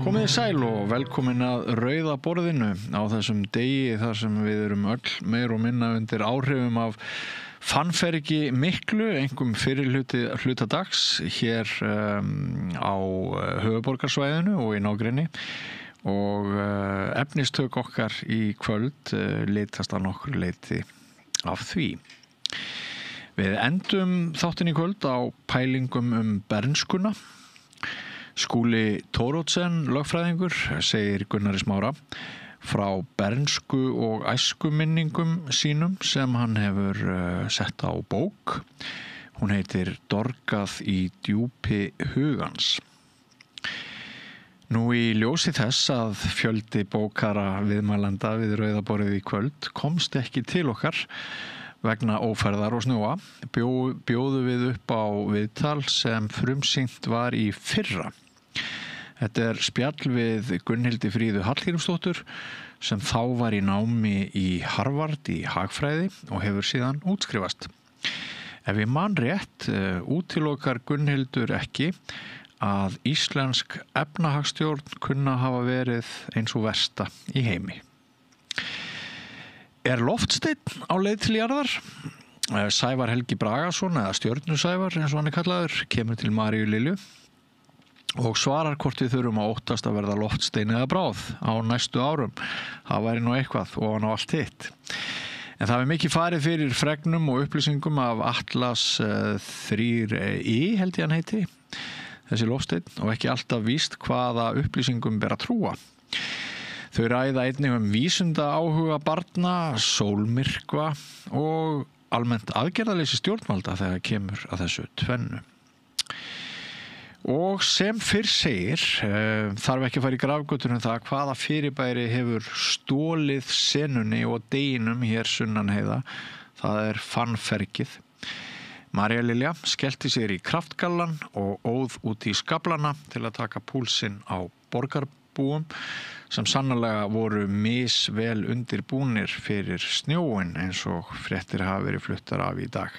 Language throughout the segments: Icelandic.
Komið sæl og velkomin að Rauða borðinu á þessum degi þar sem við erum öll meir og minna undir áhrifum af fannfergi miklu, einkum fyrir hluta dags hér á höfuðborgarsvæðinu og í nágrenni og efnistök okkar í kvöld litast að nokkur leyti af því. Við endum þáttinn í kvöld á pælingum bernskuna. Skúli Thoroddsen, lögfræðingur, segir Gunnari Smára frá bernsku og æskuminningum sínum sem hann hefur sett á bók. Hún heitir Dorgað í djúpi hugans. Nú í ljósi þess að fjöldi bókara viðmælenda við Rauða borðið í kvöld komst ekki til okkar vegna ófærðar og snjóa, bjóðu við upp á viðtal sem frumsýnt var í fyrra. Þetta spjall við Gunnhildi Fríðu Hallgrímsdóttur sem þá var í námi í Harvard í hagfræði og hefur síðan útskrifast. Ef ég man rétt, útilokar Gunnhildur ekki að íslensk efnahagsstjórn kunna hafa verið eins og versta í heimi. Loftsteinn á leið til jarðar? Sævar Helgi Bragason eða Stjörnusævar eins og hann kallaður kemur til Maríu Lilju og svarar hvort við þurfum að óttast að verða loftstein eða bráð á næstu árum. Það væri nú eitthvað ofan á allt hitt. En það er mikið farið fyrir fregnum og upplýsingum af Atlas 3i held ég hann heiti, þessi loftsteinn, og ekki alltaf víst hvaða upplýsingum ber að trúa. Þau ræða einnig vísinda áhuga barna, sólmyrkva og almennt aðgerðaleysi stjórnvalda þegar kemur að þessu tvennu. Og sem fyrr segir, þarf ekki að fara í grafgötur það hvaða fyrirbæri hefur stólið senunni og deginum hér sunnan heiða. Það fannfergið. María Lilja skellti sér í kraftgallan og óð út í skaflana til að taka púlsinn á borgarbúum sem sannarlega voru misvel undirbúnir fyrir snjóin eins og fréttir hafa verið fluttar af í dag.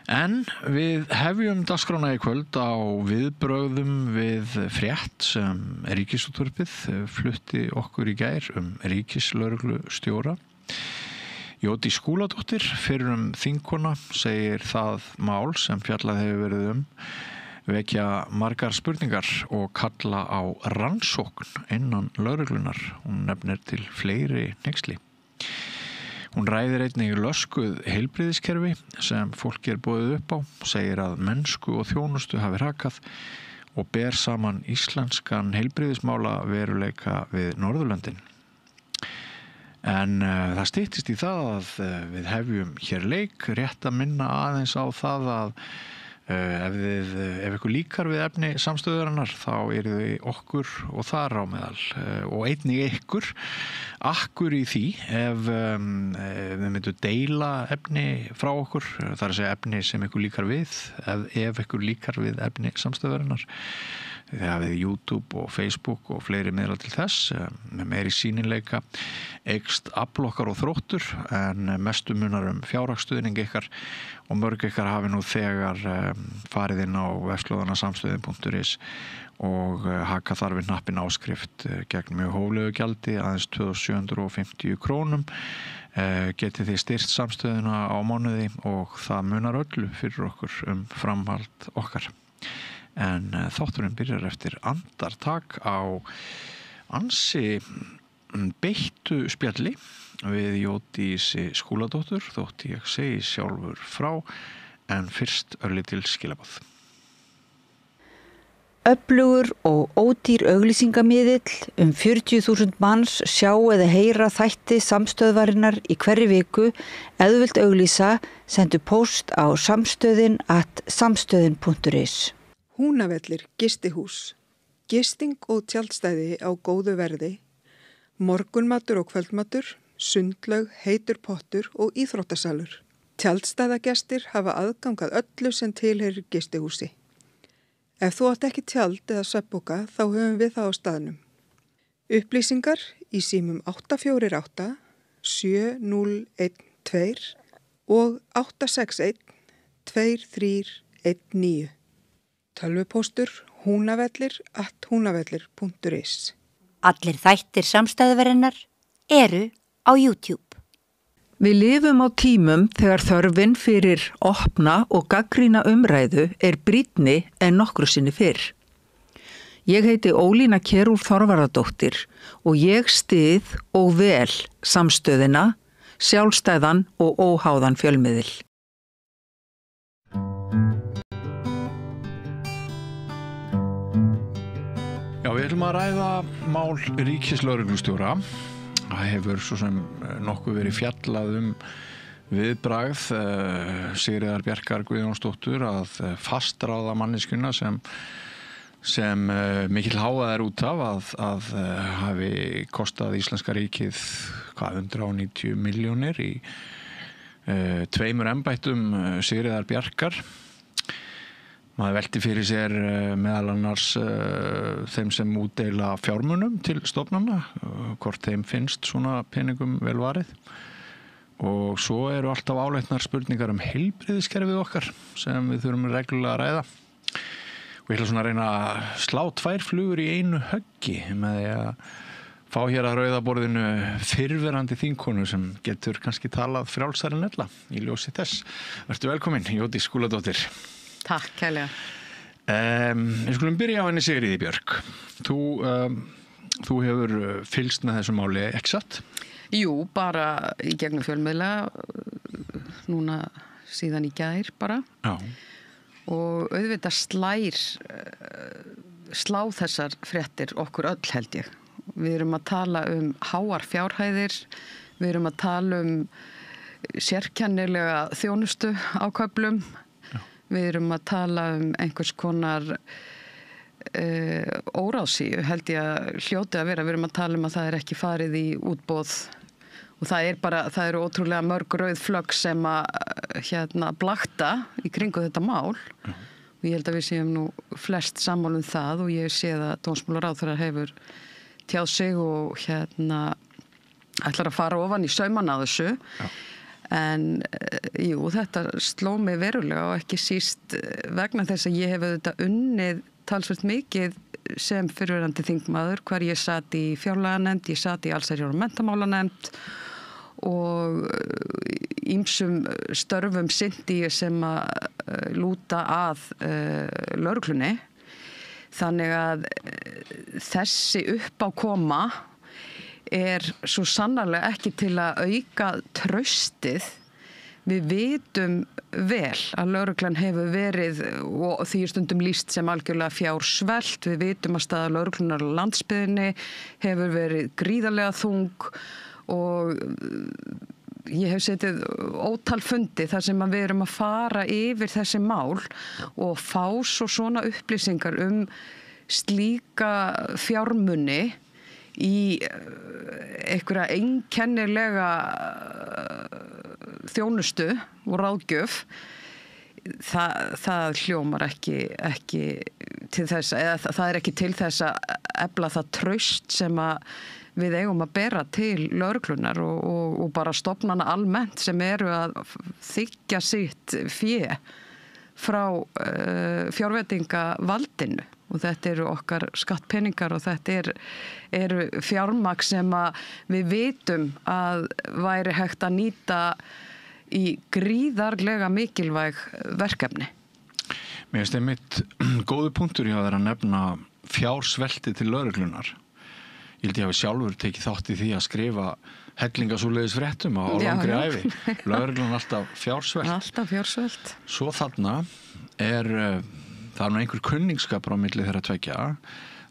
En við hefjum dagskrána í kvöld á viðbrögðum við frétt sem Ríkisútvarpið flutti okkur í gær ríkislögreglustjóra. Jódís Skúladóttir, fyrrum þingkona, segir það mál sem fjallað hefur verið vekja margar spurningar og kalla á rannsókn innan lögreglunar. Hún nefnir til fleiri hneyksli. Hún ræðir einnig löskuð heilbrigðiskerfi sem fólk boðið upp á, segir að mennsku og þjónustu hafi hrakað og ber saman íslenskan heilbrigðismála veruleika við Norðurlöndin. En það styttist í það að við hefjum hér leik, rétt að minna aðeins á það að ef ykkur líkar við efni samstöðurinnar þá þið okkur og þar á meðal og einnig ykkur akkur í því ef við myndum deila efni frá okkur, það að segja efni sem ykkur líkar við, ef ykkur líkar við efni samstöðurinnar. Þið hafið YouTube og Facebook og fleiri miðla til þess með meiri sýnileika, eykst afl okkar og þróttur en mestu munar fjárhagsstuðning ykkar og mörg ykkar hafi nú þegar farið inn á vefslóðanasamstöðin.is og haka þar við hnappinn áskrift gegn mjög hóflegu gjaldi aðeins 2.750 krónum. Getið þið styrkt samstöðina á mánuði og það munar öllu fyrir okkur framhald okkar. En þátturinn byrjar eftir andartak á ansi beittu spjalli við Jódísi Skúladóttur, þótt ég segi sjálfur frá, en fyrst örlítil skilaboð. Öflugur og ódýr auglýsingamiðill 40.000 manns sjá eða heyra þætti samstöðvarinnar í hverri viku. Ef þú vilt auglýsa, sendu póst á samstöðin@samstöðin.is. Húnavellir gistihús, gisting og tjaldstæði á góðu verði, morgunmatur og kvöldmatur, sundlaug, heitur pottur og íþróttasalur. Tjaldstæðagestir hafa aðgangað öllu sem tilheyrir gistihúsi. Ef þú átt ekki tjald eða svefnpoka þá höfum við það á staðnum. Upplýsingar í símum 848 7012 og 861 2319. Tölvupóstur húnavellir@húnavellir.is. Allir þættir samstæðuverinnar eru á YouTube. Við lifum á tímum þegar þörfin fyrir opna og gagnrýna umræðu brýnni en nokkru sinni fyrr. Ég heiti Ólína Kjerúlf Þorvarðardóttir og ég styð og vel samstöðina, sjálfstæðan og óháðan fjölmiðil. Já, við ætlum að ræða mál ríkislögreglustjóra. Það hefur svo sem nokkuð verið fjallað viðbragð Sigríðar Bjarkar Guðjónsdóttur að fastráða manneskjuna sem mikill hávaði út af að hafi kostað íslenska ríkið 190 milljónir í 2 embættum Sigríðar Bjarkar. Maður velti fyrir sér meðal annars þeim sem útdeila fjármunum til stofnana, hvort þeim finnst svona peningum vel varið. Og svo eru alltaf áleitnar spurningar heilbrigðiskerfið okkar sem við þurfum reglulega að ræða. Og ég ætla svona að reyna að slá 2 flugur í einu höggi með því að fá hér að rauðaborðinu fyrrverandi þingkonu sem getur kannski talað frjálsari en ella í ljósi þess. Vertu velkomin, Jódís Skúladóttir. Takk, kærlega. Við skulum byrja á henni Sigríði Björk. Þú hefur fylgst með þessu máli, ekki satt? Jú, bara í gegnum fjölmiðla, núna síðan í gær bara. Já. Og auðvitað slá þessar fréttir okkur öll held ég. Við erum að tala háar fjárhæðir, við erum að tala sérkennilega þjónustu á köflum. Við erum að tala einhvers konar óráðsíu, held ég að hljóti að vera. Við erum að tala að það ekki farið í útboð og það eru ótrúlega mörg rauð flögg sem að blakta í kringu þetta mál. Og ég held að við séum nú flest sammála það og ég sé að dómsmálaráðherra hefur tjáð sig og ætlar að fara ofan í saumana á þessu. Já. En jú, þetta sló mig verulega og ekki síst vegna þess að ég hef auðvitað unnið talsvert mikið sem fyrrverandi þingmaður, hvar ég sat í fjárlaganefnd, ég sat í allsherjar- og menntamálanefnd og ýmsum störfum sinnt ég sem að lúta að lögreglunni. Þannig að þessi uppákoma svo sannarlega ekki til að auka traustið. Við vitum vel að lögreglan hefur verið og því stundum lýst sem algjörlega fjársvelt. Við vitum að staða lögreglunar á landsbyggðinni hefur verið gríðarlega þung og ég hef setið ótal fundi þar sem við erum að fara yfir þessi mál og fá svona upplýsingar slíka fjármuni í einhverja einkennilega þjónustu og ráðgjöf. Það hljómar ekki til þess, eða það ekki til þess að efla það traust sem að við eigum að bera til lögreglunar og bara stofnana almennt sem eru að þiggja sitt fé frá fjárveitingavaldinu. Og þetta eru okkar skattpeningar og þetta eru fjármagn sem að við vitum að væri hægt að nýta í gríðarlega mikilvæg verkefni. Mér finnst einmitt góður punktur hjá þér að nefna fjársvelti til lögreglunar. Ég held ég hafi sjálfur tekið þátt í því að skrifa hellingasúleiðis fréttum á langri ævi. Lögreglan alltaf fjársvelt. Alltaf fjársvelt. Svo þarna það einhver kunningsskapur á milli þeirra tveggja.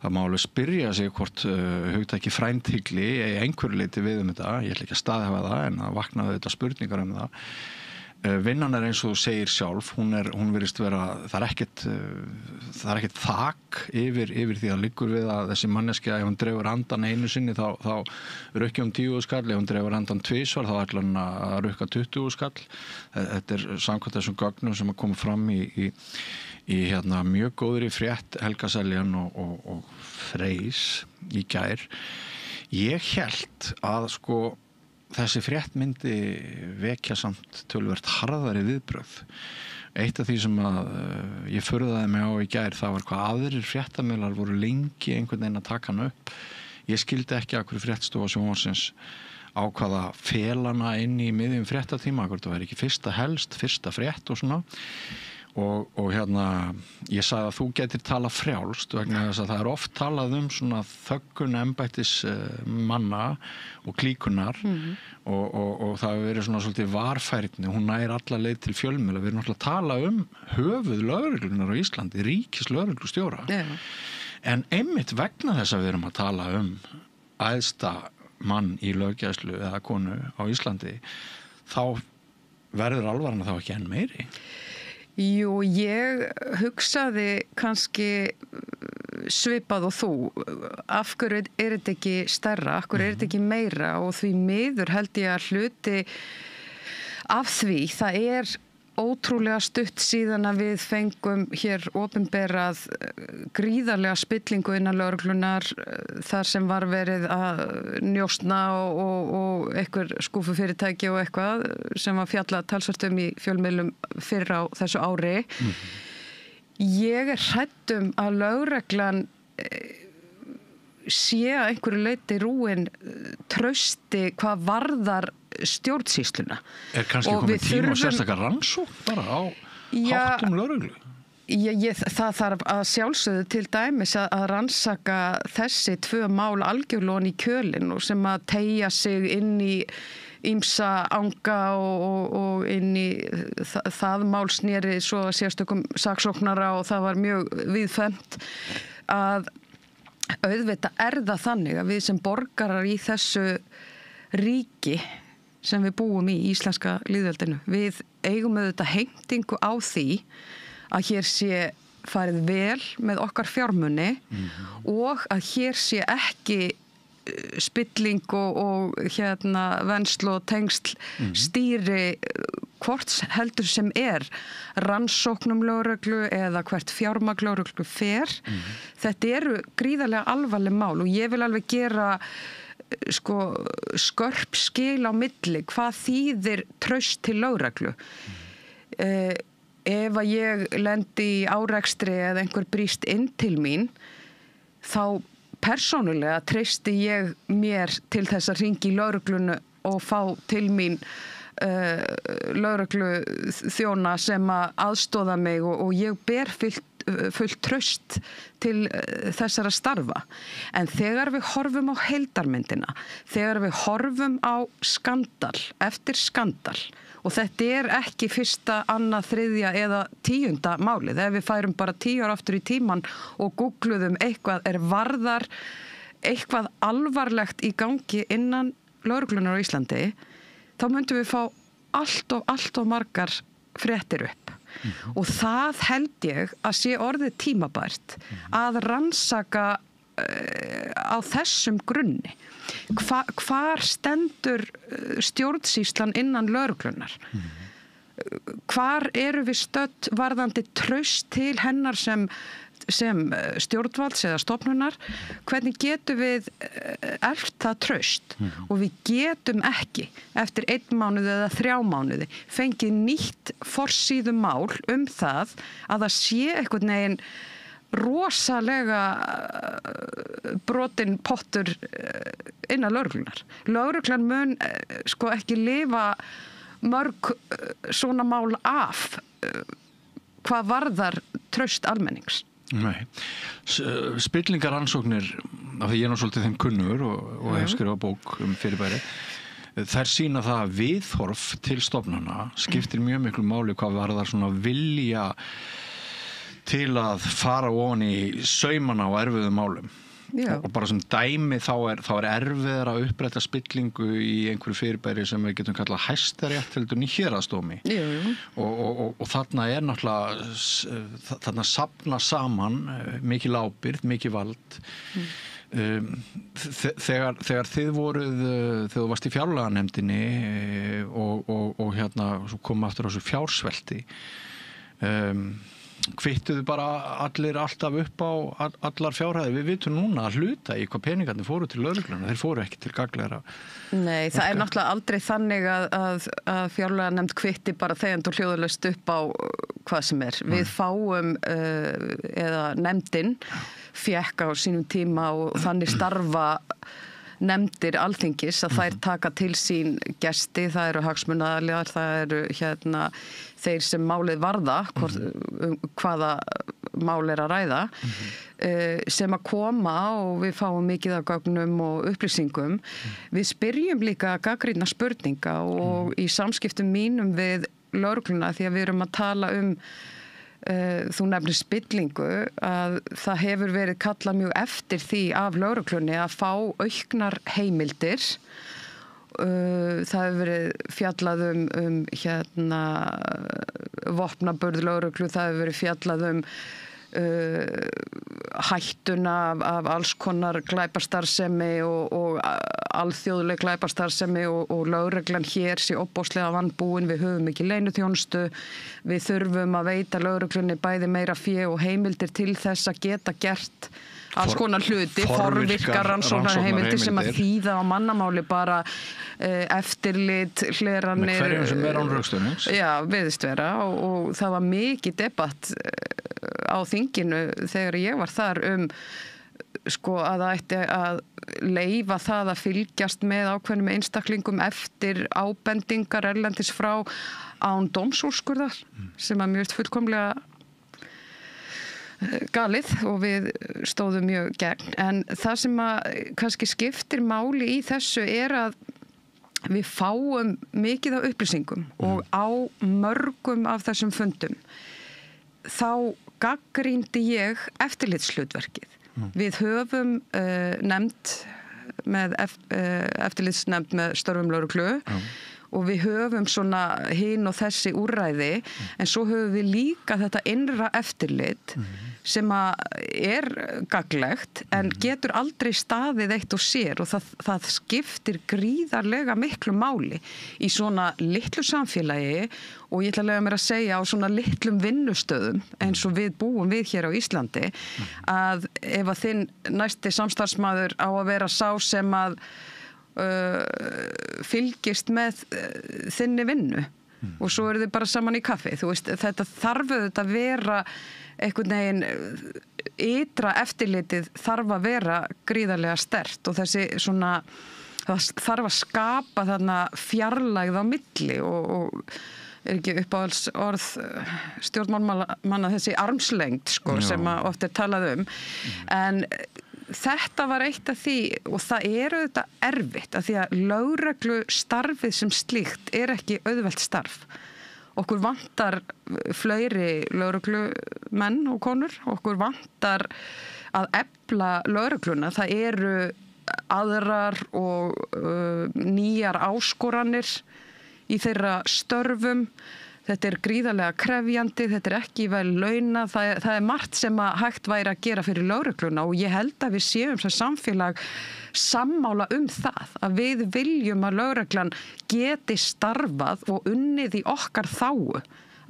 Það má alveg spyrja sig hvort hugtaki frændhygli einhverju leyti við þetta. Ég ætla ekki að staðhæfa það en það vaknaði þetta spurningar það. Vinnan eins og þú segir sjálf, hún virðist vera, það er ekkert þak yfir því að liggur við að þessi manneskja, ef hún dregur andan einu sinni þá rukki hún 10 skall, ef hún dregur andan 2 þá ætlar hún að rukka 20 skall. Þetta samkvæmt þessum gögnum sem að koma fram í mjög góðri frétt Helga Seljan og Freys í gær. Ég hélt að þessi frétt myndi vekja samt töluvert harðari viðbrögð eitt af því sem að ég furðaði mig á í gær, það var hvað aðrir fréttamiðlar voru lengi einhvern veginn að taka hann upp. Ég skildi ekki að hverju fréttastofa sjónvarpsins ákvaða felana inn í miðjum fréttatíma, hvort það væri ekki fyrsta frétt og svona. Og hérna, ég sagði að þú getur talað frjálst vegna þess að það oft talað svona þöggun embættis manna og klíkunar og það hefur verið svona svolítið varfærni, hún nær alla leið til fjölmiðla. Við erum náttúrulega að tala höfuð lögreglunar á Íslandi, ríkislögreglustjóra. En einmitt vegna þess að við erum að tala æðsta mann í löggæslu eða konu á Íslandi, þá verður alvaran þá ekki enn meiri. Jú, ég hugsaði kannski svipað og þú. Af hverju þetta ekki stærra, af hverju þetta ekki meira og því miður held ég að hluti af því. Það ótrúlega stutt síðan að við fengum hér opinberað gríðarlega spillingu innan lögreglunar þar sem var verið að njósna og einhver skúfufyrirtæki og eitthvað sem var fjallað talsvert í fjölmiðlum fyrr á þessu ári. Ég hrædd að lögreglan sé að einhverju leyti rúin trausti hvað varðar stjórnsýsluna. Kannski komið tíma og sérstakar rannsókn bara á háttum lögreglu? Það þarf að sjálfsögðu til dæmis að rannsaka þessi 2 mál algjörlega í kjölinn og sem að teygja sig inn í ýmsa anga og inn í það mál sneri svo sérstökum saksóknara og það var mjög víðfemt að auðvitað það þannig að við sem borgarar í þessu ríki sem við búum í íslenska lýðveldinu, við eigum auðvitað heimtingu á því að hér sé farið vel með okkar fjármuni og að hér sé ekki spilling og vensl og tengsl stýri hvort heldur sem rannsóknum lögreglu eða hvert fjármagn lögreglu fer. Þetta eru gríðarlega alvarleg mál og ég vil alveg gera skörp skil á milli. Hvað þýðir traust til lögreglu? Ef að ég lendi í árekstri eða einhver brýst inn til mín, þá persónulega treysti ég mér til þess að hringi í lögreglunu og fá til mín lögreglu þjóna sem að aðstoða mig og ég ber fullt traust til þessara starfa. En þegar við horfum á heildarmyndina, þegar við horfum á skandal eftir skandal, og þetta ekki 1., 2., 3. eða 10. málið, ef við færum bara 10 ára aftur í tíman og googluðum eitthvað varðar eitthvað alvarlegt í gangi innan lögreglunar á Íslandi, þá myndum við fá allt of margar fréttir upp. Og það held ég að sé orðið tímabært að rannsaka á þessum grunni. Hvar stendur stjórnsýslan innan lögreglunar? Hvar eru við stödd varðandi traust til hennar sem stjórnvalds eða stofnunar? Hvernig getum við eflt það traust? Og við getum ekki eftir 1 mánuði eða 3 mánuði fengið nýtt forsíðumál það að það sé einhvern veginn rosalega brotinn pottur innan lögreglunar. Lögreglan mun ekki lifa mörg svona mál af hvað varðar traust almennings. Nei. Spillingaransóknir, af því ég svolítið þeim kunnur og hef skrifað bók fyrirbæri, þær sýna það að viðhorf til stofnana skiptir mjög miklu máli hvað varðar svona vilja til að fara ofan í saumana á erfiðum málum. Já. Og bara sem dæmi þá erfiðar að upprætta spillingu í einhverju fyrirbæri sem við getum kallað Hæstarétt heldur í héraðsdómi. Og þarna náttúrulega þarna safna saman mikil ábyrgð, mikil vald. Þegar þið voruð, þegar þú varst í fjárlaganefndinni og svo kom aftur á þessu fjársvelti, kvittuðu bara allir alltaf upp á allar fjárhæði. Við vitum núna að hluta í hvað peningarnir fóru til lögregluna, þeir fóru ekki til gagnlegra. Nei, það er náttúrulega aldrei þannig að fjárlega nefnd kvitti bara þegjandi og hljóðalaust upp á hvað sem er. Við fáum, eða nefndin fékk á sínum tíma og þannig starfa nefndir Alþingis að þær taka til sín gesti, það eru hagsmunaaðilar, það eru þeir sem málið varða, hvaða mál er að ræða, sem að koma og við fáum mikið af gögnum og upplýsingum. Við spyrjum líka gagnrýna spurninga og í samskiptum mínum við lögregluna, því að við erum að tala þú nefnir spillingu, að það hefur verið kallað mjög eftir því af lögreglunni að fá auknar heimildir. Það hefur verið fjallað vopnaburð lögreglu, það hefur verið fjallað hættuna af alls konar glæpastarfsemi og alþjóðleg glæpastarfsemi og lögreglan hér sé ofboðslega vanbúin, við höfum ekki leyniþjónustu, við þurfum að veita lögreglunni bæði meira fé og heimildir til þess að geta gert alls konar hluti, forvirkar rannsóknarheimildir sem að þýða á mannamáli bara eftirlit, hleranir. Með hverjum sem án rökstuðnings. Já, virðist vera og það var mikið debatt á þinginu þegar ég var þar að það ætti að leyfa það að fylgjast með ákveðnum einstaklingum eftir ábendingar erlendis frá án dómsúrskurðar sem að mjög fullkomlega galið og við stóðum mjög gegn. En það sem að kannski skiptir máli í þessu er að við fáum mikið af upplýsingum og á mörgum af þessum fundum þá gagnrýndi ég eftirlitshlutverkið. Við höfum eftirlitsnefnd með störfum lögreglu og við höfum svona hin og þessi úrræði, en svo höfum við líka þetta innra eftirlit sem er gagnlegt en getur aldrei staðið eitt og sér og það skiptir gríðarlega miklu máli í svona litlu samfélagi og ég ætla að leyfa mér að segja á svona litlum vinnustöðum eins og við búum við hér á Íslandi, að ef að þinn næsti samstarfsmaður á að vera sá sem að fylgist með þinni vinnu og svo eru þið bara saman í kaffi. Þú veist, þetta þarf auðvitað að vera einhvern veginn ytra eftirlitið þarf að vera gríðarlega sterkt og þessi svona, það þarf að skapa þarna fjarlægð á milli og er ekki uppáhalds orð stjórnmálamanna þessi armslengd sem oft er talað en þetta var eitt af því og það þetta erfitt af því að lögreglustarfið sem slíkt er ekki auðvelt starf. Okkur vantar fleiri lögreglumenn og konur, okkur vantar að efla lögregluna. Það eru aðrar og nýjar áskoranir í þeirra störfum. Þetta er gríðarlega krefjandi, þetta er ekki vel launa, það er margt sem að hægt væri að gera fyrir lögregluna og ég held að við séum sem samfélag sammála það, að við viljum að lögreglan geti starfað og unnið í okkar þágu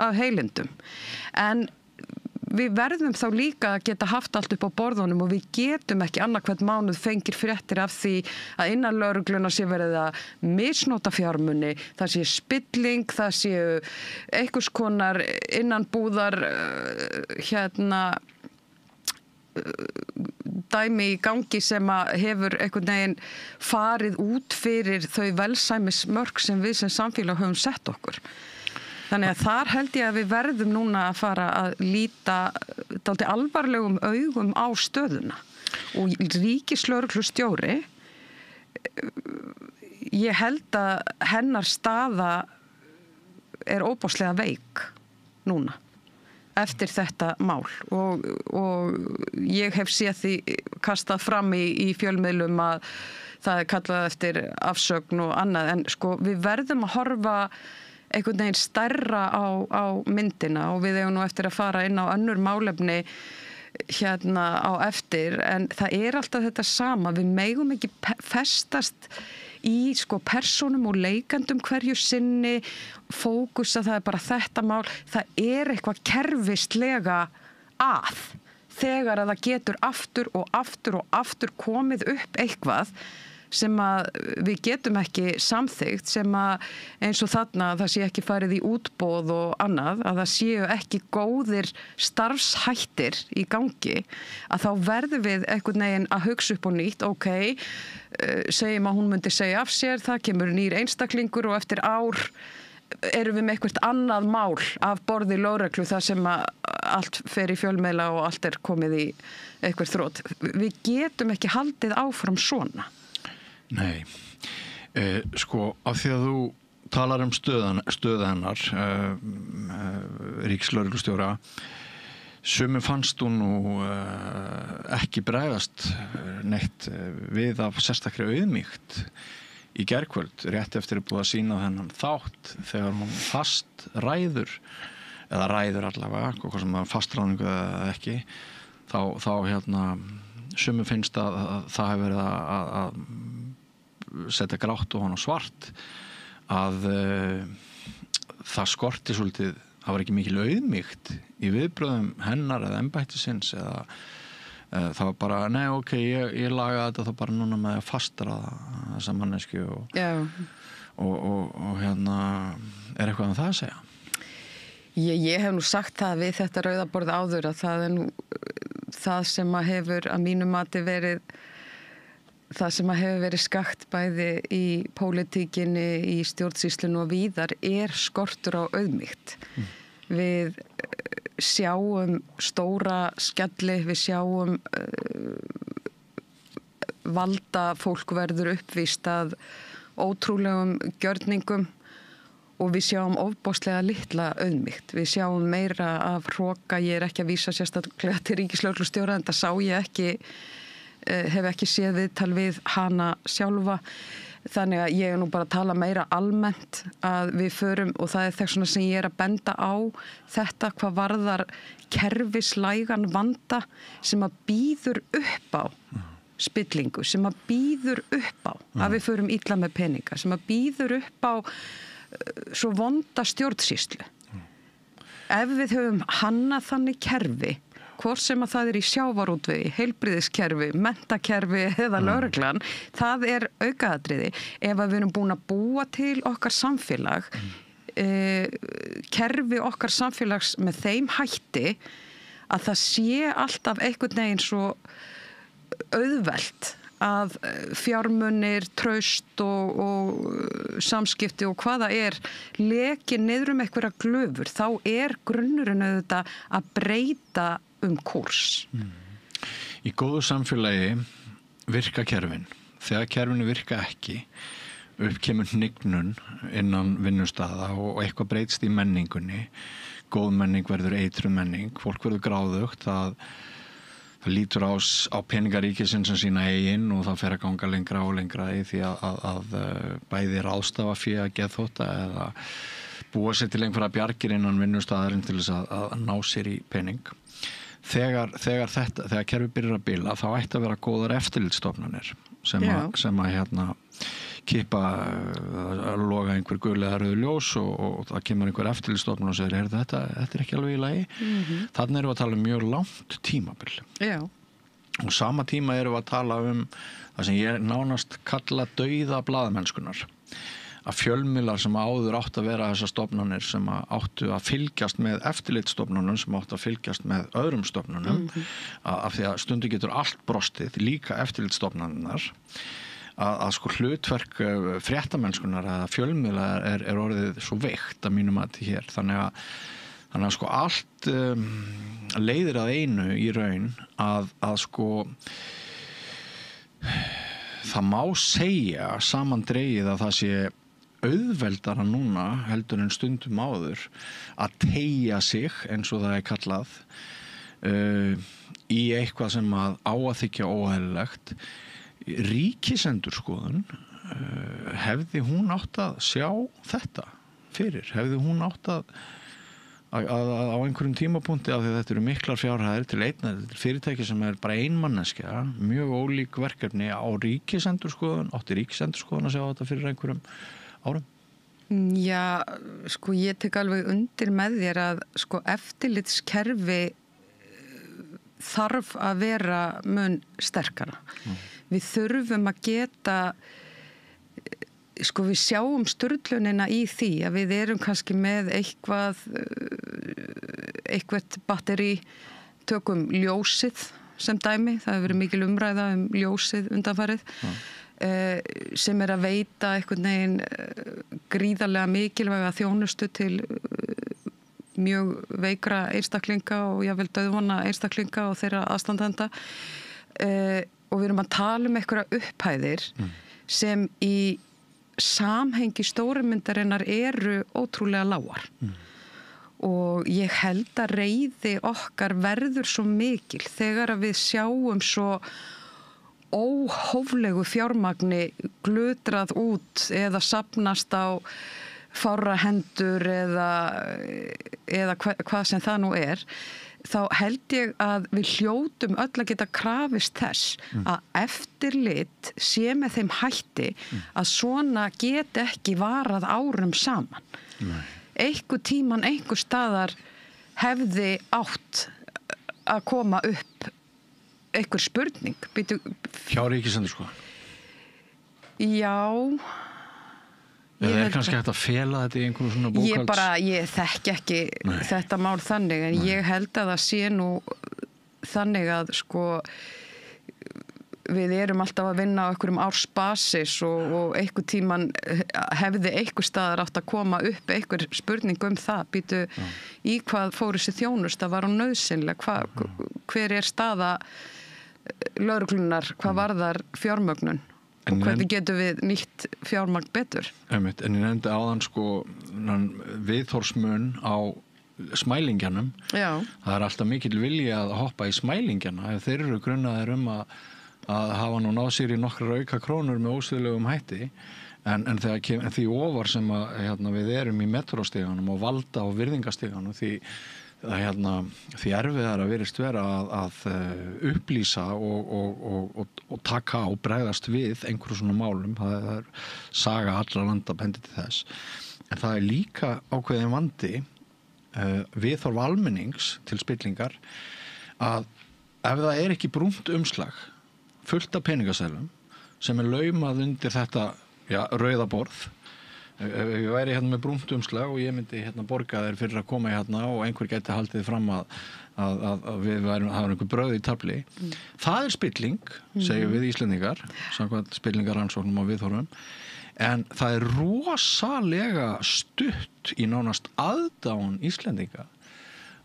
af heilindum. En við verðum þá líka að geta haft allt upp á borðunum og við getum ekki annarkvæmt mánuð fengir fréttir af því að innan lögregluna sé verið að misnota fjármuni, það sé spilling, það sé einhvers konar innanbúðar dæmi í gangi sem að hefur einhvern veginn farið út fyrir þau velsæmismörk sem við sem samfélag höfum sett okkur. Þannig að þar held ég að við verðum núna að fara að líta dálítið alvarlegum augum á stöðuna og ríkislögreglustjóri, ég held að hennar staða er óbáslega veik núna eftir þetta mál og ég hef séð því kastað fram í fjölmiðlum að það er kallað eftir afsögn og annað en við verðum að horfa einhvern veginn stærra á myndina og við eigum nú eftir að fara inn á önnur málefni á eftir en það er alltaf þetta sama, við megum ekki festast í sko persónum og leikandum hverju sinni, fókusa, það bara þetta mál, það eitthvað kerfislega að þegar að það getur aftur og aftur og aftur komið upp eitthvað sem að við getum ekki samþykkt, sem að eins og þarna það sé ekki farið í útboð og annað, að það séu ekki góðir starfshættir í gangi, að þá verðum við einhvern veginn að hugsa upp á nýtt, segjum að hún myndi segja af sér, það kemur nýr einstaklingur og eftir ár erum við með eitthvað annað mál af borði lögreglu þar sem að allt fer í fjölmiðla og allt komið í eitthvað þrótt. Við getum ekki haldið áfram svona. Nei, sko af því að þú talar stöð hennar, ríkislögreglustjóra, sumum fannst hún nú ekki bregðast neitt við af sérstakri auðmýkt í gærkvöld, rétt eftir búið að sýna þennan þátt þegar hún fast ræður, eða ræður allavega, hvað sem að fastræðingu eða ekki, þá sumum finnst að það hefur verið að setja grátt og hana svart, að það skorti svolítið, það var ekki mikil auðmýkt í viðbröðum hennar eða embættisins, eða það var bara, nei, ok, ég lagaði þetta þá bara núna með að fastra þessa mannesku og eitthvað um það að segja? Ég hef nú sagt það við þetta rauðaborð áður að það nú það sem að hefur að mínu mati verið það sem að hefur verið skakt bæði í pólitíkinni, í stjórnsýslunni og víðar skortur á auðmýkt. Við sjáum stóra skelli, við sjáum valda fólk verður uppvíst að ótrúlegum gjörningum og við sjáum ofboðslega litla auðmýkt. Við sjáum meira af hroka, ég ekki að vísa sérstaklega til ríkislögreglustjóra, en það sá ég ekki, hef ekki séð viðtal við hana sjálfa, þannig að ég nú bara að tala meira almennt að við förum, og það þess svona sem ég að benda á þetta hvað varðar kerfislægan vanda sem að býður upp á spillingu, sem að býður upp á að við förum illa með peninga, sem að býður upp á svo vonda stjórnsýslu. Ef við höfum hannað þannig kerfi, hvort sem að það í sjávarútvegi, heilbrigðiskerfi, menntakerfi eða lögreglan, það aukaatriði. Ef að við erum búin að búa til okkar samfélag, kerfi okkar samfélags með þeim hætti að það sé alltaf einhvern veginn svo auðvelt að fjármunir, traust og samskipti og hvaða leki niður einhverja glöfur, þá grunnurinn auðvitað að breyta kúrs. Í góðu samfélagi virka kerfin. Þegar kerfinu virka ekki, uppkemur hnignun innan vinnustaða og eitthvað breytst í menningunni. Góð menning verður eitruð menning, fólk verður gráðugt, það lítur á peningaríkisins sem sína eigin og það fer að ganga lengra og lengra í því að bæði ráðstafa fyrir að geðþótta eða búa sér til einhverja bjargir innan vinnustaðarinn til þess að ná sér í pening. Þegar kerfi byrjar að bila, þá ætti að vera góðar eftirlitsstofnanir sem að kippa að loga einhver gul eða rauð ljós og það kemur einhver eftirlitsstofnun og segir, þetta ekki alveg í lagi. Þannig erum við að tala um mjög langt tímabil. Já. Og sama tíma erum við að tala það sem ég nánast kalla dauða blaðamennskunar. Að fjölmiðlar sem áður áttu að vera þessar stofnanir sem áttu að fylgjast með eftirlitsstofnunum, sem áttu að fylgjast með öðrum stofnunum, af því að stundu getur allt brostið, líka eftirlitsstofnanirnar, að sko hlutverk fréttamennskunar eða fjölmiðlar orðið svo veikt að mínum að hér. Þannig að sko allt leiðir að einu í raun að sko það má segja samandregið að það sé auðveldara núna heldur en stundum áður að teygja sig, eins og það kallað, í eitthvað sem á að þykja óeðlilegt. Ríkisendurskoðun, hefði hún átt að sjá þetta fyrir? Hefði hún átt að á einhverjum tímapunkti af því að þetta eru miklar fjárhæðir til þetta er fyrirtæki sem bara ein manneskja, mjög ólík verkefni á ríkisendurskoðun, átti ríkisendurskoðun að sjá þetta fyrir einhverjum árum? Já, sko ég tek alveg undir með þér að sko eftirlitskerfi þarf að vera mun sterkara. Við þurfum að geta, sko við sjáum sturlunina í því að við erum kannski með eitthvað batteri, tökum ljósið sem dæmi, það hefur verið mikil umræða ljósið undanfarið, sem að veita einhvern veginn gríðarlega mikilvæga þjónustu til mjög veikra einstaklinga og jafnvel dauðvona einstaklinga og þeirra aðstandenda og við erum að tala einhverja upphæðir sem í samhengi stórumyndarinnar eru ótrúlega lágar og ég held að reiði okkar verður svo mikil þegar að við sjáum svo óhóflegu fjármagni glutrað út eða safnast á fárra hendur eða hvað sem það nú þá held ég að við hljótum öll að geta krafist þess að eftirlit sé með þeim hætti að svona get ekki varað árum saman. Einhver tíman, einhver staðar hefði átt að koma upp einhver spurning. Hjá ríkisendurskoðun? Já. Eða kannski hægt að fela þetta í einhverjum svona bókhalds? Ég þekki ekki þetta mál þannig, en ég held að það sé nú þannig að sko við erum alltaf að vinna á einhverjum ársbasis og einhver tíman hefði einhver staðar átt að koma upp einhver spurning það, í hvað fór þessi þjónusta, var hún nauðsynleg, hver staða lögreglunnar, hvað varðar fjármögnun og hvernig getum við nýtt fjármagn betur? En ég nefndi áðan sko viðhorfsmun á smælingjanum. Já. Það alltaf mikill vilji að hoppa í smælingjana ef þeir eru grunnaðir að hafa nú náð sér í nokkrar auka krónur með ósviðlegum hætti en því ofar sem að við erum í metrósteganum og valda og virðingasteganum því erfiðar að virðist vera að upplýsa og taka og bregðast við einhverjum svona málum, það er saga allra landa bendi til þess en það er líka ákveðin vandi viðhorf almennings til spillingar að ef það er ekki brúnt umslag fullt af peningaseðlum sem laumað undir þetta rauða borð. Ef ég væri með brúnt umslag og ég myndi borga þér fyrir að koma og einhver gæti haldið fram að við værum einhver brauð í tafli. Það er spilling, segjum við Íslendingar, samkvæmt spillingaransóknum og viðhorfum, en það er rosalega stutt í nánast aðdáun Íslendinga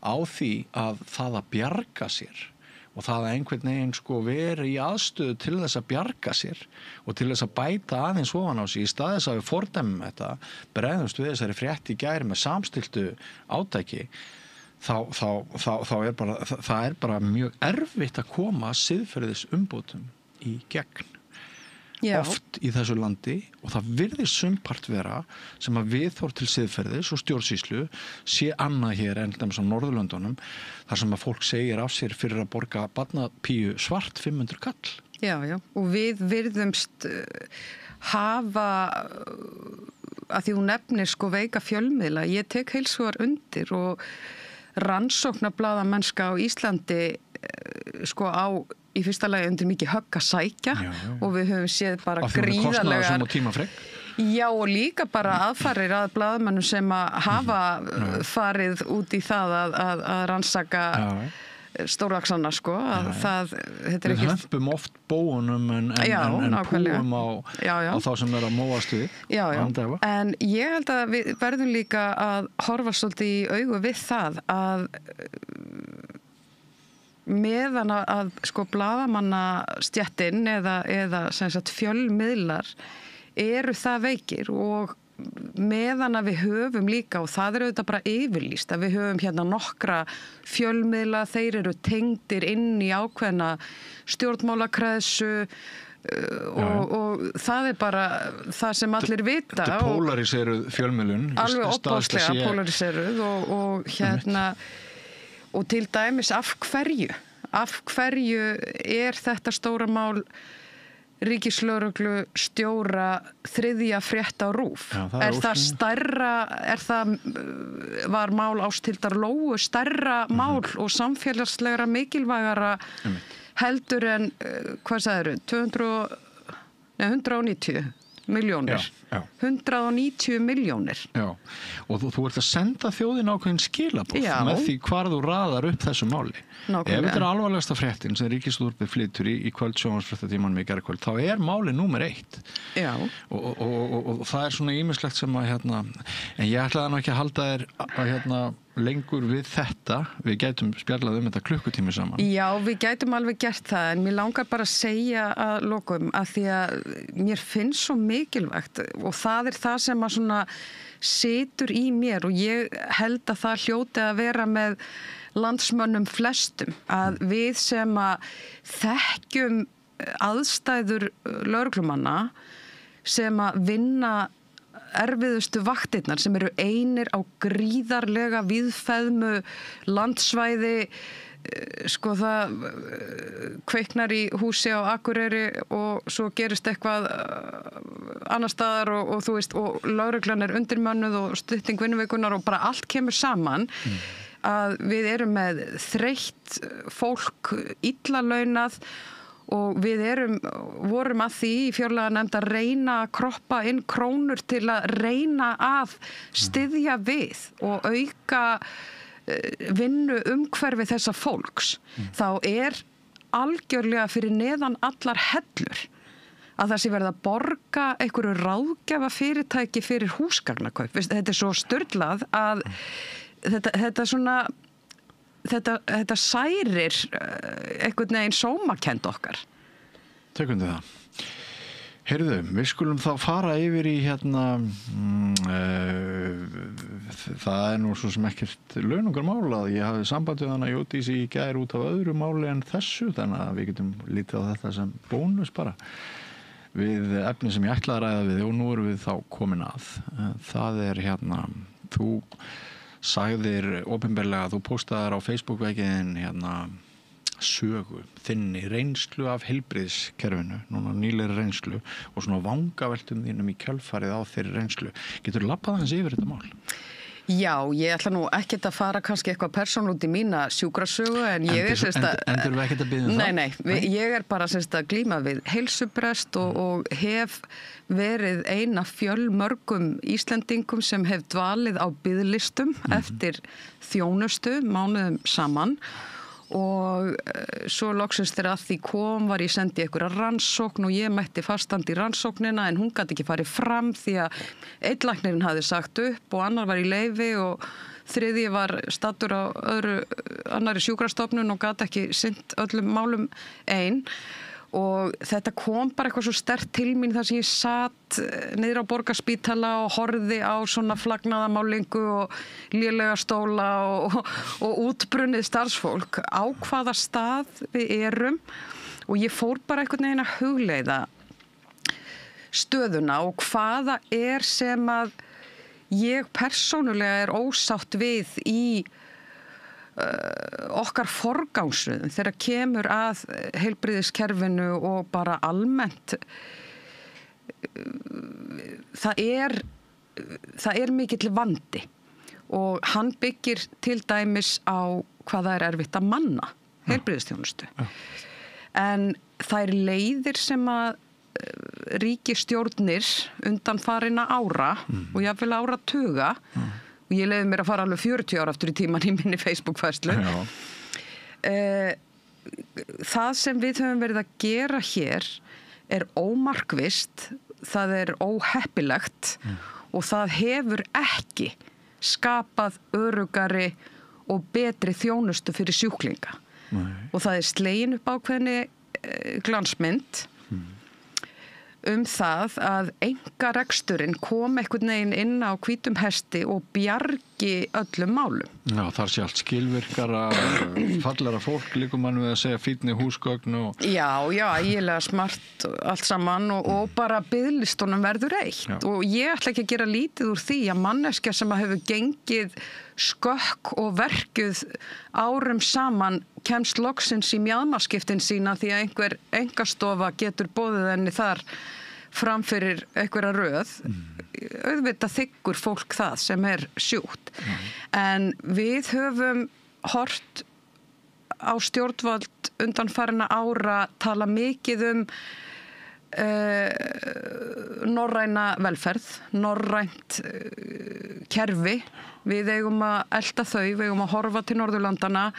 á því að það að bjarga sér og það að einhvern veginn veri í aðstöðu til þess að bjarga sér og til þess að bæta aðeins ofan á sig í stað þess að við fordæmum þetta, bregðumst við þessari frétt í gær með samstiltu átæki, þá er bara mjög erfitt að koma siðferðis umbótum í gegn. Já. Oft í þessu landi og það virðist sumpart vera sem að viðhorf til siðferðis og stjórnsýslu sé annað hér en á Norðurlöndunum þar sem að fólk segir af sér fyrir að borga barnapíu svart 500 kall. Já, og við virðumst hafa að því hún nefnir veika fjölmiðla, ég tek heils hugar undir og rannsóknarblaðamennska á Íslandi á í fyrsta lagi undir mikið högg að sækja og við höfum séð bara gríðarlegar Já, og líka bara aðfarir að blaðamönnum sem að hafa farið út í það að rannsaka stórvaxana Við hömpum oft bóunum en púum á þá sem er að móast við. Já. En ég held að við verðum líka að horfa svolítið í augu við það að meðan að blaðamannastéttin eða sem sagt fjölmiðlar eru það veikir og meðan að við höfum líka og það er auðvitað bara yfirlýst að við höfum nokkra fjölmiðla, þeir eru tengdir inn í ákveðna stjórnmálakræðsu og það bara það sem allir vita. Þetta polariseruð fjölmiðlun. Alveg opbáslega polariseruð og og til dæmis af hverju þetta stóra mál ríkislögreglu stjóra þriðja frétt á RÚV? Var mál Ásthildar Lóu stærra mál og samfélagslegra mikilvægara heldur en, hvað sagðirðu, 190 milljónir. Já. 190 milljónir. Já, og þú ert að senda þjóðin ákveðin skilaboð með því hvar þú raðar upp þessu máli. Nákvæmlega. Ef þetta alvarlegasta fréttin sem Ríkisútvarpið flytur í kvöld sjónvarpsfréttatímanum í gærkvöld, þá máli númer 1. Já. Og það svona ýmislegt sem að en ég ætlaði nú ekki að halda þér að lengur við þetta, við gætum spjallað þetta klukkutími saman. Já, við gætum alveg gert það, en mér langar bara að segja að lokum að því að mér finnst svo mikilvægt og það það sem að svona situr í mér og ég held að það hljóti að vera með landsmönnum flestum að við sem að þekkjum aðstæður lögreglumanna sem að vinna erfiðustu vaktirnar sem eru einir á gríðarlega víðfeðmu landsvæði, sko það kveiknar í húsi á Akureyri og svo gerist eitthvað annar staðar og þú veist, og lögreglan undirmönnuð og stytting vinnuveikunar og bara allt kemur saman, að við erum með þreytt fólk, illa launað og við vorum að því í fjárlaganefnd að reyna að kroppa inn krónur til að reyna að styðja við og auka vinnu umhverfi þessa fólks. Þá algjörlega fyrir neðan allar hellur að það sé verið að borga einhverju ráðgjafa fyrirtæki fyrir húsgagnakaup. Þetta svo sturlað að þetta svona þetta særir einhvern veginn sómakend okkar. Tökum það. Heyrðu, við skulum þá fara yfir í það nú svo sem ekkert launungarmál að ég hafði samband við hana Jódís í gær út af öðru máli en þessu, þannig að við getum lítið á þetta sem bónus bara við efni sem ég ætlaði að ræða við og nú erum við þá komin að. Það þú sagðir opinberlega að þú postaðir á Facebook-veginn sögu þinni reynslu af heilbrigðiskerfinu, núna nýlegri reynslu og svona vangaveltum þínum í kjölfarið á þeirri reynslu. Geturðu labbað aðeins yfir þetta mál? Já, ég ætla nú ekkert að fara kannski eitthvað persónulegt í mína sjúkrasögu en ég Endur við ekkert að biðja það? Nei, ég bara að glíma við heilsubrest og hef verið ein af fjölmörgum Íslendingum sem hef dvalið á biðlistum eftir þjónustu mánuðum saman og svo loksins þegar að því var ég sendið einhverja rannsókn og ég mætti fastandi í rannsóknina en hún gat ekki farið fram því að einn læknirinn hafði sagt upp og annar var í leyfi og þriðji var staddur á annarri sjúkrastofnun og gat ekki sinnt öllum málum ein og þetta kom bara eitthvað svo sterkt til mín þar sem ég satt niður á Borgarspítala og horfði á svona flagnaðamálingu og lélega stóla og útbrunnið starfsfólk á hvaða stað við erum og ég fór bara einhvern veginn að hugleiða stöðuna og hvaða sem að ég persónulega ósátt við í okkar forgangsröðum þegar kemur að heilbrigðiskerfinu og bara almennt það mikill vandi og hann byggir til dæmis á hvað það erfitt að manna heilbrigðisþjónustu en þær leiðir sem að ríkisstjórnir undanfarinna ára og jafnvel áratuga og ég leiði mér að fara alveg 40 ára aftur í tíman í minni Facebook-færslu. Það sem við höfum verið að gera hér ómarkvisst, það óheppilegt og það hefur ekki skapað öruggari og betri þjónustu fyrir sjúklinga. Og það slegin upp ákveðinni glansmynd það að einkareksturinn kom einhvern veginn inn á hvítum hesti og bjargaði ekki öllum málum. Já, þar sé allt skilvirkara, fallara fólk líka mann við að segja fínni húsgögn og... Já, ægilega smart allt saman og bara biðlistunum verður eitt. Já. Og ég ætla ekki að gera lítið úr því að manneskja sem hefur gengið skökk og verkuð árum saman kemst loksins í mjaðmaskiptin sína því að einhver engastofa getur boðið henni þar framfyrir einhverja röð. Auðvitað þykkur fólk það sem sjúkt. En við höfum hort á stjórnvald undanfarinna ára tala mikið norræna velferð, norrænt kerfi. Við eigum að elta þau, við eigum að horfa til Norðurlandana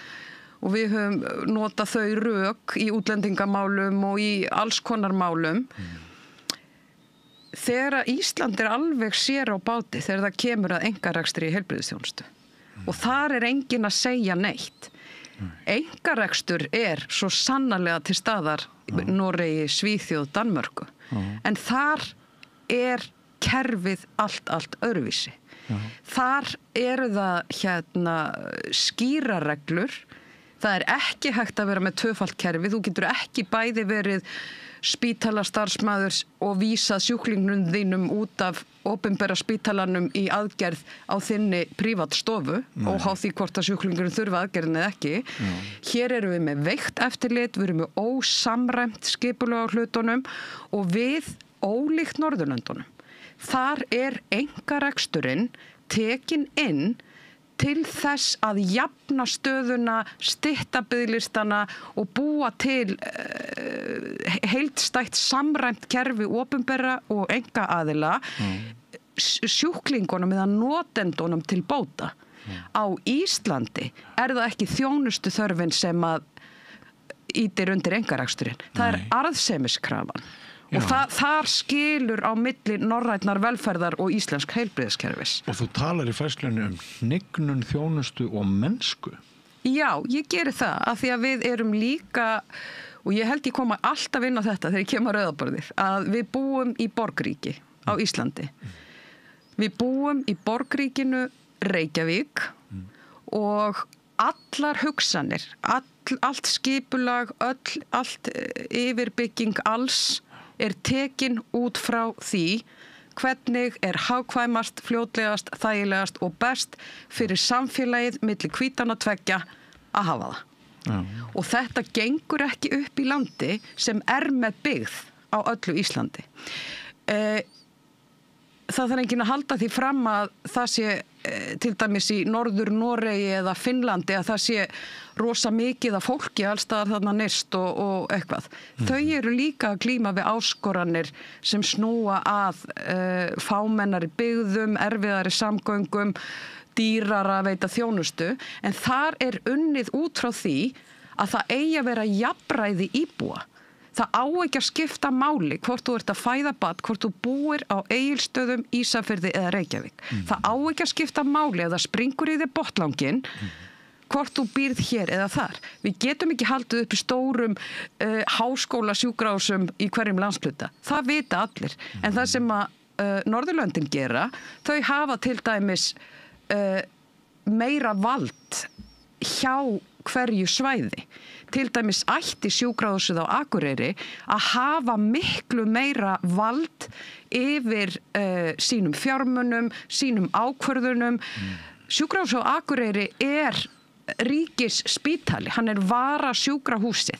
og við höfum notað þau rök í útlendingamálum og í alls konar málum. Þegar Ísland alveg sér á báti þegar það kemur að einkarekstri í heilbrigðisþjónustu og þar enginn að segja neitt. Einkarekstur svo sannarlega til staðar Noregi, Svíþjóð, Danmörku en þar kerfið allt öðruvísi. Þar það skýra reglur. Það ekki hægt að vera með tvöfalt kerfi. Þú getur ekki bæði verið spítalastarfsmaður og vísað sjúklingnum þínum út af opinbera spítalanum í aðgerð á þinni prívatstofu og há því hvort að sjúklingurinn þurfa aðgerðin eða ekki. Hér erum við með veikt eftirlit, við erum með ósamræmt skipulag á hlutunum og við ólíkt Norðurlöndunum. Þar einkareksturinn tekinn inn til þess að jafna stöðuna, stytta biðlistana og búa til heildstætt samræmt kerfi opinbera og einkaaðila sjúklingunum eða notendunum til bóta. Á Íslandi það ekki þjónustu þörfin sem að ýtir undir einkareksturinn. Það arðsemiskrafan. Og þar skilur á milli norrænnar velferðar og íslensk heilbrigðiskerfis. Og þú talar í færslunni hnignun, þjónustu og mennsku. Já, ég geri það af því að við erum líka, og ég held ég koma alltaf inn á þetta þegar ég kem á rauðaborðið, að við búum í borgríki á Íslandi. Við búum í borgríkinu Reykjavík og allar hugsanir, allt skipulag, allt yfirbygging alls tekin út frá því hvernig hagkvæmast, fljótlegast, þægilegast og best fyrir samfélagið milli hvítanna tveggja að hafa það. Já. Og þetta gengur ekki upp í landi sem með byggð á öllu Íslandi. Það þarf enginn að halda því fram að það sé til dæmis í Norður Noregi eða Finnlandi að það sé rosa mikið af fólki allstaðar þarna nyrst og eitthvað. Þau eru líka að glíma við áskoranir sem snúa að fámennari byggðum, erfiðari samgöngum, dýrara að veita þjónustu, en þar unnið út frá því að það eigi að vera jafnræði íbúa. Það á ekki að skipta máli hvort þú ert að fæða barn, hvort þú búir á Egilsstöðum, Ísafirði eða Reykjavík. Það á ekki að skipta máli ef það springur í þig botnlanginn, hvort þú býrð hér eða þar. Við getum ekki haldið upp í stórum háskólasjúkrahúsum í hverjum landshluta. Það vita allir. En það sem að Norðurlöndin gera, þau hafa til dæmis meira vald hjá hverju svæði. Til dæmis ætti sjúkrahúsið á Akureyri að hafa miklu meira vald yfir sínum fjármunum, sínum ákvörðunum. Sjúkrahúsið á Akureyri ríkis spítali, hann vara sjúkrahúsið.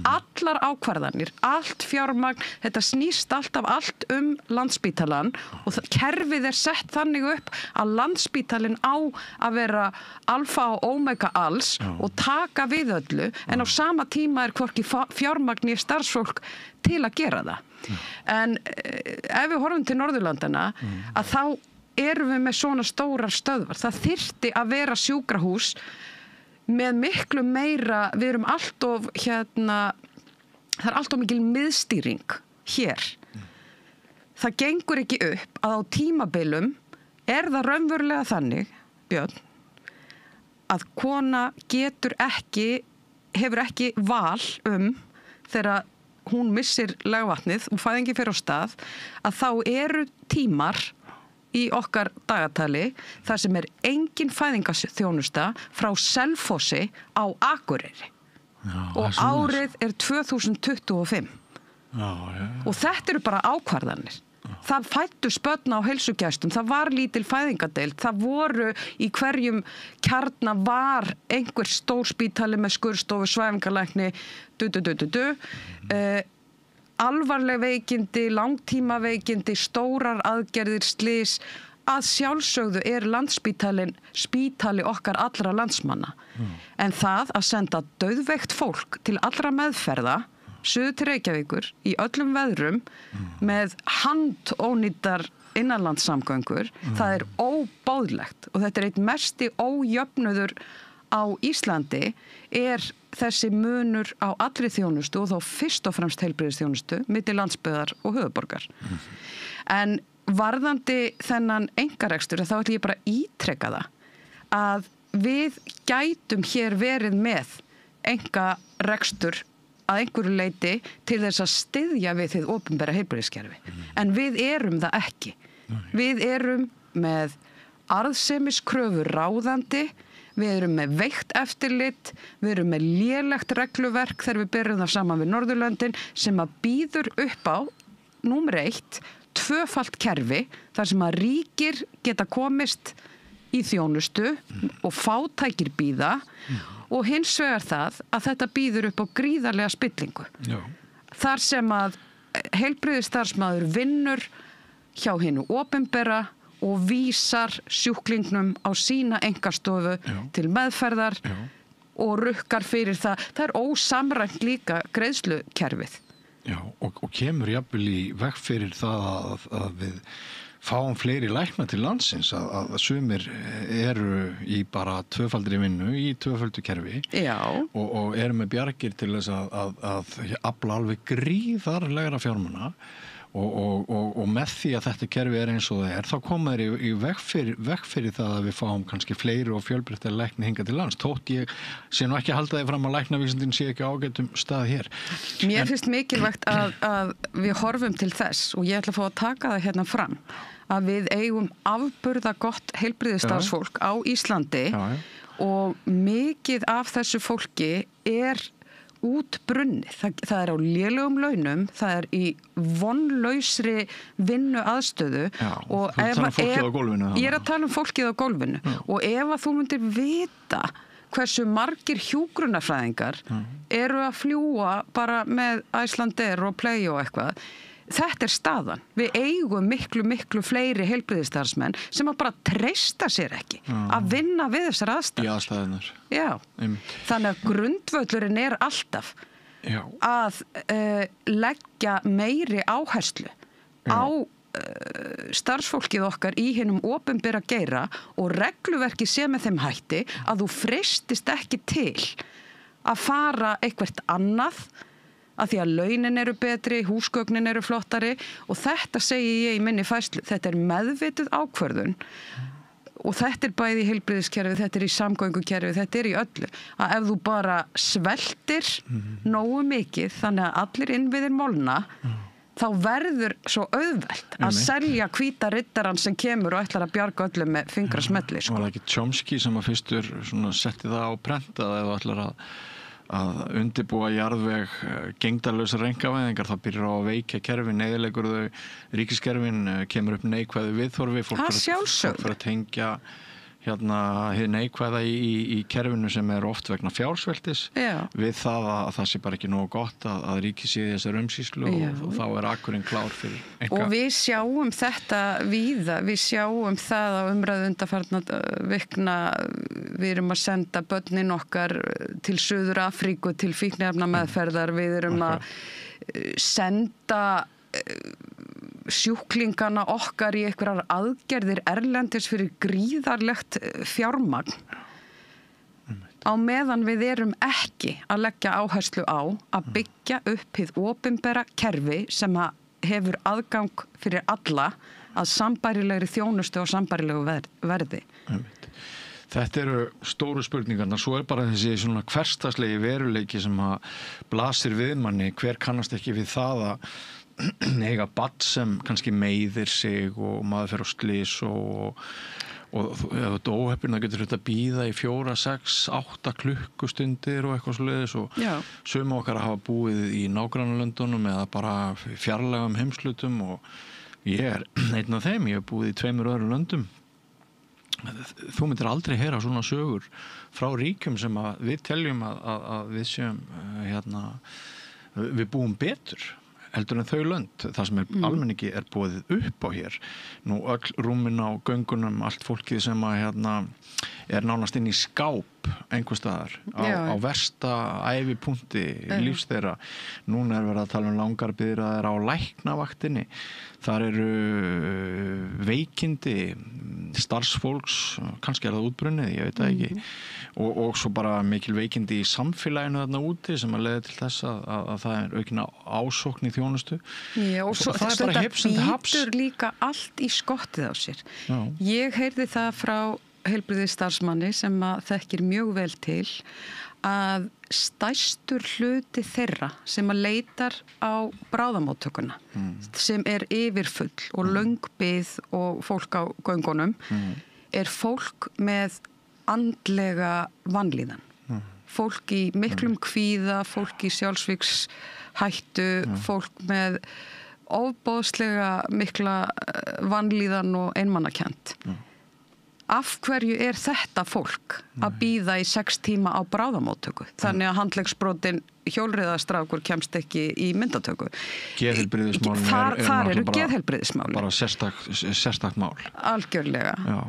Allar ákvarðanir, allt fjármagn, þetta snýst alltaf allt Landspítalan og kerfið sett þannig upp að Landspítalinn á að vera alfa og omega alls og taka við öllu, en á sama tíma hvorki fjármagn í starfsfólk til að gera það. En ef við horfum til Norðurlandana, að þá erum við með svona stórar stöðvar. Það þyrfti að vera sjúkrahús með miklu meira, við erum alltof það alltof mikil miðstýring hér. Það gengur ekki upp að á tímabilum það raunverulega þannig, Björn, að kona hefur ekki val þegar hún missir legvatnið og fæðingi fer á stað, að þá eru tímar í okkar dagatali þar sem engin fæðingarþjónusta frá Selfossi á Akureyri. Og árið 2025. Og þetta eru bara ákvarðanir. Það fæddust börn á heilsugæslum, það var lítil fæðingadeild, það voru í hverjum kjarna var einhver stór spítali með skurðstofu, svæfingalækni, alvarleg veikindi, langtímaveikindi, stórar aðgerðir, slys. Að sjálfsögðu Landsspítalinn spítali okkar allra landsmanna. En það að senda dauðveikt fólk til allra meðferða, suður til Reykjavíkur, í öllum veðrum, með handónýtar innanlandssamgöngur, það óbáðlegt. Og þetta einn mesti ójöfnuður á Íslandi, þessi munur á allri þjónustu og þó fyrst og fremst heilbrigðisþjónustu, milli landsbyggðar og höfuðborgar. En varðandi þennan einkarekstur, þá ætlum ég bara að ítreka það að við gætum hér verið með einkarekstur að einhverju leyti til þess að styðja við þið opinbera heilbrigðiskerfi. En við erum það ekki. Við erum með arðsemiskröfur ráðandi, við erum með veikt eftirlit, við erum með lélegt regluverk þegar við berum það saman við Norðurlöndin sem að býður upp á, númer 1, tvöfalt kerfi þar sem að ríkir geta komist í þjónustu og fátækir bíða og hins vegar það að þetta býður upp á gríðarlega spillingu. Já. Þar sem að heilbrigðisstarfsmaður vinnur hjá hinu opinbera og vísar sjúklingnum á sína einkastofu til meðferðar og rukkar fyrir það. Það ósamræmt líka greiðslukerfið. Já, og kemur jafnvel í veg fyrir það að við fáum fleiri lækna til landsins, að sumir eru í bara tvöfaldri vinnu, í tvöföldu kerfi og eru með bjargir til þess að afla alveg gríðarlegra fjármuna og með því að þetta kerfi eins og það þá koma þeir í veg fyrir það að við fáum kannski fleiri og fjölbreyttari lækni hingað til lands. Tótt ég sé nú ekki að halda þið fram að læknavísindin sé ekki ágætum stað hér. Mér finnst mikilvægt að við horfum til þess og ég ætla að fá að taka það hérna fram að við eigum afburða gott heilbrigðisstarfsfólk á Íslandi og mikið af þessu fólki útbrunnið. Það á lélegum launum, það í vonlausri vinnu aðstöðu og ég að tala um fólkið á gólfinu og ef að þú myndir vita hversu margir hjúkrunarfræðingar eru að fljúga bara með Icelandair og Play og eitthvað. Þetta staðan. Við eigum miklu fleiri heilbrigðisstarfsmenn sem að bara treysta sér ekki að vinna við þessar aðstæður. Já, aðstæðunar. Já. Þannig að grundvöllurinn alltaf að leggja meiri áherslu á starfsfólkið okkar í hinum opinbera geira og regluverki sé með þeim hætti að þú freistist ekki til að fara eitthvert annað að því að launin eru betri, húsgögnin eru flottari og þetta segi ég í minni færslu. Þetta meðvituð ákvörðun og þetta bæði í heilbrigðiskerfi, þetta í samgöngukerfi, þetta í öllu. Að ef þú bara sveltir nógu mikið þannig að allir innviðir molna, þá verður svo auðvelt að selja hvíta riddarann sem kemur og ætlar að bjarga öllum með fingrasmelli. Var það ekki Chomsky sem að fyrstur setti það á prentað eða ætlar að undirbúa jarðveg gegndarlausar einkavæðingar, það byrjar á að veikja kerfi, neyðilegur þau ríkiskerfin, kemur upp neikvæðu viðhorfi, fólk fyrir að tengja hið neikvæða í kerfinu sem oft vegna fjársveltis við það að það sé bara ekki nógu gott að ríkið sé þessar umsýslu og þá Akurinn klár fyrir einka. Og við sjáum þetta víða, við sjáum það á umræðu undanfarna vikna, við erum að senda börnin okkar til Suður Afríku til fíkniefnameðferðar, við erum að senda sjúklingana okkar í einhverjar aðgerðir erlendis fyrir gríðarlegt fjármagn á meðan við erum ekki að leggja áherslu á að byggja upp hið opinbera kerfi sem hefur aðgang fyrir alla að sambærilegri þjónustu og sambærilegu verði. Þetta eru stóru spurningarna, svo bara þessi svona hversdagslegi veruleiki sem að blasir við manni, hver kannast ekki við það eiga barn sem kannski meiðir sig og maður fer á slys og ef þú ert óheppinn þá getur þetta bíða í 4, 6, 8 klukkustundir og eitthvað svoleiðis og sum okkar hafa búið í nágrannalöndunum eða bara fjarlægum heimslutum og ég einn af þeim, ég hef búið í 2 öðrum löndum. Þú myndir aldrei heyra svona sögur frá ríkjum sem að við teljum að við séum við búum betur heldur en þau lönd, það sem almenningi boðið upp á hér. Nú öll rúmin á göngunum, allt fólkið sem að nánast inn í skáp einhvers staðar á versta ævipunkti lífs þeirra. Núna verið að tala langar biðraðir á læknavaktinni. Þar eru veikindi starfsfólks, kannski það útbrunnið, ég veit það ekki. Og svo bara mikil veikindi í samfélaginu þarna úti sem að leiða til þess að það aukna ásókn í þjónustu. Já, og svo þetta býtur líka allt í skottið á sér. Já. Ég heyrði það frá heilbrigðisstarfsmanni sem að þekkir mjög vel til að stærstur hluti þeirra sem að leitar á bráðamóttökuna sem yfirfull og löng bið og fólk á göngunum fólk með andlega vanlíðan. Fólk í miklum kvíða, fólk í sjálfsvíkshættu, fólk með ofboðslega mikla vanlíðan og einmannakennd. Af hverju þetta fólk að bíða í 6 tíma á bráðamóttöku? Þannig að handleggsbrotin hjólreiðastrákur kemst ekki í myndatöku. Geðheilbrigðismálin þar eru geðheilbrigðismálin. Bara sérstakt mál. Algjörlega. Já.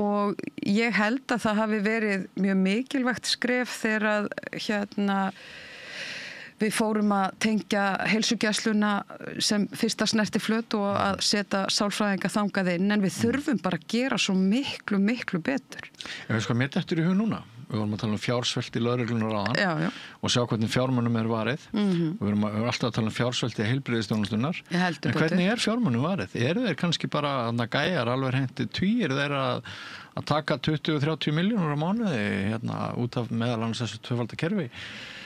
Og ég held að það hafi verið mjög mikilvægt skref þegar við fórum að tengja heilsugæsluna sem fyrsta snertiflöt og að setja sálfræðinga þangað inn, en við þurfum bara að gera svo miklu, miklu betur. Ég veist hvað mér dettur í hug núna. Við vorum að tala fjársvelti lögreglunar áðan og sjá hvernig fjármunum varið. Og við erum alltaf að tala fjársvelti heilbrigðisþjónustunnar. En hvernig fjármunum varið? Þeir kannski bara gæjar alveg hendi tugir þeir að taka 20-30 milljónur á mánuði út af meðal annars þessu tvöfalda kerfi?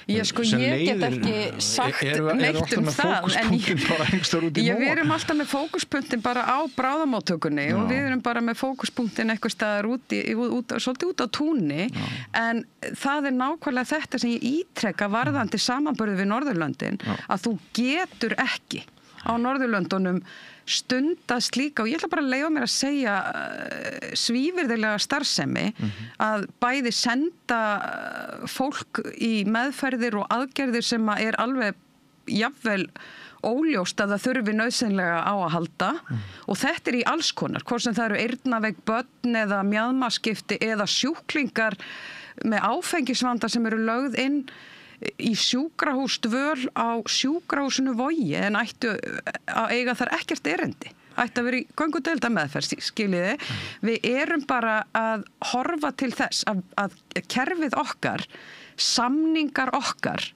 Ég get ekki sagt neitt það, en við erum alltaf með fókuspunktin bara á bráðamóttökunni og við erum bara með fókuspunktin eitthvað staðar svolítið út á túnni, en það nákvæmlega þetta sem ég ítreka varðandi samanburði við Norðurlöndin, að þú getur ekki á Norðurlöndunum stundast líka, og ég ætla bara að leyfa mér að segja svívirðilega starfsemi, að bæði senda fólk í meðferðir og aðgerðir sem alveg jafnvel óljóst að það þurfi nauðsynlega á að halda og þetta í alls konar, hvort sem það eru eyrnaveik börn eða mjaðmaskipti eða sjúklingar með áfengisvanda sem eru lögð inn í sjúkrahúsdvöl á sjúkrahúsinu Vogi en ættu að eiga þar ekkert erindi. Ættu að vera í göngudeilda meðferð, skiljiði. Við erum bara að horfa til þess að kerfið okkar, samningar okkar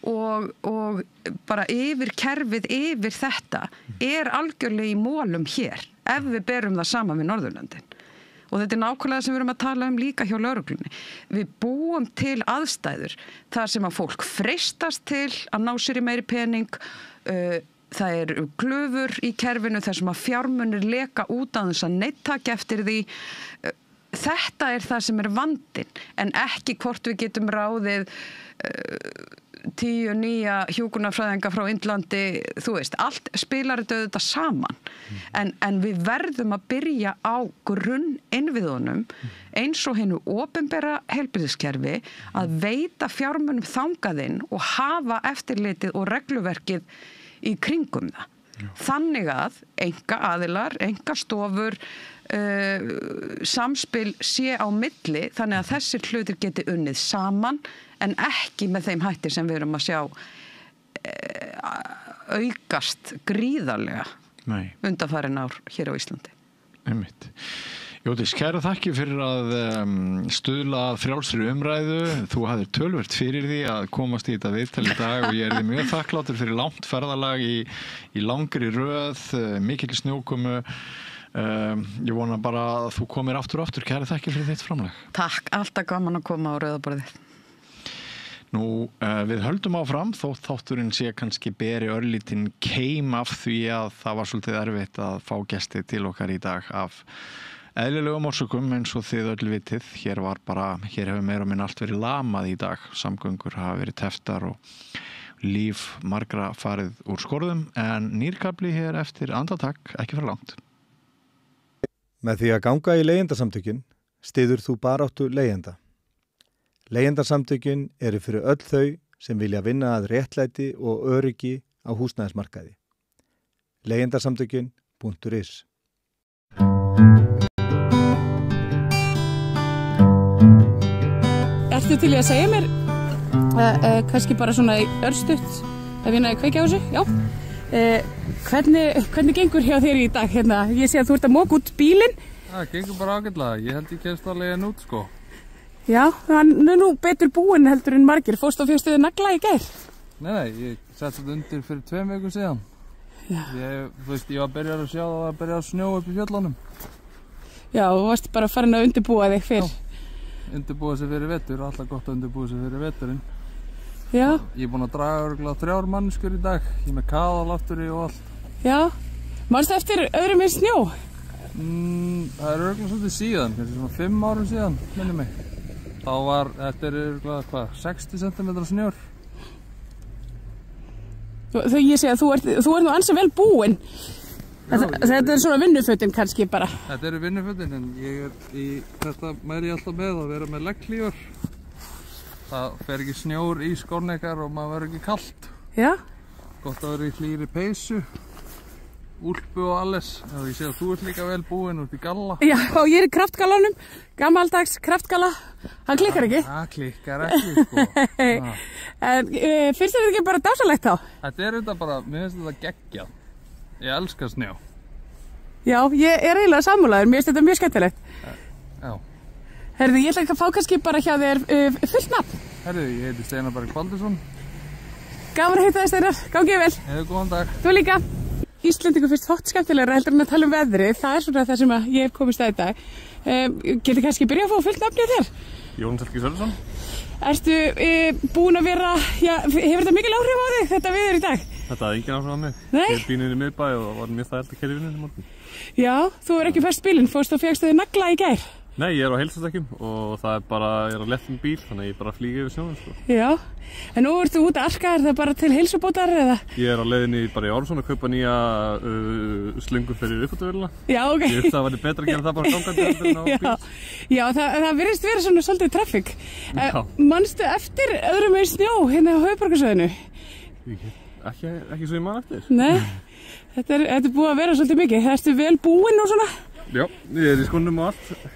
og bara yfir kerfið yfir þetta algjörlega í mólum hér ef við berum það saman við Norðurlöndin. Og þetta nákvæmlega sem við erum að tala líka hjá lögreglunni. Við búum til aðstæður þar sem að fólk freistast til að ná sér í meiri pening. Það eru glufur í kerfinu þar sem að fjármunir leka út að þess að neitt taka eftir því. Þetta það sem vandinn, en ekki hvort við getum ráðið 10 nýja hjúkrunarfræðinga frá Indlandi, þú veist, allt spilar þetta saman. En við verðum að byrja á grunninnviðunum eins og hinu opinbera heilbrigðiskerfi að veita fjármunum þangað inn og hafa eftirlitið og regluverkið í kringum það. Þannig að einkaaðilar, einkastofur, samspil sé á milli, þannig að þessir hlutir geti unnið saman en ekki með þeim hættir sem við erum að sjá aukast gríðarlega undanfarin ár hér á Íslandi. Einmitt. Jódís, kæra þakki fyrir að stuðla frjálsri umræðu. Þú hafðir tölvert fyrir því að komast í þetta viðtal í dag og ég þið mjög þakkláttur fyrir langt ferðalag í langri röð, mikil snjókomu. Ég vona bara að þú komir aftur og aftur. Kæra þakki fyrir þitt framlag. Takk, alltaf gaman að koma á rauðaborðið. Nú, við höldum áfram þótt þátturinn sé kannski beri örlítinn keim af því að það var svolítið erfitt að fá gesti til okkar í dag af eðlilegum orsökum eins og þið öll vitið. Hér hefur meira og minna allt verið lamað í dag. Samgöngur hafa verið teftar og líf margra farið úr skorðum en nýrkafli hér eftir andartak, ekki fyrir langt. Með því að ganga í leigjendasamtökin styður þú baráttu leigjenda. Leigjendasamtökin eru fyrir öll þau sem vilja vinna að réttlæti og öryggi á húsnæðismarkaði. Leigjendasamtökin.is Ertu til í að segja mér kannski bara svona í örstutt að vinna í Kveikiási? Já. Hvernig gengur hjá þér í dag hérna? Ég sé að þú ert að moka út bílinn. Það gengur bara ágætlega. Ég held ég kemst að leiða út sko. Já, hann er nú betur búinn heldur en margir. Fórstu á fyrstuðu nagla í gær? Nei, ég sett þetta undir fyrir 2 vikum síðan. Já. Ég var byrjað að sjá að það byrjað að snjóa upp í fjöllunum. Já, þú varst bara farin að undirbúa þig fyrr. Já, undirbúa sig fyrir vetur, alltaf gott að undirbúa sig fyrir veturinn. Já. Ég er búinn að draga örugglega 3 manneskjur í dag. Ég er með kaðalafturi og allt. Já, manstu eftir öðrum með snjó? Það er örugglega svolítið síðan, kannski svona 5 árum síðan, minni mig. Þetta er örugglega 60 cm snjór. Þegar ég segi að þú ert nú ansi vel búinn. Þetta er svona vinnufötin kannski bara. Þetta eru vinnufötin en þetta mæri ég alltaf með að vera með legghlífar. Það fer ekki snjór í skórnekar og maður verður ekki kalt. Já. Gott að vera í hlýri peysu, úlpu og alles. Ég sé að þú ert líka vel búinn út í galla. Já, og ég er í kraftgalanum, gammaldags kraftgala. Hann klikkar ekki? Það klikkar ekki, sko. En finnst þér ekki bara dásalegt þá? Þetta er þetta bara, mér finnst þetta geggjað. Ég elska snjó. Já, ég er eiginlega sammálaður, mér finnst þetta mjög skemmtilegt. Já. Herðu, ég ætla ekki að fá kannski bara hjá þér fullt nafn. Herðu, ég heiti Steinar Berg Baldursson. Gaman að hitta þér, Steinar. Gangið vel. Góðan dag. Þú líka. Íslendingu finnst fátt skemmtilegra heldur en að tala veðrið. Það er svona það sem ég hef komist að í dag. Getur kannski byrja að fá fullt nafnið þér? Jónas Helgi Sölvason. Ertu búin að vera, hefur þetta mikil áhrif á þig þetta veður í dag? Þetta hafði engin áhrif á mig. Nei? Ég er bínuð í miðbæ og það var mjög þægilegt að keyra í vinnunni í morgun. Já, þú er ekki fyrst bílinn, fórstu og fékkstu þig nagla í gær? Nei, ég er á heilsustekkjum og það er bara, ég er á léttum bíl, þannig að ég bara flýg yfir snjóinn, sko. Já, en nú ertu út að arka, er það bara til heilsubótar eða? Ég er á leiðinni bara í Árásson að kaupa nýja slöngu fyrir uppátuvélina. Já, ok. Ég hugsa að það væri betra að gera það bara gangandi en á bíl. Já, það virðist vera svona svolítið traffík. Manstu eftir öðrum með snjó hérna á höfuðborgarsvæðinu? Ekki svo ég man eftir. Nei, þetta er búið að vera svolítið mikið. Ertu vel búinn og svona? Já, ég er í skónum og allt.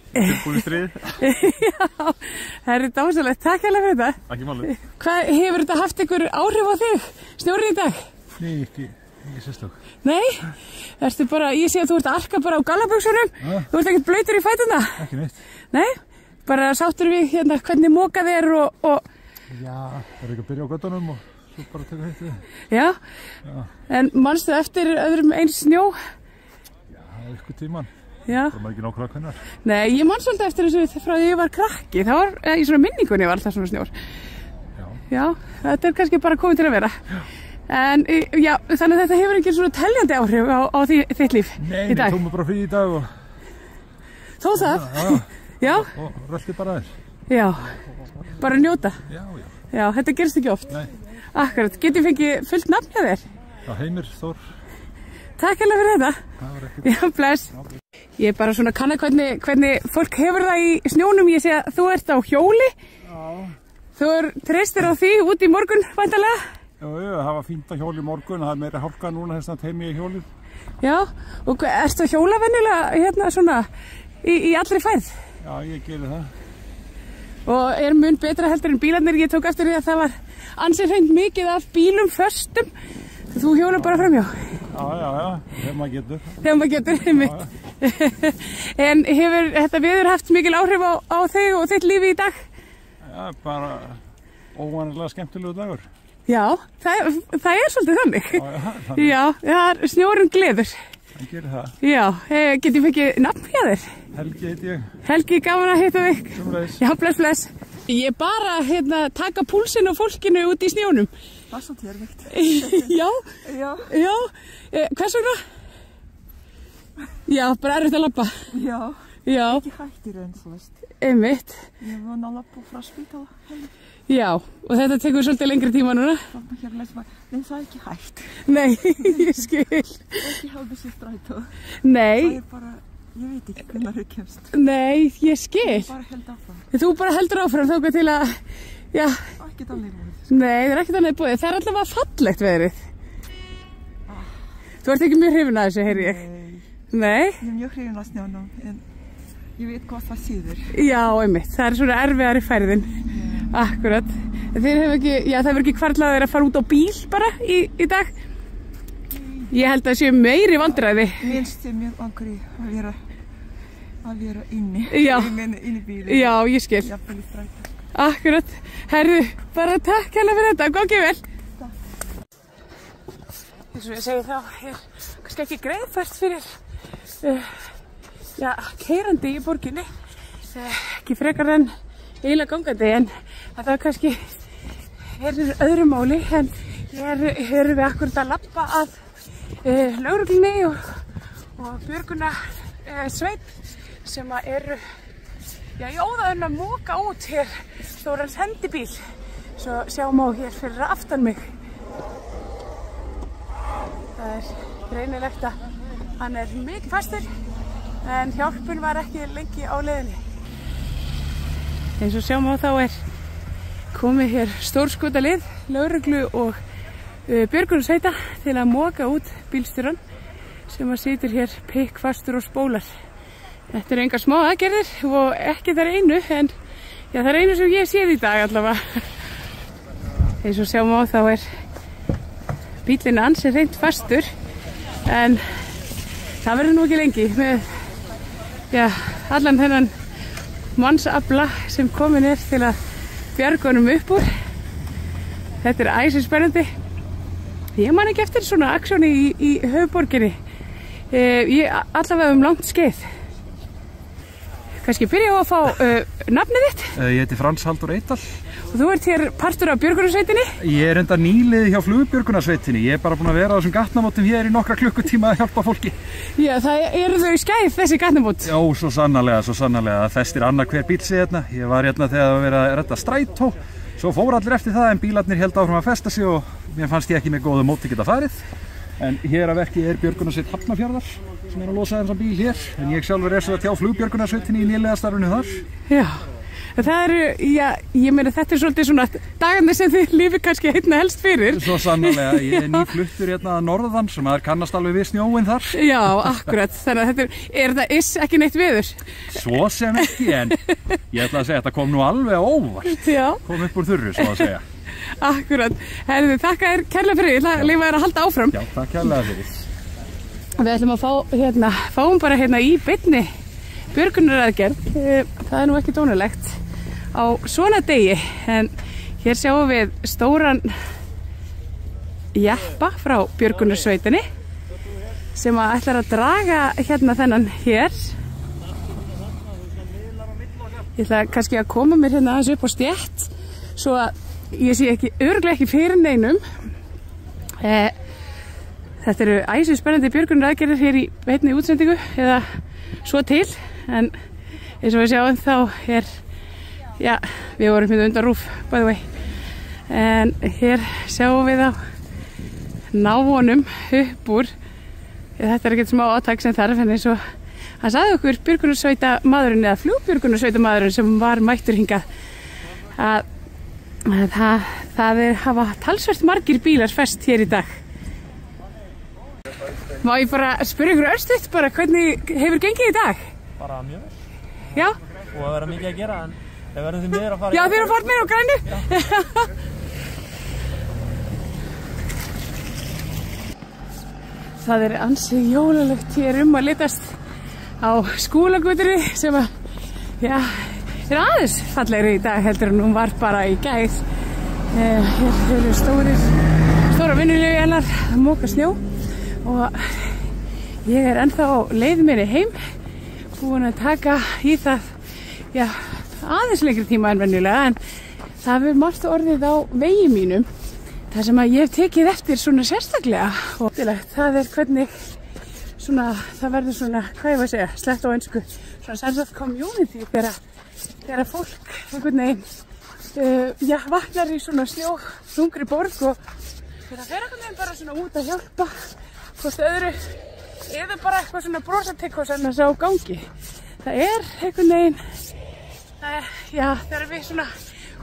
Tilbúin í stríð. Já, það er dásalegt. Takk hérlega fyrir þetta. Ekki málið. Hvað, hefur þetta haft einhver áhrif á þig? Snjórið í dag? Nei, ekki sérstök. Nei? Ertu bara, ég sé að þú ert að arka bara á gallabuxunum. Þú ert ekkert blautur í fætuna? Ekki neitt. Nei? Bara sáttur við hérna hvernig moka þér og... Já, það er ekki að byrja á göttunum og svo bara taka heitt við. Já? En manstu eftir öðrum eins snjó? Já, eitthvað tíman. Já. Það var ekki nákvæmlega hvernar. Nei, ég man svolítið eftir þessu frá því ég var krakki. Það var, í svona minningunni var alltaf svona snjór. Já, þetta er kannski bara komið til að vera. Já. En, já, þannig að þetta hefur ekki svona teljandi áhrif á þitt líf í dag. Nei, tók mig bara frí í dag og... Þó það? Já. Og rölti bara aðeins. Já, bara njóta. Já. Já, þetta gerist ekki oft. Nei. Akkurat, getið fengið fullt nafn hjá þér? Já, Heimir Þór. Takk hérlega fyrir þetta. Það var ekkert. Já, bless. Ég er bara svona kanna hvernig fólk hefur það í snjónum. Ég sé að þú ert á hjóli. Já. Þú treystir á því út í morgun, væntanlega? Já, það var fínt að hjóli í morgun. Það er meira hálka núna þess að heimi í hjólið. Já, og ertu að hjóla venjulega hérna svona í allri færð? Já, ég geri það. Og er mun betra heldur en bílarnir. Ég tók eftir því að það var ansi hreint mikið af bílum föstum. Þú hjólar bara framhjá. Já, þegar maður getur. Þegar maður getur, einmitt. En hefur þetta veður haft mikil áhrif á þig og þitt lífi í dag? Já, bara óvanalega skemmtilegu dagur. Já, það er svolítið þannig. Já, það er snjórinn gleður. Það gerir það. Já, getið fengið nafn hjá þér? Helgi heiti ég. Helgi, gaman að hitta þig. Sömuleiðis. Já, bless. Ég bara taka púlsinn á fólkinu út í snjónum. Það er svo tervikt. Já? Já. Já. Hvers vegna? Já, bara erfitt að labba. Já. Já. Ekki hægt í raun, þú veist. Einmitt. Ég var að labba frá spítala. Já, og þetta tekur svolítið lengri tíma núna. Nei, það er ekki hægt. Nei, ég skil. Ekki hafa þessi strætó. Nei. Það er bara, ég veit ekki hvernig það kemst. Nei, ég skil. Ég bara held áfram. Þú bara heldur áfram þókað til að, já. Ekkert annað búið. Nei, það er ekkert annað búið. Það er allavega fallegt veðrið. Þú ert ekki mjög hrifin að þessu, heyri ég. Nei. Ég er mjög hrifin að snjónum, en ég veit hvað það síður. Já, einmitt. Það er svona erfiðar í færðin. Akkurat. Þeir hefur ekki, já, það hefur ekki hvarflað þér að fara út á bíl bara í dag. Ég held að það séu meiri vandræði. Mér finnst þið mjög angri að vera inni. Já. Inni bíli. Já, ég skil. Jafnvel í strætó. Akkurat. Herðu, bara takk hérna fyrir þetta. Góðið vel. Eins og ég segi þá kannski ekki greiðfært fyrir keyrandi í borginni. Ekki frekar en eiginlega gangandi, en það kannski öðru máli, en hér erum við akkurat að labba að lögreglunni og björgunarsveit sem eru í óðaðun að moka út hér stóran sendibíl, svo sjáum á hér fyrir aftan mig. Það er greinilegt að hann er mikið fastur, en hjálpun var ekki lengi á leiðinni. Eins og sjáum á þá er komið hér stórskotalið, lögreglu og björgunarsveita til að moka út bílstjórann sem að situr hér pikkfastur og spólar. Þetta eru engar smá aðgerðir og ekki þær einu, en já, það er einu sem ég séð í dag allavega. Eins og sjáum á þá er bílinn ansi hreint fastur, en það verður nú ekki lengi með allan þennan mannsafla sem komin er til að bjarga honum upp úr. Þetta er æsispennandi. Ég man ekki eftir svona aksjóni í höfuðborginni. Allavega langt skeið. Kannski byrja á að fá nafnið þitt? Ég heiti Frans Halldór Eydal. Og þú ert hér partur af björgunarsveitinni? Ég er enda nýliði hjá flugbjörgunarsveitinni. Ég er bara búin að vera á þessum gatnamótum hér í nokkra klukkutíma að hjálpa fólki. Já, það eru þau skæð, þessi gatnamót? Já, svo sannarlega. Það festir annar hver bíl sig hérna. Ég var hérna þegar það var verið að redda strætó. Svo fór allir eftir það, en bílarnir héldu áfram að festa sig og mér fannst ég ekki með góðu móti geta farið. En hér að verki er björgunarsveit Hafnarfjarðar sem er að losa þennan bíl hér. En ég sjálfur er svo að tjá flugbjörgunarsveitinni í nýlega starfinu þar. Já. Það eru, ég meina þetta er svolítið svona dagarnir sem þið lifið kannski einna helst fyrir. Svo sannarlega, ég er nýfluttur hérna að norðan sem maður kannast alveg við snjóin þar. Já, akkurat, þannig að þetta er ekki neitt veður. Svo sem ekki, en ég ætla að segja að þetta kom nú alveg óvart. Já. Kom upp úr þurru, svo að segja. Akkurat, herðu, þakka þér kærlega fyrir, ég ætla að lifa þér að halda áfram. Já, takk kærlega fyrir. Við ætlum að fáum bara í beinni björgunaraðgerð, það er nú ekki dónulegt á svona degi, en hér sjáum við stóran jeppa frá björgunarsveitinni sem ætlar að draga þennan hér. Ég ætla kannski að koma mér aðeins upp á stétt svo að ég sé örugglega ekki fyrir neinum. Þetta eru æsispennandi björgunaraðgerðir hér í beinni útsendingu eða svo til, en eins og við sjáum þá við vorum hérna undan rúf, by the way, en hér sjáum við á náunum upp úr. Þetta er ekkert smá átak sem þarf, en eins og hann sagði okkur björgunarsveita maðurinn eða flugbjörgunarsveita maðurinn sem var mættur hingað að það hafa talsvert margir bílar fest hér í dag. Má ég bara spyrja ykkur örstutt bara hvernig hefur gengið í dag? Bara mjög vel. Já? Og að vera mikið að gera, en við verðum því miður að fara. Já, þið eru fórt meira á grænu? Það er ansi jólalegt hér að litast á Skúlagötunni sem er aðeins fallegri í dag heldur en hún var bara í gær. Hér eru stóra vinnuvélar að moka snjó og ég er ennþá á leið minni heim, búin að taka í það aðeins lengri tíma en venjulega, en það hefur margt orðið á vegi mínum. Það sem að ég hef tekið eftir svona sérstaklega og það hvernig svona, það verður svona, hvað ég var að segja, slett á ensku, svona sense of community þegar fólk einhvern veginn vaknar í svona snjóþungri borg og þegar það fer einhvern veginn bara svona út að hjálpa hvort öðru eða bara eitthvað svona brosatikk og svona á gangi. Það einhvern veginn, þegar við svona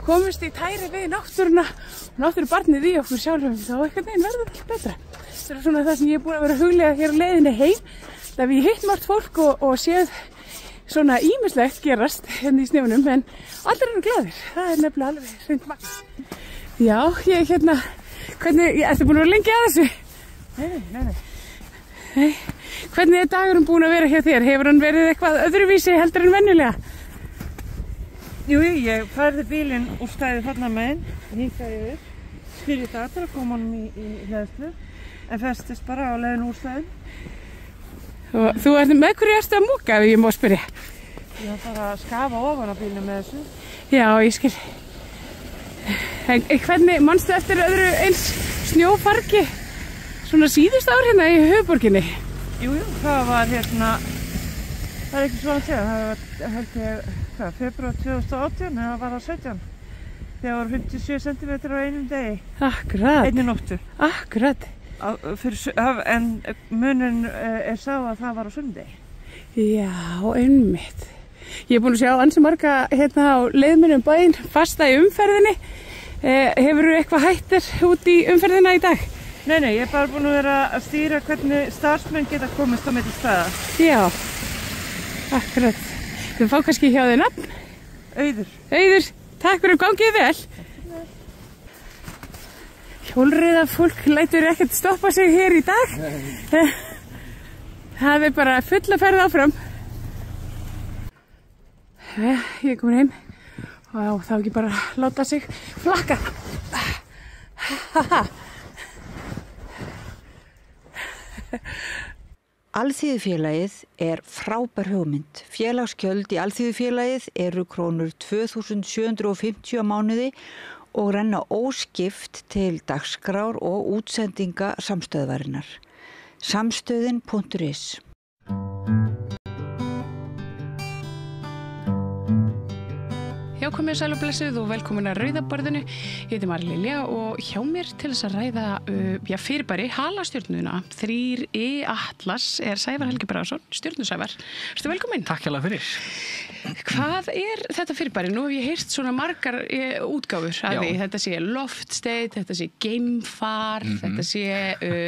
komumst í tæri við náttúruna og náttúrubarnið í okkur sjálfum, þá einhvern veginn verður allt betra. Það svona það sem ég búin að vera að huglega hér á leiðinni heim, þegar við hitt margt fólk og séð svona ýmislegt gerast hérna í snjónum, en allir eru glaðir. Það nefnilega alveg hreint magn. Já, ég hvernig, ertu búin að vera lengi að þessu? Nei. Hvernig dagurinn búin að vera hjá þér? Hefur hann verið eitthvað öðruvísi heldur en venjulega? Jú, ég færði bílinn úr stæði þarna megin, hingað yfir, fyrir það til að koma honum í hleðslu, en festist bara á leiðin úr stæðin. Og þú með hverju ertu að múka, ef ég má spyrja? Ég var bara að skafa ofan á bílnum með þessu. Já, ég skil. En hvernig, manstu eftir öðru eins snjófargi, svona síðust ár hérna í höfuborginni? Jú, það var það ekki svona að segja, það var held ég, februar 2018 eða var það 17 þegar var 57 cm á einum degi. Akkurat. Einni nóttu. Akkurat. En munin sá að það var á sunnudegi. Já, einmitt. Ég búin að sjá ansi marga hérna á leiðminni bæinn fasta í umferðinni. Hefurðu eitthvað hættir út í umferðina í dag? Nei, ég er bara búin að vera að stýra hvernig starfsmenn geta komist á milli staða. Já, akkurat. Þú fá kannski hjá þig nafn? Auður, takk fyrir gangið vel. Hjólreiða fólk lætur ekkert stoppa sig hér í dag. Það bara fulla ferð áfram. Ég er komin heim og þá ekki bara láta sig flakka. Alþýðufélagið er frábær hugmynd. Félagsgjöld í Alþýðufélagið eru krónur 2.750 á mánuði og renna óskipt til dagskrár og útsendinga samstöðvarinnar. Samstöðin.is. Já, komið sæl og blessuð og velkomin að Rauðaborðinu. Ég heiti Mari Lilja og hjá mér til þess að ræða fyrirbæri halastjörnuna 3i Atlas er Sævar Helgi Bragason, stjörnusævar. Ertu velkomin? Takk hérlega fyrir. Hvað er þetta fyrirbæri? Nú hef ég heyrt svona margar útgáfur að því. Þetta sé loft state, þetta sé geimfar, þetta sé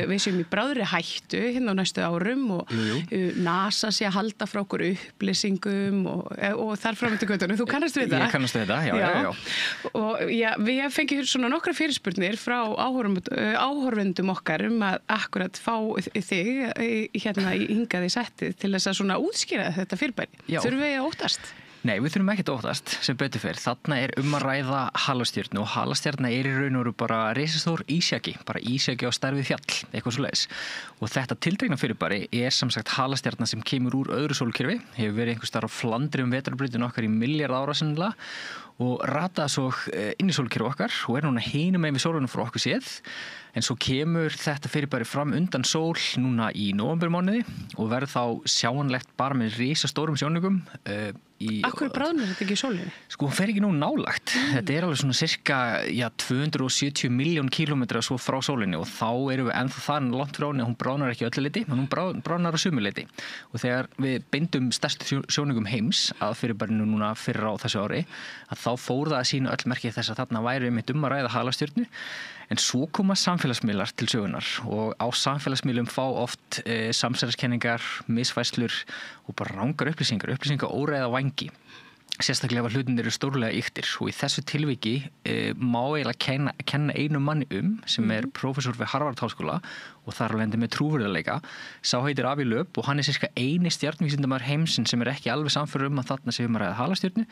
við séum í bráðri hættu hérna á næstu árum og NASA sé að halda frá okkur upplýsingum og þar fram til göttunum. Þú kannast við það? Ég kannast við þetta, já. Og við fengið svona nokkra fyrirspurnir frá áhorfendum okkar að akkurat fá þig hérna hingað í settið til þess að svona útskýra þetta fyrirbæri. Þurfum við að óttast? Nei, við þurfum ekkert að óttast sem betur fer. Þarna er að ræða halastjörnu og halastjörna er í raun og veru bara risastór ísjaki, bara ísjaki á stærð við fjall, eitthvað svoleiðis. Og þetta tildregna fyrirbæri er sem sagt halastjörna sem kemur úr öðru sólkerfi, hefur verið einhvers staðar á flandri vetrarbrautinni okkar í milljarða ára sennilega og rataði svo inn í sólkerfi okkar og er núna hinum megin við sólunum frá okkur séð. En svo kemur þetta fyrirbæri fram undan sól núna í nóvembermánuði og verður þá sjáanlegt bara með risastórum sjónungum. Akkur bráðnar þetta ekki í sólinni? Sko, hún fer ekki nú nálagt. Þetta er alveg svona cirka 270 miljón kílómetra svo frá sólinni og þá erum við ennþá það langt frá henni að hún bráðnar ekki öllu leyti, en hún bráðnar á sumu leyti. Og þegar við bindum stærstu sjónungum heims að fyrirbærinu núna fyrr á þessu ári, að þá fór það að sýna öll merki þess að þarna væri einmitt að ræða halastjörnu. En svo koma samfélagsmiðlar til sögunar og á samfélagsmiðlum fá oft samsæriskenningar, misfæslur og bara rangar upplýsingar óræða vængi. Sérstaklega ef hlutirnir eru stórlega ýktir og í þessu tilviki má eiginlega kenna einu manni sem er prófessor við Harvard-háskóla og þar á lendi með trúverðuleika. Sá heitir Avi Lööp og hann er cirka eini stjörnuvísindamaður heimsins sem er ekki alveg sannfærður að þarna sé að ræða halastjörnu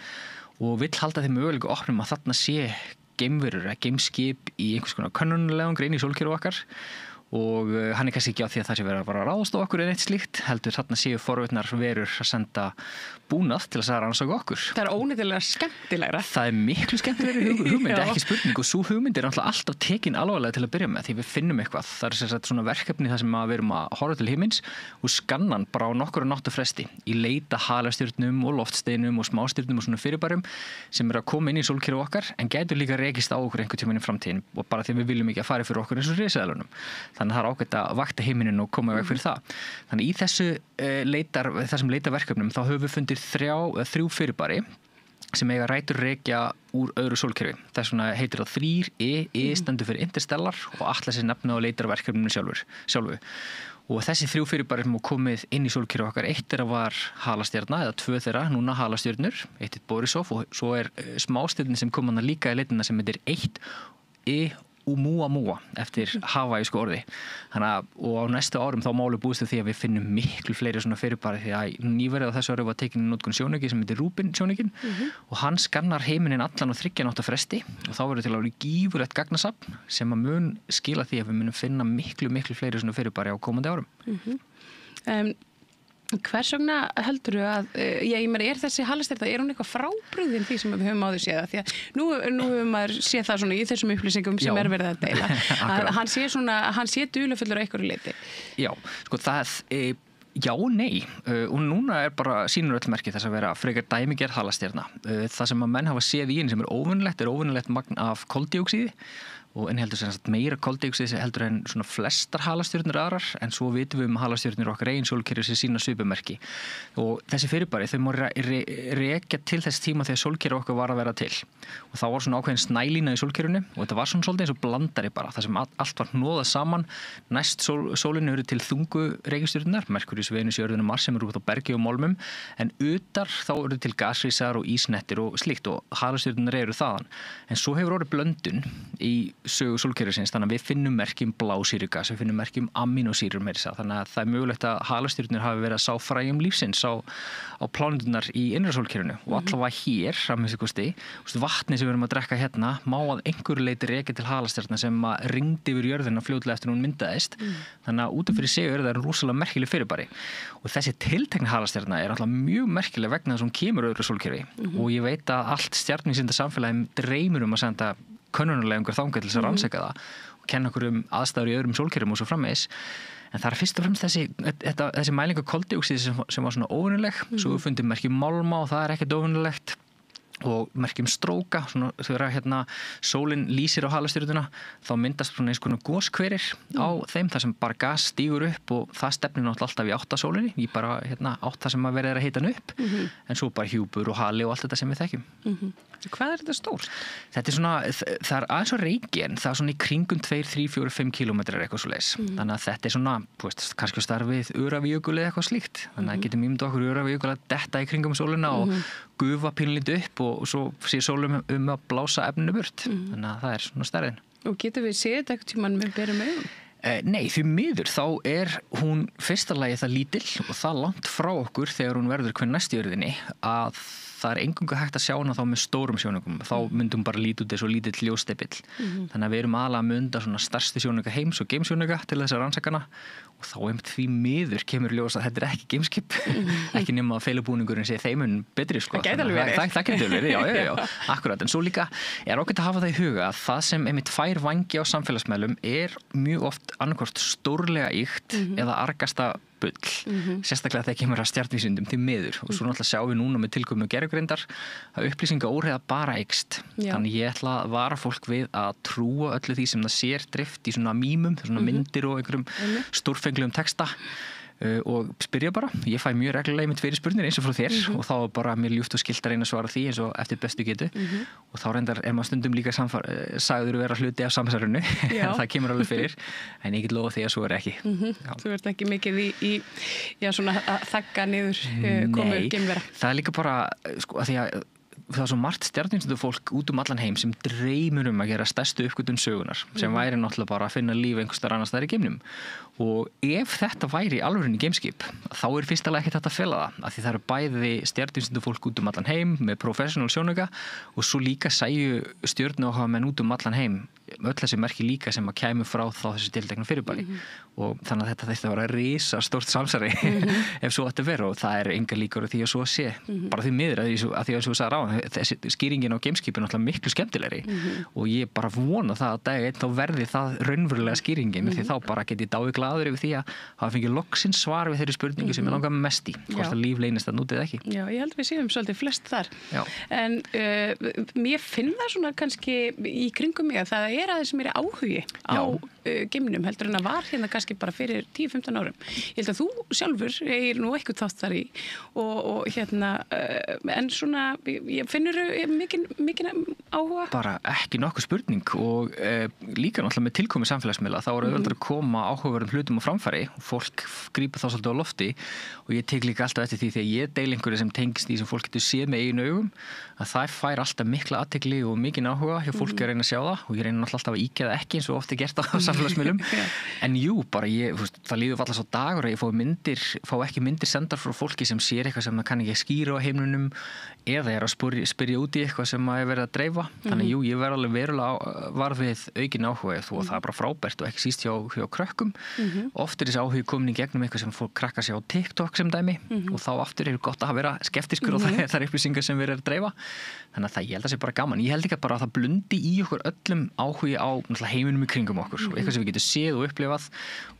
og vill halda þeim möguleika opnum að þarna sé geimverur eða geimskip í einhvers konar könnunarleiðangri inn í sólkerfi okkar og hann kannski ekki á því að það sé verið að bara ráðast á okkur en eitt slíkt, heldur þarna séu forvitnar verur að senda búnað til að rannsaka okkur. Það er ónýtilega skemmtilegra. Það er miklu skemmtilegri hugmynd, ekki spurning, og svo hugmynd er alltaf tekin alvarlega til að byrja með því við finnum eitthvað. Það er sem sagt svona verkefni þar sem við erum að horfa til himins og skanna hann bara á nokkurra náttu fresti í leita halastjörnum og loftsteinum og smástjörnum og svona fyrirbærum sem að koma inn í sólkerfið okkar en gætu líka rekist á okkur einhvern tímann í framtíðin og bara því við viljum ekki að fara fyrir okkur eins og risaeðlunum. Þannig að það er ágætt að vakta heiminin og koma veg fyrir það. Þannig í þessum leitarverkefnum þá höfum við fundið þrjú fyrirbæri sem eiga rætur rekja úr öðru sólkerfi. Þess vegna heitir það 3 stendur fyrir Interstellar og Atlas nafnið á leitarverkefninu sjálfu. Og þessi 3 fyrirbæri sem komið inn í sólkerfi okkar, eitt þeirra var halastjarna eða 2 þeirra, núna halastjörnur, eitt Borisov og svo er smástjörnin sem kom hana líka í leitina sem heitir 1 Oumuamua eftir havaísku orði. Þannig að og á næstu árum þá máli búist því að við finnum miklu fleiri svona fyrirbæri því að nýverið á þessu ári var tekin í notkun sjónauki sem heitir Rubin sjónaukinn og hann skannar heiminin allan á 3 nátta fresti og þá verður til að vera gífurlegt gagnasafn sem að mun skila því að við munum finna miklu fleiri svona fyrirbæri á komandi árum. Hvers vegna heldurðu að, er þessi halastjarna, er hún eitthvað frábrugðin því sem við höfum áður séð það? Því að nú höfum maður séð það svona í þessum upplýsingum sem er verið að deila. Að hann sé dularfullur á einhverju leyti. Já, sko það, já og nei. Og núna er bara sýnur öll merki þess að vera frekar dæmigerð halastjarna. Það sem að menn hafa séð í henni sem er óvenjulegt magn af koldíoxíði og inniheldur sem sagt meira koldíoxíð heldur en svona flestar halastjörnur aðrar en svo vitum við halastjörnur okkar eigin sólkerfi sem sína svipumerki og þessi fyrirbæri þau má rekja til þess tíma þegar sólkerfi okkar var að vera til og þá var svona ákveðin snælína í sólkerfinu og þetta var svona svolítið eins og blandari bara það sem allt var hnoðað saman næst sólinu eru til þungu reikistjörnunar Merkúríus, Venus, Jörðin og Mars sem eru út á bergi og málmum en utar þá eru til gasrísar og ísnettir og slíkt og halastjörnur eru þaðan en svo hefur orðið blöndun í sögu sólkerfisins, þannig að við finnum merki blásýrugas, við finnum merki amínósýrur meira þess að þannig að það er mögulegt að halastjörnur hafi verið að sá fræjum lífsins á pláneturnar í innra sólkerfinu og allavega hér, vatni sem við erum að drekka hérna má að einhverju leyti rekja til halastjörna sem að ringdi yfir jörðina fljótlega eftir hún myndaðist þannig að út af fyrir sig það er rosalega merkileg fyrirbæri og þessi tiltekna halastjörna er alltaf mjög merkileg vegna þess að hún kemur öðru sólkerfi og ég veit að allt stjarnvísinda samfélagi dreymir að senda könnunarlegungur þangað til þess að rannsaka það og kenna okkur aðstæður í öðrum sólkerfum og svo framvegis en það er fyrst og fremst þessi mælingu koldíoxíð sem var svona óvenjuleg svo við fundum merki málma og það er ekkert óvenjulegt og merkjum stróka þegar sólin lýsir á halastjörnuna þá myndast svona eins konar goshverir á þeim þar sem bara gas stígur upp og það stefnir náttúrulega alltaf í átt að sólinni í bara átt það sem að verið að hita hann upp en svo bara hjúpur og hali og allt þetta sem við þekkjum. Hvað er þetta stórt? Þetta er svona, það er aðeins á reiki en það er svona í kringum 2, 3, 4, 5 kilometrar eitthvað svo leis. Þannig að þetta er svona, kannski starfið Öræfajökul eða eitthvað slíkt. Þannig að getum ímyndað okkur Öræfajökul að detta í kringum sólina og gufa pínlítið upp og svo sé sólum að blása efninu burt. Þannig að það er svona stærðin. Og getum við séð þetta ekkert tímann með berum augum? Nei, því miður þá er hún fyrsta lagi það lítill og það langt frá okkur þegar hún verður hver næst í jörðinni að það er engungu hægt að sjá hana þá með stórum sjónaugum þá myndum bara lítið út eins og lítill ljósstepill þannig að við erum aðalega að mynda svona stærstu sjónauga heims og geimsjónauga til þess að rannsakana og þá því miður kemur ljós að þetta er ekki geimskip ekki nema að feilubúningurinn sé þeimun betri sko. Það gæti alveg verið. Það gæti alveg verið, já, akkurat en svo líka er ágætt að hafa það í huga að það sem einmitt fær vangi á samfélagsmeilum er mjög oft annarkvort stórlega ýkt eða argasta bull, sérstaklega þegar kemur að stjarnvísindum til miður og svo náttúrulega sjáum við núna með tilkomu gervigreindar að upplýsingaóreiða bara eykst þannig ég ætla að vara fólk við að trúa öllu því sem það sér drift í svona mýmum, svona myndir og einhverjum stórfenglegum texta og spyrja bara, ég fæ mjög reglulega mitt fyrir spurnir eins og frá þér og þá er bara mér ljúft og skylt að reyna að svara því eins og eftir bestu getu og þá reyndar er maður stundum líka sagður vera hluti af samsarunu það kemur alveg fyrir en ég get lofa því að svo er ekki Þú ert ekki mikið í svona að þagga niður komur geimvera það er líka bara, sko, að því að það er svo margt stjarnvísindi fólk út allan heim sem dreymir að gera stærstu uppgötvun sögunar sem væri náttúrulega bara að finna líf einhvers staðar annars staðar í geimnum og ef þetta væri alvörinni geimskip þá fyrst alveg ekkert hægt að fela það af því það eru bæði stjarnvísindi fólk út allan heim með professional sjónauka og svo líka sæju stjörnuáhugamenn út allan heim öll þessi merki líka sem að kæmu frá þá þessi tiltekna fyrirbæri og þannig að þetta þyrfti að vera risa stórt samsæri ef svo ætti að vera og það enga líkur því að svo sé bara því miður að því að svo sagði ráðan þessi skýringin á geimskipi náttúrulega miklu skemmtilegri og ég bara vona það að dag einn þá verði það raunverulega skýringin því þá bara get ég dáið glaður yfir því að hafa fengið loksins svar við þeirri spurningu sem ég langar mest í hvort að líf leynist að nútið ekki. Já, ég held við séum svolítið flest þar en mér finn það svona kannski í kringum mig að það aðeins meiri áhugi á geimnum heldur en að var hérna kannski bara fyrir 10-15 árum. Ég held að þú sjálfur nú eitthvað þátt þar í og hérna en svona ég finnur mikinn áhuga? Bara ekki nokkuð spurning og líka náttúrulega með tilkomi samfélagsmiðla þá auðveldar að koma áhugaverðum hlutum á framfæri og fólk grípa þá svolítið á lofti og ég tek líka alltaf eftir því þegar ég deil einhverju sem tengist því sem fólk getur séð með eigin augum að það fær alltaf mikla athygli og mikinn áhuga hjá fólki að reyna að sjá það og ég reyna náttúrulega alltaf að íkja það ekki eins og oft gert á samfélagsmiðlum en jú, bara það líður alltaf svo dagur að ég fá ekki myndir sendar frá fólki sem sér eitthvað sem það kann ekki skýra á heimnunum eða að spyrja út í eitthvað sem er verið að dreifa þannig jú, ég verð alveg verulega varð við aukin áhuga þó að það bara frábært og ekki síst hjá krökkum oft þessi áhugi komin í gegnum eitthvað sem fólk krakkar sig á TikTok sem dæmi og þá aftur gott að vera skeptiskur og þær upplýsingar sem verið að dreifa þannig að ég held að sé bara gaman ég held ekki bara að það blundi í okkur öllum áhugi á heiminum í kringum okkur og eitthvað sem við getum séð og upplifað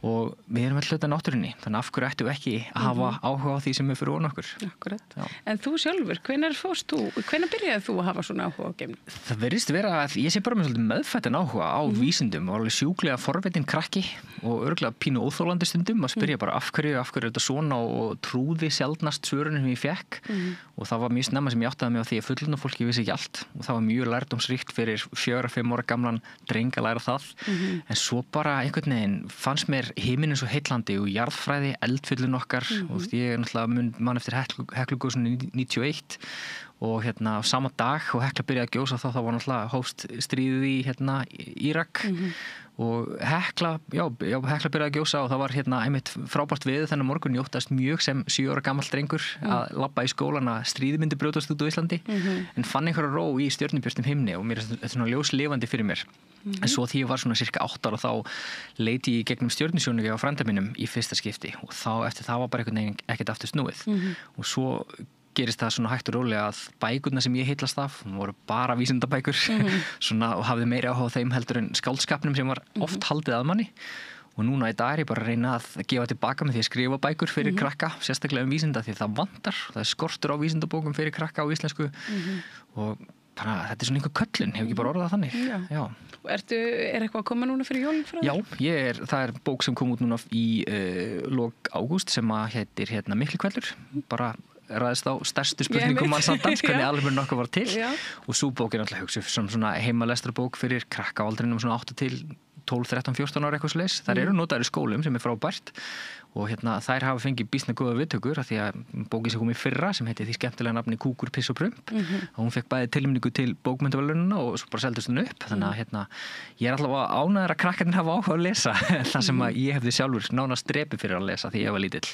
og við erum alltaf hluta náttúrunni þannig af hverju ættum við ekki að hafa áhuga á því sem er fyrir ofan okkur. Akkurat. En þú sjálfur, hvenær byrjaði þú að hafa svona áhuga á geimnum? Það verðist vera að ég sé bara með svolítið meðfættan áhuga á vísindum og alveg sjúklega forvitin krakki og örugglega pínu óþolandi stundum að spyrja bara af hverju er þetta svona og trúði sjaldnast svörunum sem ég fekk og það var mjög snemma sem ég áttaði mig á því að fullorðna fólki vissi ekki allt og það var mjög lærdómsríkt fyrir 4-5 ára gamlan dreng að læra það en svo bara einhvern veginn fannst mér himinin svo heillandi og jarðfræði eldfjöllin okkar og ég náttúrulega man eftir Heklugosinu 91 og á sama dag og Hekla byrjaði að gjósa þá var náttúrulega hófst stríðið í Írak og Hekla byrjaði að gjósa og það var einmitt frábært veður þennan morgun jóttast mjög sem 7 ára gamall drengur að labba í skólan að stríðið myndi brjótast út á Íslandi en fann einhverja ró í stjörnubjörtum himni og mér þetta svona ljós lifandi fyrir mér en svo því ég var svona cirka 8 ára þá leiti ég gegnum stjörnusjónauka á frænda mínum í fyrsta skipti og þá eftir það var bara einhvern veginn ekkert aftur snúið og svo gerist það svona hægt og rólega að bækurna sem ég heillast af voru bara vísindabækur svona og hafði meiri áhuga á þeim heldur en skáldskapnum sem var oft haldið að manni og núna í dag ég bara að reyna að gefa tilbaka með því að skrifa bækur fyrir krakka sérstaklega vísinda því það vantar það skortur á vísindabókum fyrir krakka á íslensku og bara þetta svona einhver köllun, hefur ekki bara orðað þannig Já. Er eitthvað að koma núna fyrir jólin frá þér? Já, það er bók sem kom út núna í lok ágúst sem að heitir Miklihvellur bara ræðist á stærstu spurningum mannsandans hvernig alveg nokkuð var til og svo bók er alltaf hugsuð sem svona heimalestrarbók fyrir krakka á aldrinum svona 8 til 12, 13, 14 ára eitthvað svoleiðis. Þær eru notaðar í skólum sem er frábært og þær hafa fengið býsna góða viðtökur af því að bókin sem kom í fyrra sem heitir því skemmtilega nafni Kúkur, piss og prump og hún fekk bæði tilnefningu til bókmenntaverðlaunanna og svo bara seldist hún upp þannig að ég er alltaf ánægður að krakkarnir hafa áhuga að lesa það sem að ég hefði sjálfur nánast drepi fyrir að lesa því ég var lítill.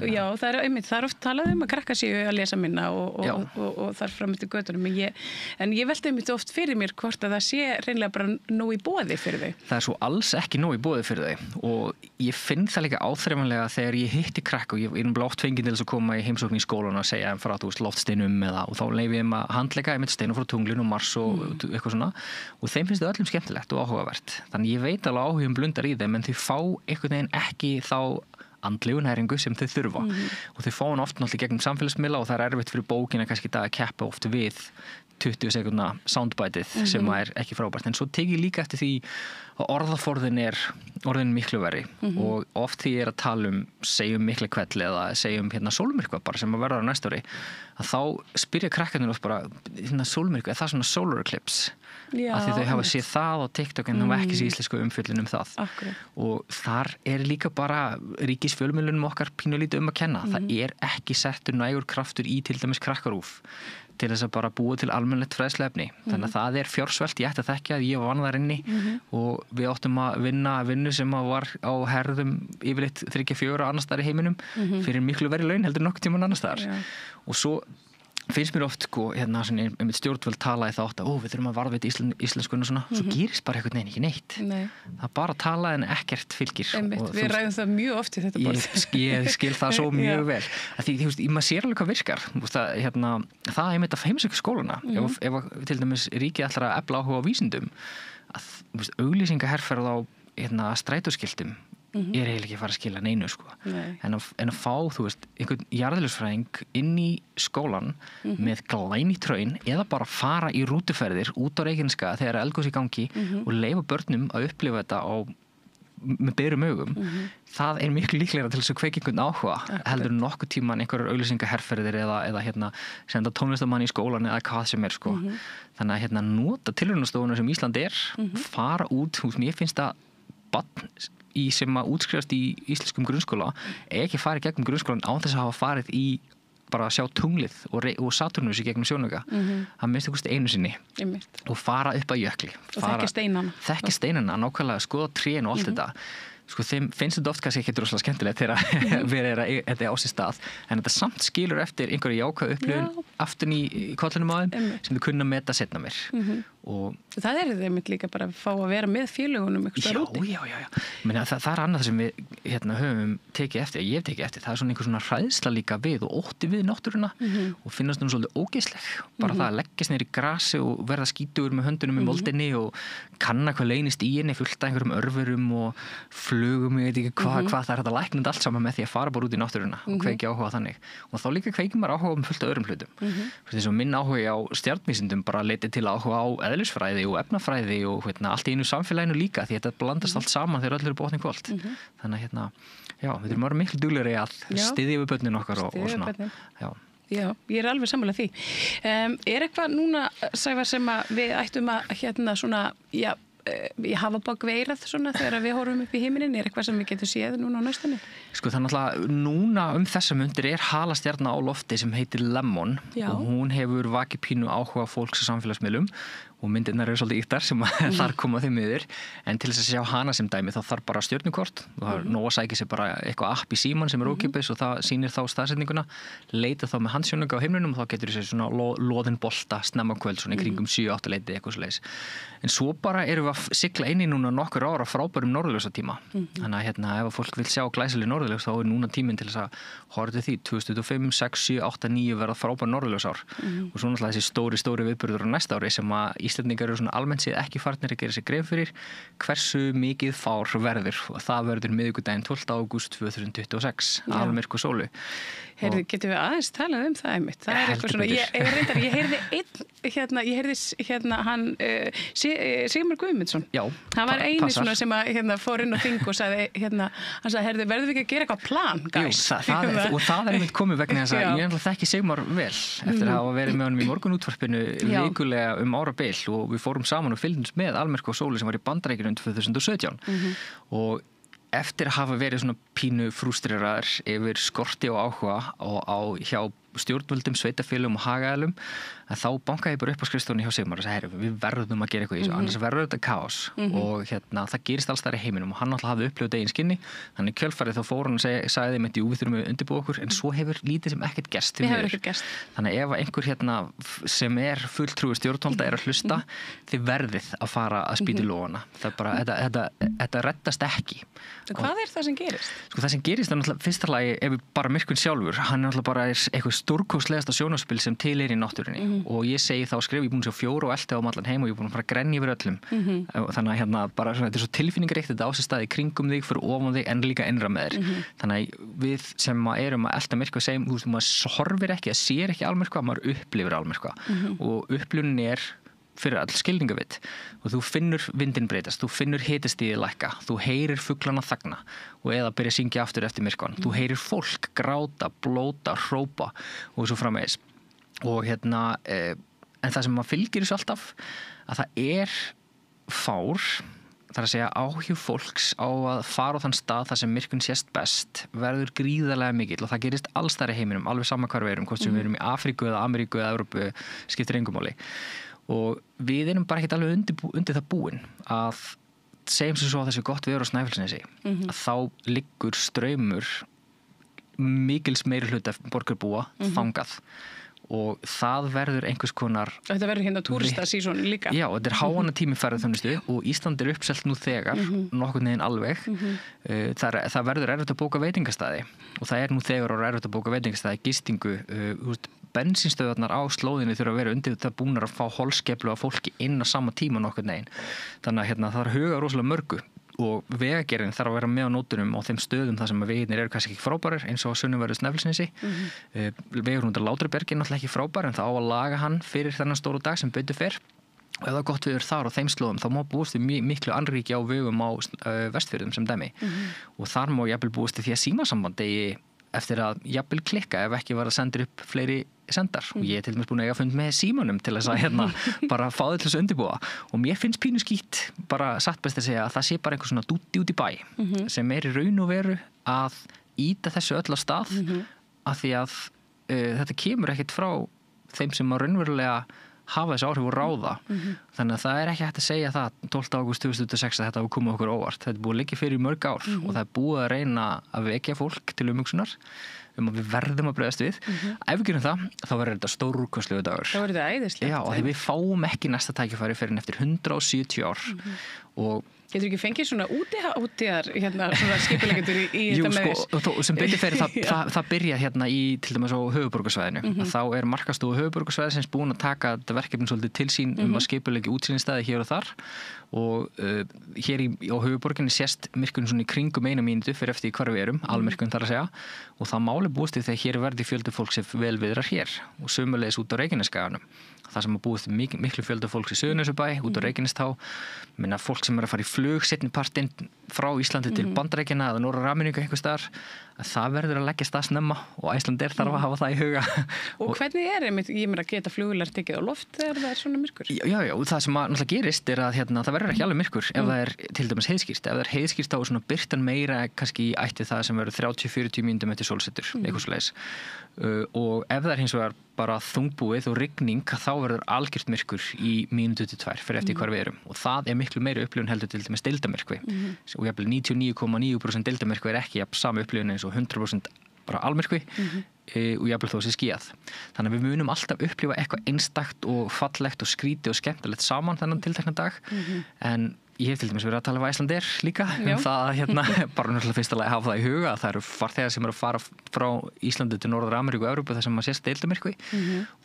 Já, það er oft talað að krakkar séu að lesa minna og þar fram eftir götunum en ég velti einmitt oft fyrir mér hvort að það sé reynilega bara nóg í boði fyrir þau. Það er svo alls ekki nóg í boði fyrir þau og ég finn það líka áþreifanlega þegar ég hitti krakka og ég er oft fenginn til þess að koma í heimsókn í skólan og segja frá loftsteinum og þá leyfi ég að handleika steinum frá tunglinu og Mars og eitthvað svona og þeim finnst það öllum skemmtilegt og áhugavert þannig ég veit alveg áhugum blundar í þeim en þau fá einhvern veginn ekki þá andlegu næringu sem þau þurfa og þau fá hann oft náttúrulega gegnum samfélagsmiðla og það er erfitt fyrir bókina kannski að keppa oft við 20 sekundna soundbætið sem er ekki frábært en svo tek ég líka eftir því að orðaforðin er orðin miklu verri og oft því ég er að tala segjum Miklihvell eða segjum sólmyrkva bara sem að verða á næsta ári að þá spyrja krakkarnir oft bara sólmyrkva, er það svona solar eclipse af því þau hafa séð það á TikTok en það var ekki sér íslensku umfjöllun það og þar er líka bara ríkisfjölmiðlunum okkar pínulítið að kenna það er ekki settur nægur kraftur í til dæmis krakkarúf til þess að bara búa til almennilegt fræðsluefni. Þannig að það fjársvelt, ég ætti að þekkja að ég vann þar inni og við áttum að vinna vinnu sem var á herðum yfirleitt 3-4 annars staðar í heiminum fyrir miklu verri laun heldur nokkuð tímann annars staðar. Og svo finnst mér oft einmitt stjórnvöld tala í þátt að við þurfum að varðveita íslenskunni og svona, svo gerist bara einhvern veginn ekki neitt. Það bara tala en ekkert fylgir. Við ræðum það mjög oft í þetta borð. Ég skil það svo mjög vel. Því maður sér alveg hvað virkar. Það einmitt að heimsækja skólana. Ef til dæmis ríkið ætlar að efla áhuga á vísindum, að auglýsingaherferð á strætóskiltum eiginlega ekki að fara að skila neinu en að fá, einhvern jarðeðlisfræðing inn í skólan með glænýtt hraun eða bara fara í rútuferðir út á Reykjaneskaga þegar eldgos í gangi og leyfa börnum að upplifa þetta með berum augum það miklu líklegra til þess að kveikja einhvern áhuga heldur nokkuð tíman einhverjar auglýsingaherferðir eða senda tónlistamann í skólan eða hvað sem þannig að nota tilraunastofuna sem Ísland fara út, mér finnst að barn sem að útskrifast í íslenskum grunnskóla ekki farið gegnum grunnskólan án þess að hafa farið í bara að sjá tunglið og Saturnus í gegnum sjónauka að minnst einu sinni og fara upp að jökli og þekki steinana nákvæmlega, skoða trén og allt þetta þeim finnst þetta oft kannski ekki rosalega skemmtilegt þegar verið þetta á sér stað en þetta samt skilur eftir einhverju jákvæð upplifun aftur í kollinum á þeim sem þau kunna meta setna mér og það þeim líka bara að fá að vera með félagunum það annað sem við höfum tekið eftir, ég hef tekið eftir það svona einhver svona hræðsla líka við og ótti við náttúruna og finnast hún svolítið ógeðsleg bara það að leggjast niður í grasi og verða skítugur með höndunum í moldinni og kanna hvað leynist í henni fullt af einhverjum örverum og flugum, ég veit ekki hvað það hægt að lækna allt saman með því að fara bara út í náttúruna og kveikja áhuga þannig og þá líka kveikir maður áhuga fullt af öðrum hlutum þess að minn áhuga á stjarnvísindum bara leiti til áhuga á eðlisfræði og efnafræði og allt í einu samfélaginu líka því þetta blandast allt saman þegar öll eru botni kvöld þannig að við þurfum að vera miklu duglegri að styðja við börnin okkar og svona Já, ég alveg sammála því eitthvað núna, Sævar, sem að við ættum að svona, hafa bak veirað svona þegar við horfum upp í himinin eitthvað sem við getum séð núna á næstunni? Það náttúrulega núna þessa mundir halastjarna á lofti sem heitir Lemon og hún hefur vakið pínu áhuga fólks á samfélagsmiðlum og myndirnar eru svolítið ýktar sem þar koma þeim yfir en til þess að sjá hana sem dæmi þá þarf bara stjörnukort og það nóg að sækja sér bara eitthvað app í síman sem ókeypis og það sýnir þá staðsetninguna leita þá með handsjónuga á himninum og þá getur þessi svona loðin bolta snemma kvöld svona í kringum 7-8 leiti eitthvað svoleiðis en svo bara erum við að sigla inn í núna nokkur ára frábærum norðurljósatíma þannig að ef fólk vil sjá glæsileg norðurljós þá núna tíminn til þess að horfa til því 2025, 6, 7, 8, 9 verða frábær norðurljósár og svo náttúrulega þessi stóri viðburður á næsta ári sem að Íslendingar eru svona almennt séð ekki farnir að gera sér grein fyrir hversu mikið fár verður og það verður miðvikudaginn 12. ágúst 2026 almyrk og sólu. Getum við aðeins talað það einmitt? Það eitthvað svona, ég heyrði hann Sigmar Guðmundsson. Já, hann var eini svona sem að fór inn á þing og sagði, hann sagði, verðum við ekki að gera eitthvað plan, guys? Jú, og það einmitt komið vegna þess að ég þekki Sigmar vel eftir að hafa verið með honum í morgunútvarpinu vikulega árabil og við fórum saman og fylgdumst með almyrk og sólu sem var í Bandaríkjunum 2017 og eftir að hafa verið svona pínu frústreraðar yfir skorti og áhuga hjá stjórnvöldum, sveitafélögum og hagaðalum að þá bankaði ég bara upp á skrifstofunni hjá Sigmar og sagði, við verðum að gera eitthvað í þessu annars verður þetta kaos og það gerist alls þar í heiminum og hann alltaf hafði upplifað eigin skinni þannig kjölfarið þá fór hann og sagði þeim við þurfum að undirbúa okkur en svo hefur lítið sem ekkert gerst þannig ef einhver sem fulltrúi stjórnvalda að hlusta þið verðið að fara að spýta lófana það er bara, þetta reddast ekki Hvað það sem gerist? Það sem gerist er náttúrulega fyrsta lagi ef við bara myrkun sjálfur hann er náttúrulega bara eitthvað stórkostlegasta sjónarspil sem til í náttúrunni og ég segi þá ég er búin að sjá 4 og elti á allan heim og ég er búin að fara að grenja yfir öllum þannig að bara þetta er svo tilfinningaríkt þetta á sér stað í kringum þig, fyrir ofan þig en líka innra með þér þannig að við sem erum að elta myrkva segjum, maður horfir ekki, sér ekki almyrkva, maður upplifir almyrkva og upplifunin fyrir all skilningavitt og þú finnur vindin breytast, þú finnur hitastigið lækka, þú heyrir fuglana þagna og eða byrja að syngja aftur eftir myrkvan þú heyrir fólk gráta, blóta, hrópa og svo framvegis og en það sem maður fylgir þessu alltaf að það fár Það að segja áhug fólks á að fara á þann stað þar sem myrkun sést best verður gríðarlega mikill og það gerist alls þar í heiminum, alveg sama hvar við erum, hvort sem við erum í Afríku eða Ameríku eða Evrópu, skiptir engu máli. Og við erum bara ekkert alveg undir það búin að segjum sem svo að þessi gott veður á Snæfellsnesi, að þá liggur straumur mikils meiri hluta borgarbúa þangað. Og það verður einhvers konar... Þetta verður hérna túristasísón líka. Já, þetta háanna tími ferðaþjónustu og Ísland selt nú þegar, nokkurn veginn alveg. Það verður erfitt að bóka veitingastæði og það nú þegar erfitt að bóka veitingastæði, gistingu, bensínstöðarnar á slóðinni þurfa að vera undir það búnar að fá holskeplu af fólki inn á sama tíma nokkurn veginn. Þannig að það huga rosalega mörgu. Og vegagerðin þarf að vera með á nótunum á þeim stöðum þar sem veginir eru kannski ekki frábærir eins og á sunnanverðu Snæfellsnesi. Vegurinn undir Látrabergi náttúrulega ekki frábær en það á að laga hann fyrir þennan stóru dag sem betur fer. Og ef það er gott veður þar á þeim slóðum þá má búast við miklu annríki á vegum á Vestfjörðum sem dæmi. Og þar má jafnvel búast við því að símasamband eigi eftir að jafnvel klikka ef ekki var að senda upp fleiri sendar og ég til dæmis búin að eiga fund með símanum til þess að bara fá þau til þess að undirbúa og mér finnst pínu skít bara satt best að segja að það sé bara einhver svona dúti út í bæ sem í raun og veru að íta þessu öll á stað af því að þetta kemur ekkert frá þeim sem að raunverulega hafa þessi áhrif og ráða þannig að það ekki hægt að segja það 12. ágúst 2006 að þetta hafi komið okkur óvart þetta búið að liggja fyrir í mörg ár og það búið að reyna að vekja fólk til umhugsunar að við verðum að bregðast við ef við gerum það, þá verður þetta stór úrkvæmslegu dagur þá verður þetta æðislegt já, og við fáum ekki næsta tækifæri fyrir en eftir 170 ár og getur ekki fengið svona útíðar svona skipulegendur í þetta með Jú, sem betur fyrir það byrja hérna í til dæmis á höfuðborgarsvæðinu þá markastofu höfuðborgarsvæðisins búin að taka þetta verkefni svolítið til sín að skipulegja útsýnisstaði hér og þar og hér á höfuðborginni sést myrkun svona í kringum 1 mínútu fyrir eftir hvar við erum, almyrkun þar að segja og það máli búist við þegar hér verði fjöldi fólk sem vel viðrar hér og sömulegis út á Reykjanesskaganum það sem að búist miklu fjölda fólks í Suðurnesjabæ út á Reykjanestá minna fólk sem að fara í flug seinnipartinn frá Íslandi til Bandaríkjanna eða Norður-Ameríku einhvers staðar að það verður að leggja stað snemma og Icelandair þarf að hafa það í huga og hvernig einmitt, ég meina að geta flugvélar tekið á loft þegar það svona myrkur? Já, það sem að náttúrulega gerist að það verður ekki alveg myrkur ef það til dæmis heiðskýrt ef það heiðskýrt þá svona birtan meira kannski í ætti það sem verður 30-40 mínútum eftir sólsetur, eitthvað svoleiðis og ef það hins vegar bara þungbúið og rigning þá verður algjört myrkur í mínútu til 2 fyrir eftir hvar við erum og það miklu meiri upplifun heldur til dæmis deildarmyrkvi og jafnvel 99,9% deildarmyrkvi ekki sama upplifun eins og 100% bara almyrkvi og jafnvel þó sé skíðað þannig að við munum alltaf upplifa eitthvað einstakt og fallegt og skrítið og skemmtilegt saman þennan tiltekna dag en ég hef til dæmis verið að tala Icelandair líka það bara náttúrulega fyrsta lagi að hafa það í huga að það eru farþegar sem eru að fara frá Íslandi til Norður-Ameríku og Evrópu þar sem maður sést deildarmyrkvi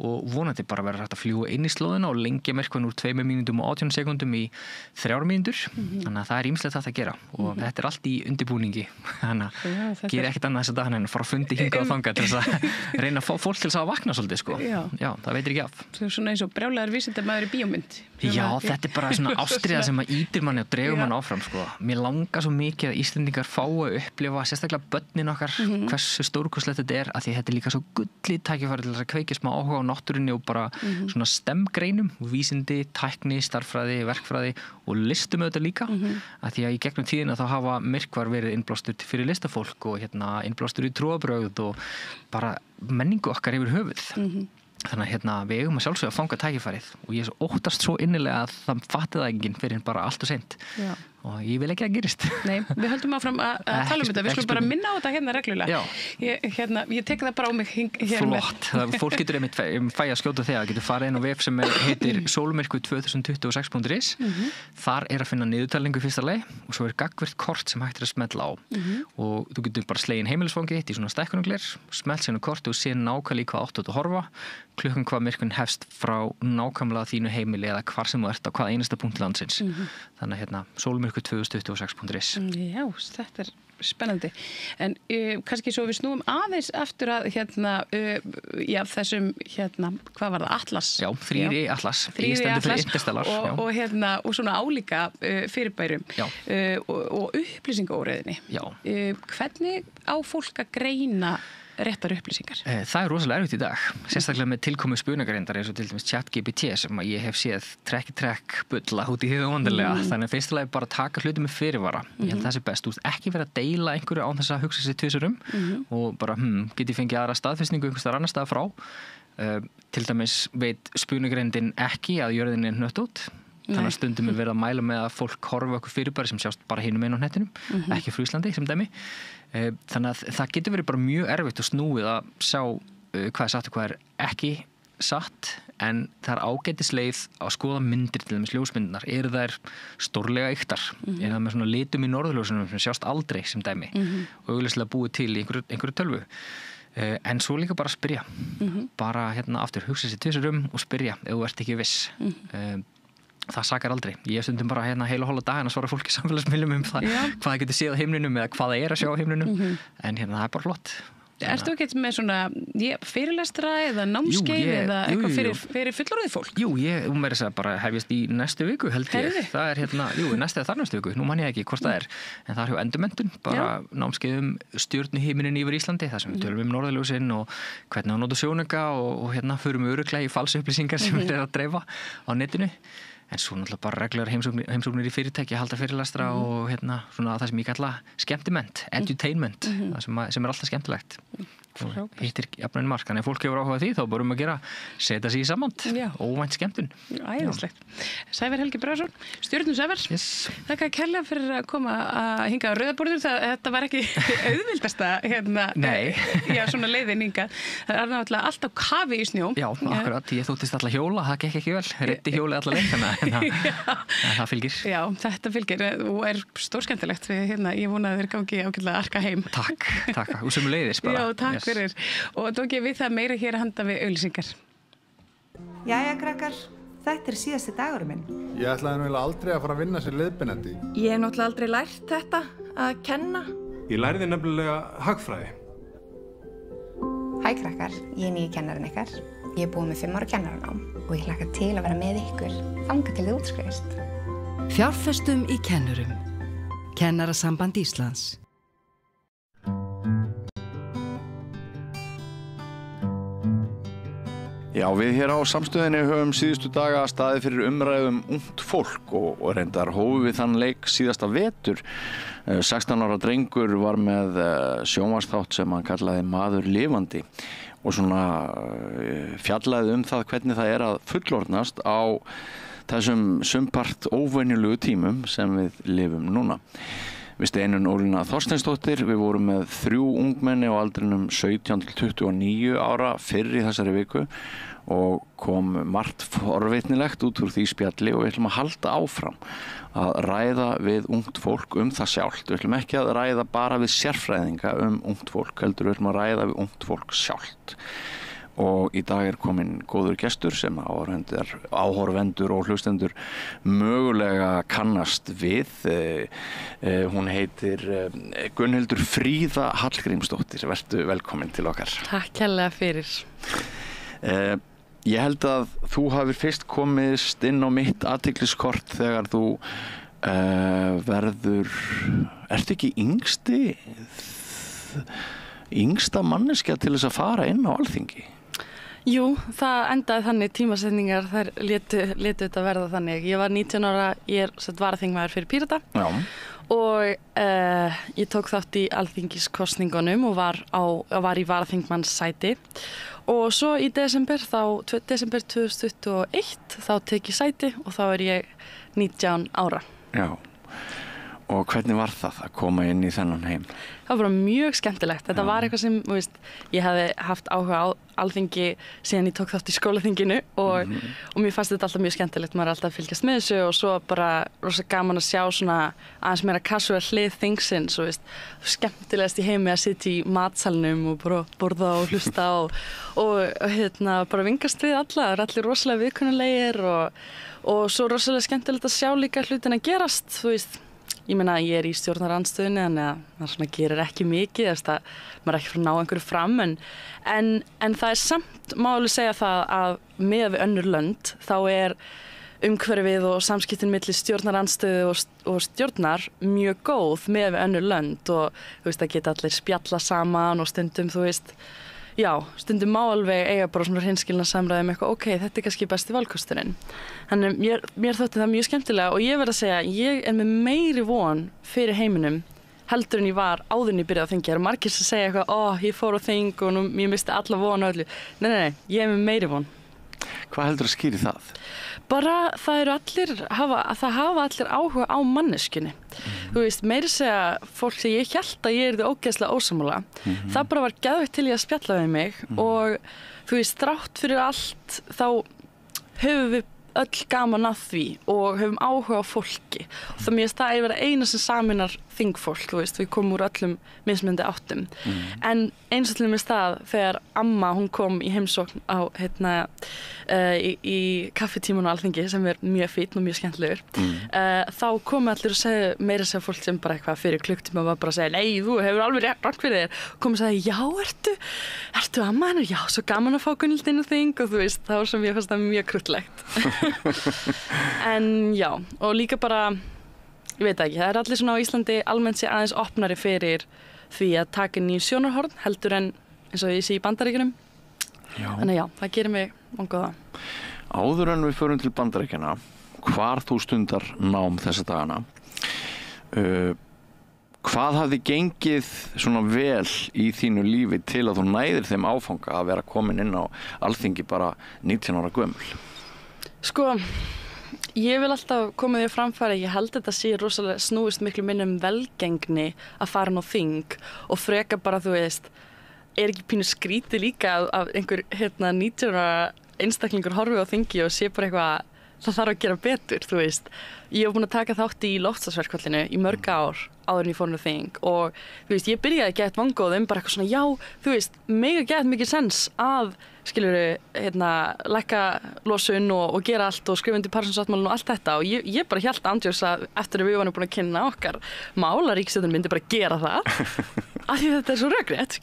og vonandi bara verður hægt að fljúga inn í slóðina og lengja myrkvan úr 2 mínútum og 18 sekúndum í 3 mínútur þannig að það ýmislegt þetta að gera og þetta allt í undirbúningi þannig að gera ekkert annað þessa daginn en fara að fundi hingað og þangað til þess að reyna að fá fólk til þess að vakna svolítið sko. Já, það veitir ekki af. Það svona eins og brjálæður vísindamaður í bíómynd. Já, þetta bara svona ástríða sem að ýtir manni og dregur manni áfram sko. Mér langar svo mikið að Íslendingar fái að upplifa sérstaklega börnin okkar hversu stórkostlegt þetta að því þetta líka svo gullið tækifæri til þess að kveikja smá áhuga á náttúrunni og bara svona STEM-greinum, vísindi, tækni, starffræði, verkfræði og listum auðvitað líka að því að í gegnum tíðina þá hafa myrkvar verið innblástur fyrir listafólk og innblástur í trúarbrögð og bara menningu okkar yfir höfuð. Þannig að við eigum að sjálfsögja að fanga tækifærið og ég svo óttast svo innilega að það fatti það enginn fyrir bara allt og seint og ég vil ekki að gerist. Nei, við höldum áfram að tala þetta, við skulum bara minna á þetta reglulega. Ég tek það bara á mig Flott, fólk getur einmitt fæ að skjóta þegar, getur farið inn á vef sem heitir solmyrkvi2026.is þar að finna niðurtalningu í fyrsta leið og svo gagnvirkt kort sem hægt að smetla á og þú getur bara slegin heimilisfangi þitt í svona stækkunargler, smelt sérna korti og sé nákvæmlega hvað áttu að horfa klukkan hvað myrkun hefst frá nákvæmlega þínu heimili eða hvar sem þú ert á hvað einasta punkt landsins þannig að solmyrkvi2026.is Já, þetta spennandi en kannski svo við snúum aðeins aftur að þessum hvað var það, Atlas? Já, 3 Atlas og svona álíka fyrirbærum og upplýsingaóreiðinni hvernig á fólk að greina réttar upplýsingar? Það rosalega erfitt í dag, sérstaklega með tilkomu spunagreindar eins og til dæmis ChatGPT sem að ég hef séð trekk bulla út í hið og vondilega, þannig að fyrstulega bara taka hluti með fyrirvara, ég held það sé best, ekki vera að deila einhverju án þess að hugsa sér tvisvar og bara geti fengið aðra staðfestingu einhvers staðar annar stað frá, til dæmis veit spunagreindin ekki að jörðin er hnött út. Þannig að stundum er verið að mæla með að fólk horfa okkur fyrirbæri sem sjást bara hinum einn á hnettinum, ekki frá Íslandi sem dæmi. Þannig að það getur verið bara mjög erfitt og snúið að sjá hvað er satt og hvað er ekki satt, en það er ágætisleið að skoða myndir til dæmis ljósmyndirnar. Eru þær stórlega yktar? Er það með svona litum í norðurljósunum sem sjást aldrei sem dæmi og augljóslega búið til í einhverju tölvu? En svo líka bara að spyrja. Bara aftur hugsa sér tvisvar og spyrja ef þú ert ekki viss. Það sakar aldrei. Ég stundum bara heila hóla daginn að svara fólki í samfélagsmiðlum hvað það getur séð á himninum eða hvað það er að sjá á himninum en það er bara flott. Ertu ekki með svona fyrirlestra eða námskeið eða eitthvað fyrir fullorðið fólk? Jú, ég meira þess að bara hefjast í næstu viku held ég. Það er næstu eða þar næstu viku, nú man ég ekki hvort það er, en það er hjá Endurmenntun, bara námskeið stjörnuhiminin yfir Íslandi, það sem við tölum norðurljósin og hvernig að nota sjónauka og förum við örugglega í falsupplýsingar sem við erum að dreifa á netinu. En svo náttúrulega bara reglulegar heimsóknir í fyrirtæki, halda fyrirlestra og svona það sem ég kalla skemmtiment, edutainment, það sem er alltaf skemmtilegt. Og hittir jafnvægni mark, þannig að fólk hefur áhugað því, þá borum að setja sig í samband, óvænt skemmtun. Æðislegt. Sævar Helgi Bragason, Stjörnu Sævar, þakka kærlega fyrir að koma að hinga á rauðaborður, þetta var ekki auðvildasta svona leiðin hinga. Það er náttúrulega allt á kafi í snjó. Já, akkurat, ég þóttist alltaf hjóla, það gekk ekki vel, reiddi hjólið alla leið, en það fylgir. Já, þetta fylgir og er stórskemmtilegt, ég vona að þeir gangi ágætlega að arka heim. Takk, og sömuleiðis bara. Já, takk fyrir. Og tók ég við það meira hér að handa við auglýsingar. Jæja, krakkar, þetta er síðasti dagurinn minn. Ég ætlaði nú aldrei að fara að vinna sér leiðbeinandi. Ég hef náttúrulega aldrei lært þetta að kenna. Ég lærði nefnilega hagfræði. Hæ krakkar, ég er nýji kennarinn ykkar. Ég er búin með 5 ára kennaranám og ég hlakka til að vera með ykkur þangað til þið útskrifist. Fjárfestum í kennurum. Kennarasamband Íslands. Já, við hér á Samstöðinni höfum síðustu daga staðið fyrir umræðum ungt fólk og reyndar hófum við þann leik síðasta vetur. 16 ára drengur var með sjónvarpsþátt sem hann kallaði Maður lifandi og svona fjallaði það hvernig það er að fullorðnast á þessum sumpart óvenjulegu tímum sem við lifum núna. Við Steinunn Ólína Þorsteinsdóttir, við vorum með 3 ungmenni á aldrinum 17 til 29 ára fyrr í þessari viku og kom margt forvitnilegt út úr því spjalli og við ætlum að halda áfram að ræða við ungt fólk það sjálft. Við ætlum ekki að ræða bara við sérfræðinga ungt fólk, heldur við ætlum að ræða við ungt fólk sjálft. Og í dag er komin góður gestur sem áhorfendur og hlustendur mögulega kannast við. Hún heitir Gunnhildur Fríða Hallgrímsdóttir. Vertu velkomin til okkar. Takk kærlega fyrir. Ég held að þú hafir fyrst komist inn á mitt athygliskort þegar þú ertu ekki yngsta manneskja til þess að fara inn á Alþingi? Jú, það endaði þannig, tímasetningar þær létu þetta verða þannig. Ég var 19 ára, ég er varaþingmaður fyrir Pírata. Já. Og ég tók þátt í alþingiskosningunum og var í varaþingmannssæti. Og svo í desember 2021 þá tek ég sæti og þá er ég 19 ára. Já. Og hvernig var það að koma inn í þennan heim? Það var bara mjög skemmtilegt. Þetta var eitthvað sem, ég hefði haft áhuga á Alþingi síðan ég tók þátt í skólaþinginu og mér fannst þetta alltaf mjög skemmtilegt. Maður er alltaf að fylgjast með þessu og svo bara rosa gaman að sjá svona aðeins meira casual hlið þingsins og skemmtilegast í heimi að sitja í matsalnum og bara borða og hlusta og bara vingast við alla. Það eru allir rosalega viðkunnulegir og svo rosalega skemmtilegt að sjá líka hlutina gerast, Ég meina, ég er í stjórnarandstöðunni, þannig að maður svona gerir ekki mikið, maður er ekki fyrir að ná einhverju fram, en það er samt, má alveg segja það að með við önnur lönd, þá er umhverfið og samskiptin milli stjórnarandstöðu og stjórnar mjög góð með við önnur lönd og þú veist, það geta allir spjalla saman og stundum, þú veist, já, stundum má alveg eiga bara svona hreinskilna samræði með eitthvað, ok, þetta kannski besti valkosturinn. Þannig mér þótti það mjög skemmtilega og ég verð að segja, ég með meiri von fyrir heiminum heldur en ég var áður en ég byrjaði að þingja. Það margir sem segja eitthvað, ég fór á þing og nú ég misti alla von og öllu. Nei, ég með meiri von. Hvað heldur að skýri það? Bara það hafa allir áhuga á manneskjunni. Þú veist, meiri segja fólk sem ég hélt að ég yrði ógeðslega ósammála. Það bara var geðveikt til ég að spjalla við mig og þú veist, þrátt fyrir allt þá höfum við öll gaman að því og höfum áhuga á fólki. Og það mér finnst það vera eina sem sameinar þingfólk, þú veist, við komum úr öllum mismunandi áttum. En eins og til dæmis það þegar amma, hún kom í heimsókn á, í kaffitíman á Alþingi sem mjög fínn og mjög skemmtilegur. Þá komu allir og segja, meira segja fólk sem bara eitthvað fyrir klukktíma var bara að segja, nei, þú hefur alveg rangt fyrir þér. Komu og segja, já, ertu amma hennar? Já, svo gaman að fá Gunnhild inn á þing og þú veist, þá sem ég fannst það mjög krúttlegt. En já, og líka bara, ég veit ekki, það allir svona á Íslandi almennt sé aðeins opnari fyrir því að taka ný sjónarhorn heldur en eins og ég sé í Bandaríkjunum. Þannig já, það gerir mig vongoða. Áður en við förum til Bandaríkjanna, hvar þú stundar nám þessa dagana, hvað hafði gengið svona vel í þínu lífi til að þú næðir þeim áfanga að vera komin inn á Alþingi bara 19 ára gömul? Sko, ég vil alltaf koma því að framfæra, ég held þetta sé rosalega snúist miklu minni velgengni að fara á þing og freka bara, þú veist, ekki pínu skrítið líka að einhver 19 ára einstaklingur horfi á þingi og sé bara eitthvað, það þarf að gera betur, þú veist. Ég hef búin að taka þátt í loftslagsverkfallinu í mörg ár áður en ég fór á þing og þú veist, ég byrjaði gett vangóðum bara eitthvað svona, já, þú veist, mega gett mikið sens að lækka losun og gera allt og skrifa undir Parísarsáttmálann og allt þetta og ég bara hélt andjóks að eftir að við varum búin að kynna okkar mál að ríkisstjórnin myndi bara gera það af því þetta svo rökrétt,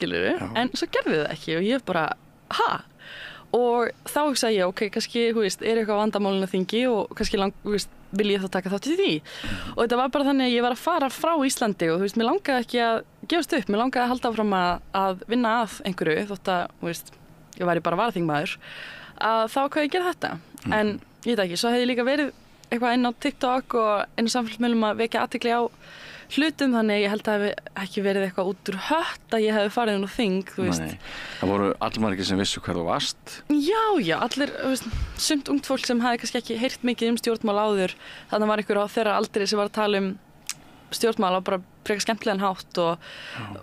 en svo gerði það ekki og ég bara, og þá hugsaði ég, ok, kannski, þú veist, eitthvað vandamálin að þingi og kannski vil ég þá taka þátt í því og þetta var bara þannig að ég var að fara frá Íslandi og þú veist, mér langaði ekki að gefast upp, mér langaði að halda áfram að vinna að einhverju þótt að, þú veist, ég væri bara varaþingmaður að þá hvað ég gera þetta en ég veit ekki, svo hefði ég líka verið eitthvað inn á TikTok og inn á samfélagsmiðlum að vekja athygli á hlutum þannig ég held að það hefði ekki verið eitthvað út úr hött að ég hefði farið inn á þing, þú veist. Nei, það voru allir margir sem vissu hver þú varst. Já, allir, þú veist, sumt ungt fólk sem hefði kannski ekki heyrt mikið stjórnmál áður, þannig var einhver á þeirra aldri sem var að tala stjórnmál á bara frekar skemmtilegan hátt og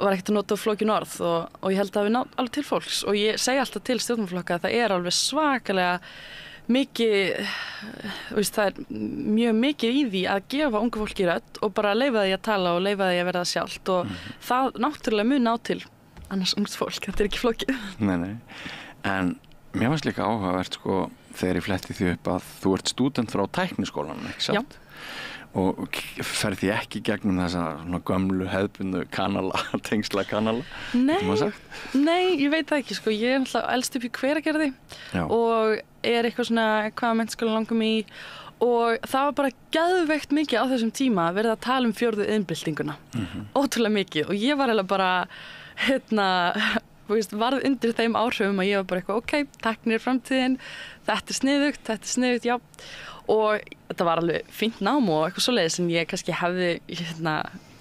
var ekkert að nota flókin orð og ég held að við náðum alveg til fólks og ég segi alltaf til stjórnmálaflokka að það alveg svakalega mikið, veist, það mjög mikið í því að gefa ungu fólki rödd og bara leyfa því að tala og leyfa því að verða sjálft og það náttúrulega mun ná til annars ungt fólk, þetta ekki flókið. Nei, en mér fannst líka áhugavert sko þegar ég fletti því upp að þú ert stúdent frá Tækniskólanum, ekki satt? Já. Og ferð því ekki gegnum þessa gömlu hefðbundu kanala, tengsla kanala? Nei, ég veit það ekki sko, ég alltaf elst upp í Hveragerði og eitthvað svona hvaða menntaskóla langum í og það var bara geðveikt mikið á þessum tíma verið að tala 4. iðnbyltinguna, ótrúlega mikið og ég var eiginlega bara, varð undir þeim áhrifum að ég var bara eitthvað, ok, tækni framtíðin, þetta sniðugt, já. Og þetta var alveg fínt nám og eitthvað svoleiðis sem ég kannski hefði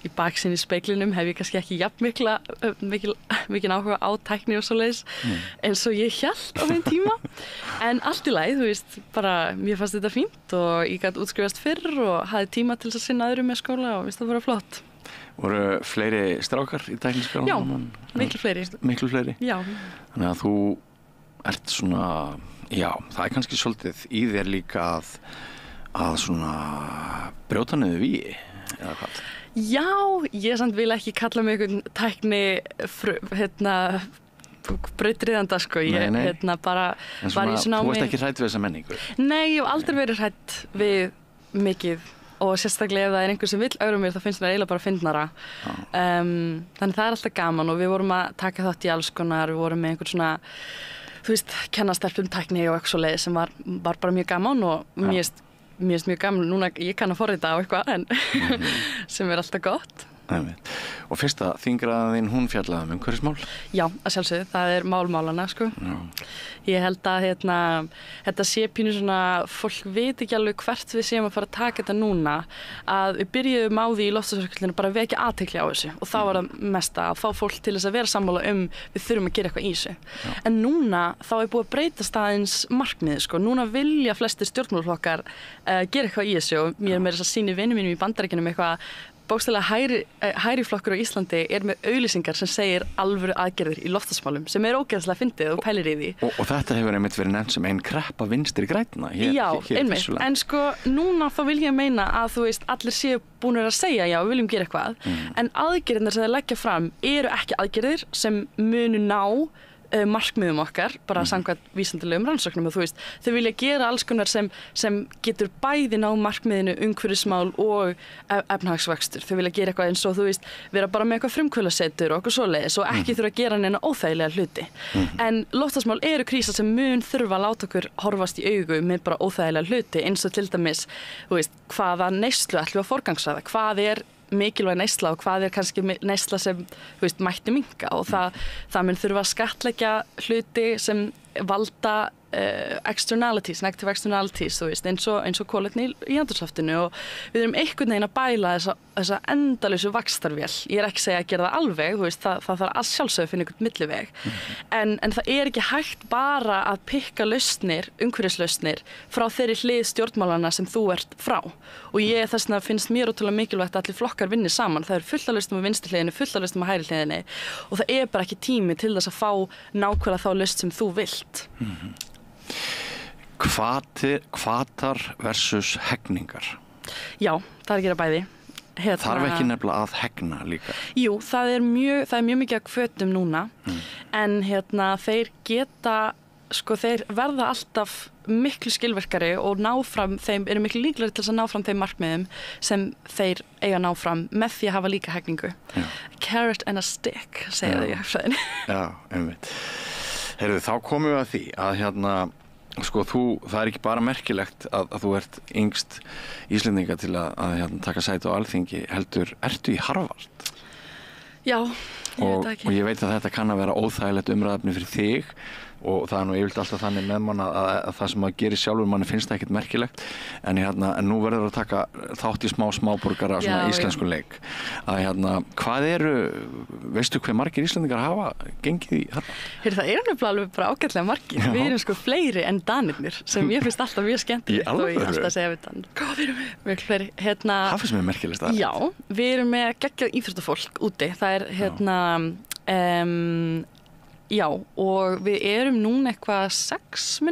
í baksinn í speglinum hef ég kannski ekki jafn mikil áhuga á tækni og svoleiðis eins og ég hélt á þeim tíma en allt í lagi, þú veist, bara mér fannst þetta fínt og ég gæti útskrifast fyrr og hafði tíma til að sinna öðrum með skóla og það var flott. Voru fleiri strákar í Tækniskólanum? Já, miklu fleiri. Miklu fleiri? Já. Þannig að þú ert svona, já, það kannski svolítið í þér líka að svona brjóta niður vígi, eða hvað? Já, ég samt vil ekki kalla mig einhvern tækni brautriðanda, sko. Ég bara var í svona þú varst ekki hrædd við þessa menningu? Nei, ég hef aldrei verið hrædd við mikið og sérstaklega ef það einhver sem vill ögra mér þá finnst mér eiginlega bara fyndnara. Þannig það alltaf gaman og við vorum að taka þátt í alls konar, við vorum með einhvern svona þú veist, kennastelpum tækni og eitthvað svoleiðis sem var bara mjög gaman og mér finnst mér finnst mjög gaman, núna ég kann að forrita á eitthvað en sem alltaf gott. Og fyrsta þingraðin hún fjallaði umhverfismál? Já, að sjálfsögðu, það málmálana sko. Ég held að þetta sé pínu svona, fólk veit ekki alveg hvert við séum að fara að taka þetta núna, að við byrjuðum á því í loftslagsverkefninu bara að vekja athygli á þessu og þá var það mesta að fá fólk til þess að vera sammála við þurfum að gera eitthvað í þessu. En núna þá búið að breytast aðeins markmiðið sko, núna vilja flestir stjórnmálaflokkar gera eitthvað í þessu og mér meira þess að sýni vinum mínum í Bandaríkjunum eitthvað bókstaflega hægri flokkur á Íslandi með auglýsingar sem segir alvöru aðgerðir í loftslagsmálum sem ógeðslega fyndið og pælir í því. Og þetta hefur einmitt verið nefnt sem ein kreppa vinstri grænna hér. Já, einmitt. En sko núna þá vil ég meina að þú veist allir séu búnir að segja já, við viljum gera eitthvað. En aðgerðirnar sem þeir leggja fram eru ekki aðgerðir sem munu ná markmiðum okkar, bara samkvæmt vísindalegum rannsóknum og þú veist, þau vilja gera alls konar sem getur bæði ná markmiðinu umhverfismál og efnahagsvöxtur. Þau vilja gera eitthvað eins og þú veist, vera bara með eitthvað frumkvöðlasetur og eitthvað svoleiðis og ekki þurfa að gera neina óþægilega hluti. En loftslagsmál eru krísa sem mun þurfa að láta okkur horfast í augu með bara óþægilega hluti eins og til dæmis, þú veist, hvaða neyslu ætlum við að forgangsraða, hvað mikilvæg neysla og hvað kannski neysla sem mætti minnka og það mun þurfa að skattleggja hluti sem valda externalities, negative externalities þú veist, eins og kolefni í andrúmsloftinu og við erum einhvern veginn að bæla þessa endalausu vaxtarvél. Ég ekki segja að gera það alveg, þú veist, það þarf að sjálfsögðu að finna einhvern milliveg. En það ekki hægt bara að pikka lausnir, umhverfislausnir frá þeirri hlið stjórnmálana sem þú ert frá. Og þess vegna finnst mér ótrúlega mikilvægt að allir flokkar vinni saman. Það fullt af lausnum á vinstri hliðinni, fullt af lausnum á hægri hliðinni og það bara ekki tími til þess að fá nákvæmlega þá lausn sem þú vilt. Hvatar versus hegningar? Já, það að gera bæði. Þarf ekki nefnilega að hegna líka? Jú, það er mjög mikið að hvötum núna en þeir geta, sko þeir verða alltaf miklu skilvirkari og eru miklu líklegri til þess að ná fram þeim markmiðum sem þeir eiga að ná fram með því að hafa líka hegningu. Carrot and a stick, segja þau í hagfræðinni. Já, einmitt. Heyrðu, þá komum við að því að sko það ekki bara merkilegt að þú ert yngst Íslendinga til að taka sæti á Alþingi, heldur, ertu í Harvard? Já, ég veit ekki. Og ég veit að þetta kann að vera óþægilegt umræðefni fyrir þig og það yfirleitt alltaf þannig með mann að það sem maður gerir sjálfur manni finnst það ekkert merkilegt en nú verður að taka þátt í smáborgara svona íslensku leik að hvað veistu hve margir Íslendingar hafa gengið í Harvard? Það nefnilega alveg bara ágætlega margir. Við erum sko fleiri en Danirnir sem ég finnst alltaf mjög skemmtilegt og ég alltaf segja við Danir. Hvað við erum við fleiri? Það finnst mér merkilegt að. Já, við erum með geggjað íþróttafólk úti. Það já, og við erum núna eitthvað 6-7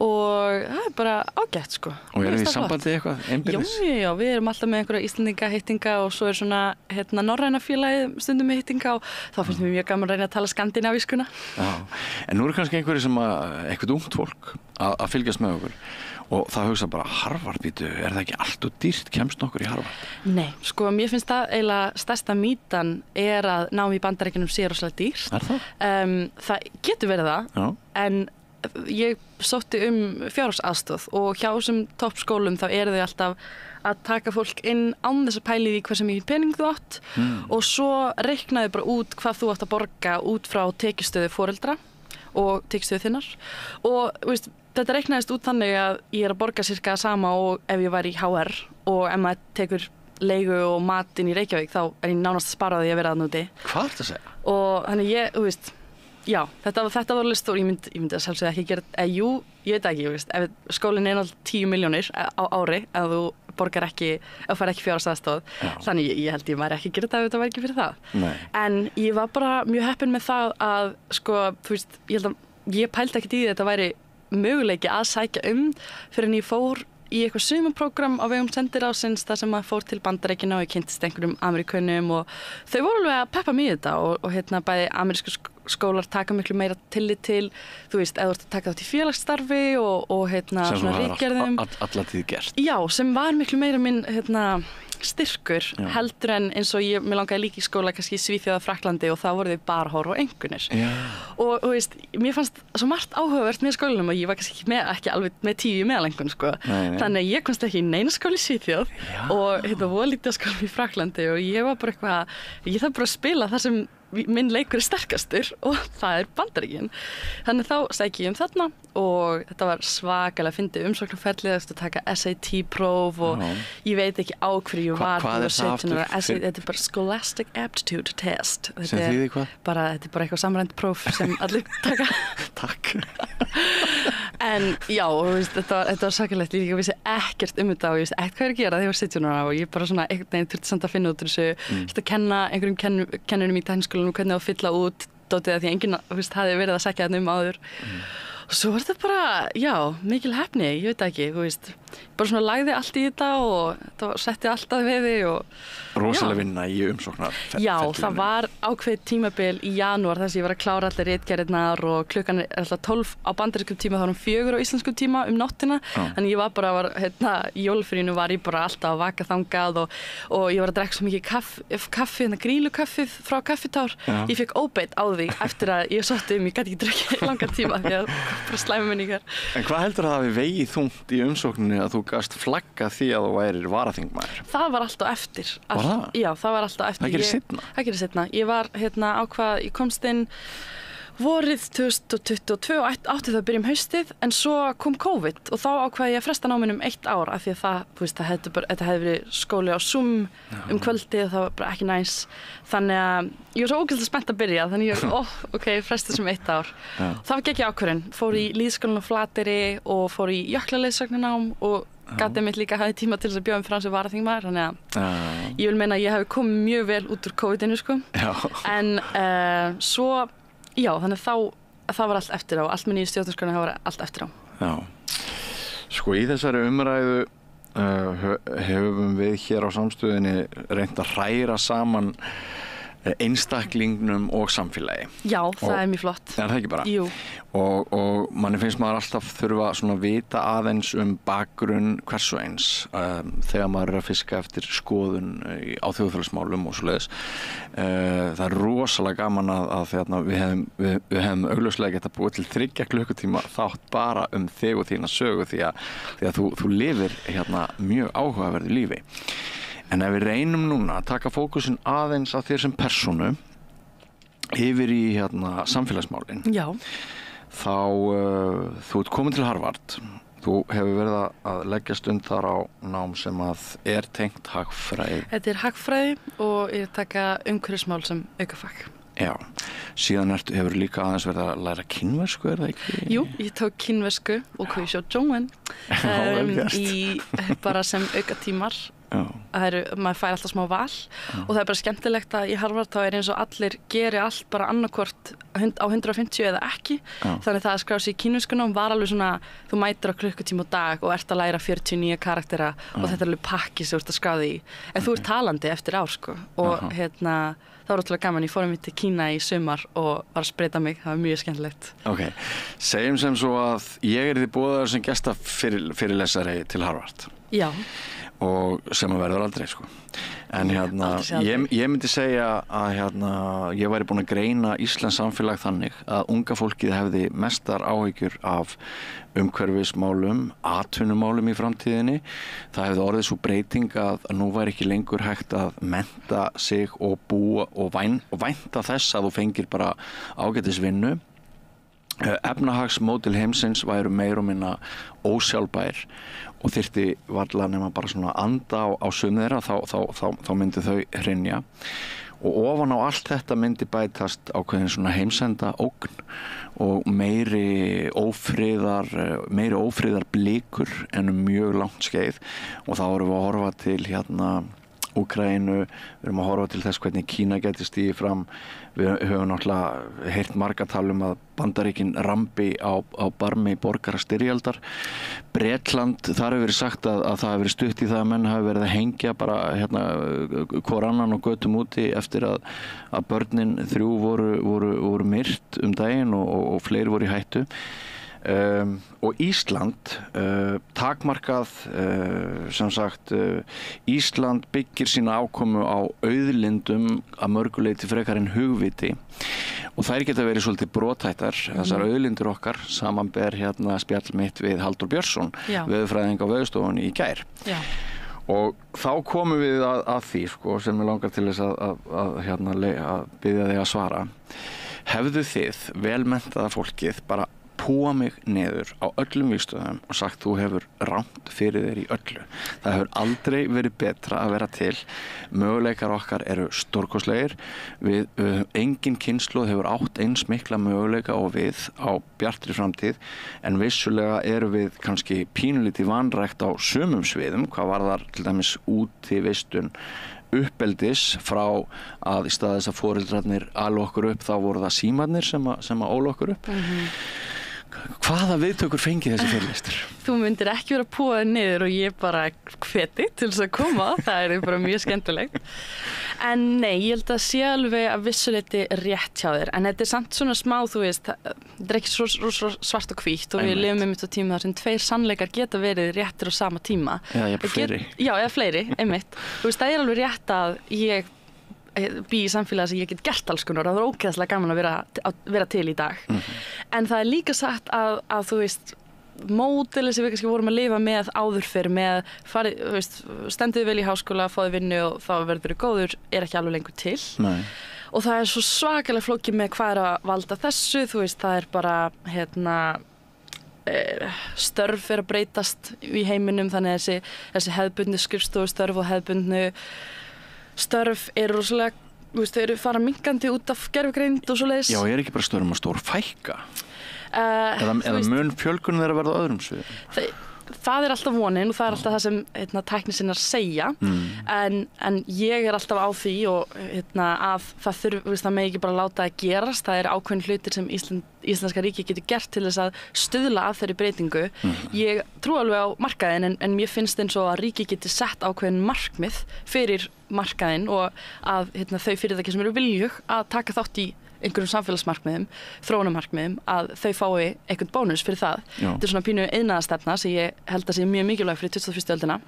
og það bara ágætt sko. Og þið í sambandi eitthvað einbyrðis? Já, við erum alltaf með einhverja Íslendingahittinga og svo svona norræna félagið stundum með hittinga og þá finnst mér mjög gaman að reyna að tala skandinavískuna. Já, en nú kannski einhverju sem eitthvað ungt fólk að fylgjast með okkur og það hugsa bara Harvard býtu, það ekki allt og dýrt, kemst nokkur í Harvard? Nei, sko mér finnst það eiginlega stærsta mýtan að nám í Bandaríkjunum sé rosalega dýrt. Er það? Það getur verið það, en ég sótti fjárhagsaðstoð og hjá þessum toppskólum þá eru þau alltaf að taka fólk inn án þess að pæli því hversu mikið pening þú átt og svo reiknaðu bara út hvað þú átt að borga út frá tekjustöðu foreldra og tekjustöðu þinnar og veist, þetta reiknaðist út þannig að ég að borga cirka sama og ef ég var í HR og ef maður tekur leigu og matinn í Reykjavík þá ég nánast að spara því að vera þarna úti. Hvað er þetta að segja? Og þannig þú veist, já, þetta var alveg stór, ég myndi að sjálfsögða ekki gera, ég veit ekki, ef skólinn náttúrulega 10 milljónir á ári ef þú borgar ekki, ef þú fær ekki fjárhagsaðstoð, þannig ég held ég væri ekki gera þetta ef þetta var ekki fyrir það. Nei. En ég var bara mjög heppin með það að, sko, þú veist, ég pældi ekkert í þetta væri möguleiki að sækja fyrir en ég fór í eitthvað sumarprógram á vegum sendiráðsins þar sem maður fór til Bandaríkjanna og ég kynntist einhverjum Ameríkönum og þau voru alveg að peppa mig í þetta og bæði amerísku skólar taka miklu meira tillit til, þú veist, eða þú ert að taka þátt í félagsstarfi og svona ritgerðum. Sem þú hafði alla tíð gert. Já, sem var miklu meira minn, styrkur heldur en eins og mér langaði líka í skóla kannski í Svíþjóð og Frakklandi og þá voru þau bara horf og einkunnir og veist, mér fannst svo margt áhugavert með skólanum og ég var kannski ekki alveg með 10 í meðalengun sko. Þannig að ég komst ekki í neina skóla í Svíþjóð og voru lítið skóla í Frakklandi og ég var bara eitthvað, ég þarf bara að spila það sem minn leikur sterkastur og það er Bandaríkin. Þannig þá sæki ég þarna og þetta var svakalega fyndið umsóknarferlið að taka SAT-próf og ég veit ekki á hverju ég var. Hvað er það aftur? Þetta er bara Scholastic Aptitude Test. Sem þýðir hvað? Þetta er bara eitthvað samrænt próf sem allir taka. Takk. En já, veist, þetta var sakalegt, ég vissi ekkert þetta og ég vissi ekkert hvað ég að gera þegar ég var 17 ára og ég bara svona einhvern veginn þurfti samt að finna út úr þessu, að kenna einhverjum kennurum í tækniskólanum hvernig að fylla út dótið að því enginn hafi verið að sækja þarna áður. Og svo var þetta bara, já, mikil heppni, ég veit ekki, þú veist, bara svona lagði allt í þetta og það setti allt að veiði og rosalega vinna í umsóknarferlinu. Já, það var ákveðið tímabil í janúar þar sem ég var að klára allar ritgerðirnar og klukkan alltaf 12 á bandarískum tíma þá 4 á íslenskum tíma nóttina. Þannig ég var bara, í jólafríinu var ég bara alltaf að vaka þangað og ég var að drekka svo mikið kaffi, grílukaffið frá Kaffitár. Ég fékk óbeit á því eftir að ég sótti ég gæti ekki drukkið langan tíma því að bara slæma minningar. En hvað heldur það hafi vegið þungt í umsókninni að þú gast flaggað því að þú værir varaþingmaður? Það var alltaf eftir. Var það? Já, það var alltaf eftir. Það gerði seinna? Það gerði seinna. Ég var ákvað, ég komst inn vorið 2022 og átti það að byrja haustið en svo kom COVID og þá ákvað ég að fresta náminu 1 ár af því að það, þú veist, þetta hefði verið skóli á Zoom kvöldið og það var bara ekki næs. Þannig að ég var svo ógeðslega spennt að byrja þannig ég, ok, fresta sem 1 ár. Það var ekki ákvörðun. Fór í lýðskólann á Flateyri og fór í jöklaleiðsögnarnám og gatið mitt líka hafði tíma til þess að bjóða fram sem varaþingmaður, þannig að ég vil meina að ég hafi komið mjög vel út úr COVID-inu sko. En svo, já, þannig það var allt eftir á, allt með nýju stjórnarskránni, það var allt eftir á. Já, sko í þessari umræðu hefum við hér á Samstöðinni reynt að hræra saman einstaklingnum og samfélagi. Já, það er mjög flott. Er það ekki bara? Jú. Og manni finnst maður alltaf þurfa svona að vita aðeins bakgrunn hvers og eins þegar maður er að fiska eftir skoðun á þjóðfélagsmálum og svoleiðis. Það er rosalega gaman að við hefum augljóslega geta búið til 3 klukkutíma þátt bara þig og þína sögu því að þú lifir mjög áhugaverðu lífi. En ef við reynum núna að taka fókusinn aðeins á þér sem persónu yfir í samfélagsmálin. Já. Þá þú ert komin til Harvard. Þú hefur verið að leggja stund þar á nám sem að er tengt hagfræði. Þetta er hagfræði og ég taka umhverfismál sem aukafag. Já, síðan hefur líka aðeins verið að læra kínversku, er það ekki? Jú, ég tók kínversku og kvísjó Jongwen bara sem aukatímar. Maður fær alltaf smá val og það er bara skemmtilegt að í Harvard þá er eins og allir geri allt bara annarkvort á 150 eða ekki. Þannig það að skrá sig í kínverskunám var alveg svona, þú mætir á klukkutíma á dag og ert að læra 49 karaktera og þetta er alveg pakki sem þú ert að skráða í. En þú ert talandi eftir ár sko og það var ótrúlega gaman, ég fór til Kína í sumar og var að spreyta mig, það var mjög skemmtilegt. Ok, segjum sem svo að ég því boðaður sem gesta fyrirlesari til Harvard. Já. Og sem að verður aldrei sko. En ég myndi segja að ég væri búin að greina íslenskt samfélag þannig að unga fólkið hefði mestar áhyggjur af umhverfismálum, atvinnumálum í framtíðinni. Það hefði orðið svo breyting að nú væri ekki lengur hægt að mennta sig og búa og vænta þess að þú fengir bara ágætisvinnu. Efnahagsmódel heimsins væru meira og minna ósjálfbær og þyrfti varla nema bara svona anda á sum þeirra þá myndi þau hrynja og ofan á allt þetta myndi bætast ákveðin svona heimsenda ógn og meiri ófriðar blikur en mjög langt skeið og þá erum við að horfa til Úkraínu, við erum að horfa til þess hvernig Kína geti stigið fram, við höfum náttúrulega heyrt marga tala að Bandaríkin rambi á barmi borgarastyrjaldar. Bretland, þar hefur verið sagt að það hefur verið stutt í það að menn hafi verið að hengja bara hvor annan og götum úti eftir að börnin 3 voru myrt daginn og fleiri voru í hættu. Og Ísland takmarkað sem sagt Ísland byggir sína ákomu á auðlindum að mörguleyti frekar en hugviti og þær geta verið svolítið brothættar þessar auðlindir okkar samanber spjall mitt við Halldór Björnsson veðurfræðing á Veðurstofunni í gær. Og þá komum við að því sem ég langar til þess að biðja þig að svara. Hefðu þið velmenntaða fólkið bara púa mig niður á öllum vígstöðum og sagt þú hefur rangt fyrir þér í öllu. Það hefur aldrei verið betra að vera til. Möguleikar okkar eru stórkostlegir. Engin kynslóð hefur átt eins mikla möguleika og við á bjartri framtíð en vissulega eru við kannski pínulítið vanrækt á sumum sviðum, hvað varðar til dæmis útivistun uppeldis frá að í stað þess að foreldrarnir ala okkur upp þá voru það símarnir sem að óla okkur upp. Hvaða viðtökur fengi þessi fyrirlestur? Þú myndir ekki vera púað niður og ég bara hveti til þess að koma, það bara mjög skemmtilegt. En nei, ég held að sé alveg að vissuleyti rétt hjá þér, en þetta samt svona smá, þú veist, þetta ekki svo svart og hvítt og við lifum einmitt á tíma þar sem 2 sannleikar geta verið réttir á sama tíma. Já, fleiri. Já, eða fleiri, einmitt. Þú veist, það alveg rétt að ég bý í samfélagi sem ég get gert alls konar og það ógeðslega gaman að vera til í dag. En það líka sagt að þú veist, módelið sem við kannski vorum að lifa með áður fyrr með stendið vel í háskóla, fáið vinnu og þá verður góður ekki alveg lengur til. Nei. Og það svo svakalega flókið með hvað að valda þessu, þú veist, það bara störf að breytast í heiminum, þannig þessi hefðbundnu skrifstofustörf og hefðbundnu störf rosalega, þú veist, þau fara minnkandi út af gervigreind og svoleiðis. Já, ekki bara störfum að stór fækka? Eða mun fjölgun þeirra verða á öðrum sviðum? Það alltaf vonin og það alltaf það sem tæknisinnar segja en ég alltaf á því og að það megi ekki bara láta að gerast, það ákveðin hlutir sem Íslenska ríki getur gert til þess að stuðla að þeirri breytingu. Ég trú alveg á markaðin en mér finnst eins og að ríki getur sett ákveðin markmið fyrir markaðin og að þau fyrirtæki sem eru viljug að taka þátt í einhverjum samfélagsmarkmiðum, þróunarmarkmiðum að þau fái einhvern bónus fyrir það. Þetta svona pínu iðnaðarstefna sem ég held að sé mjög mikilvæg fyrir 21. öldina.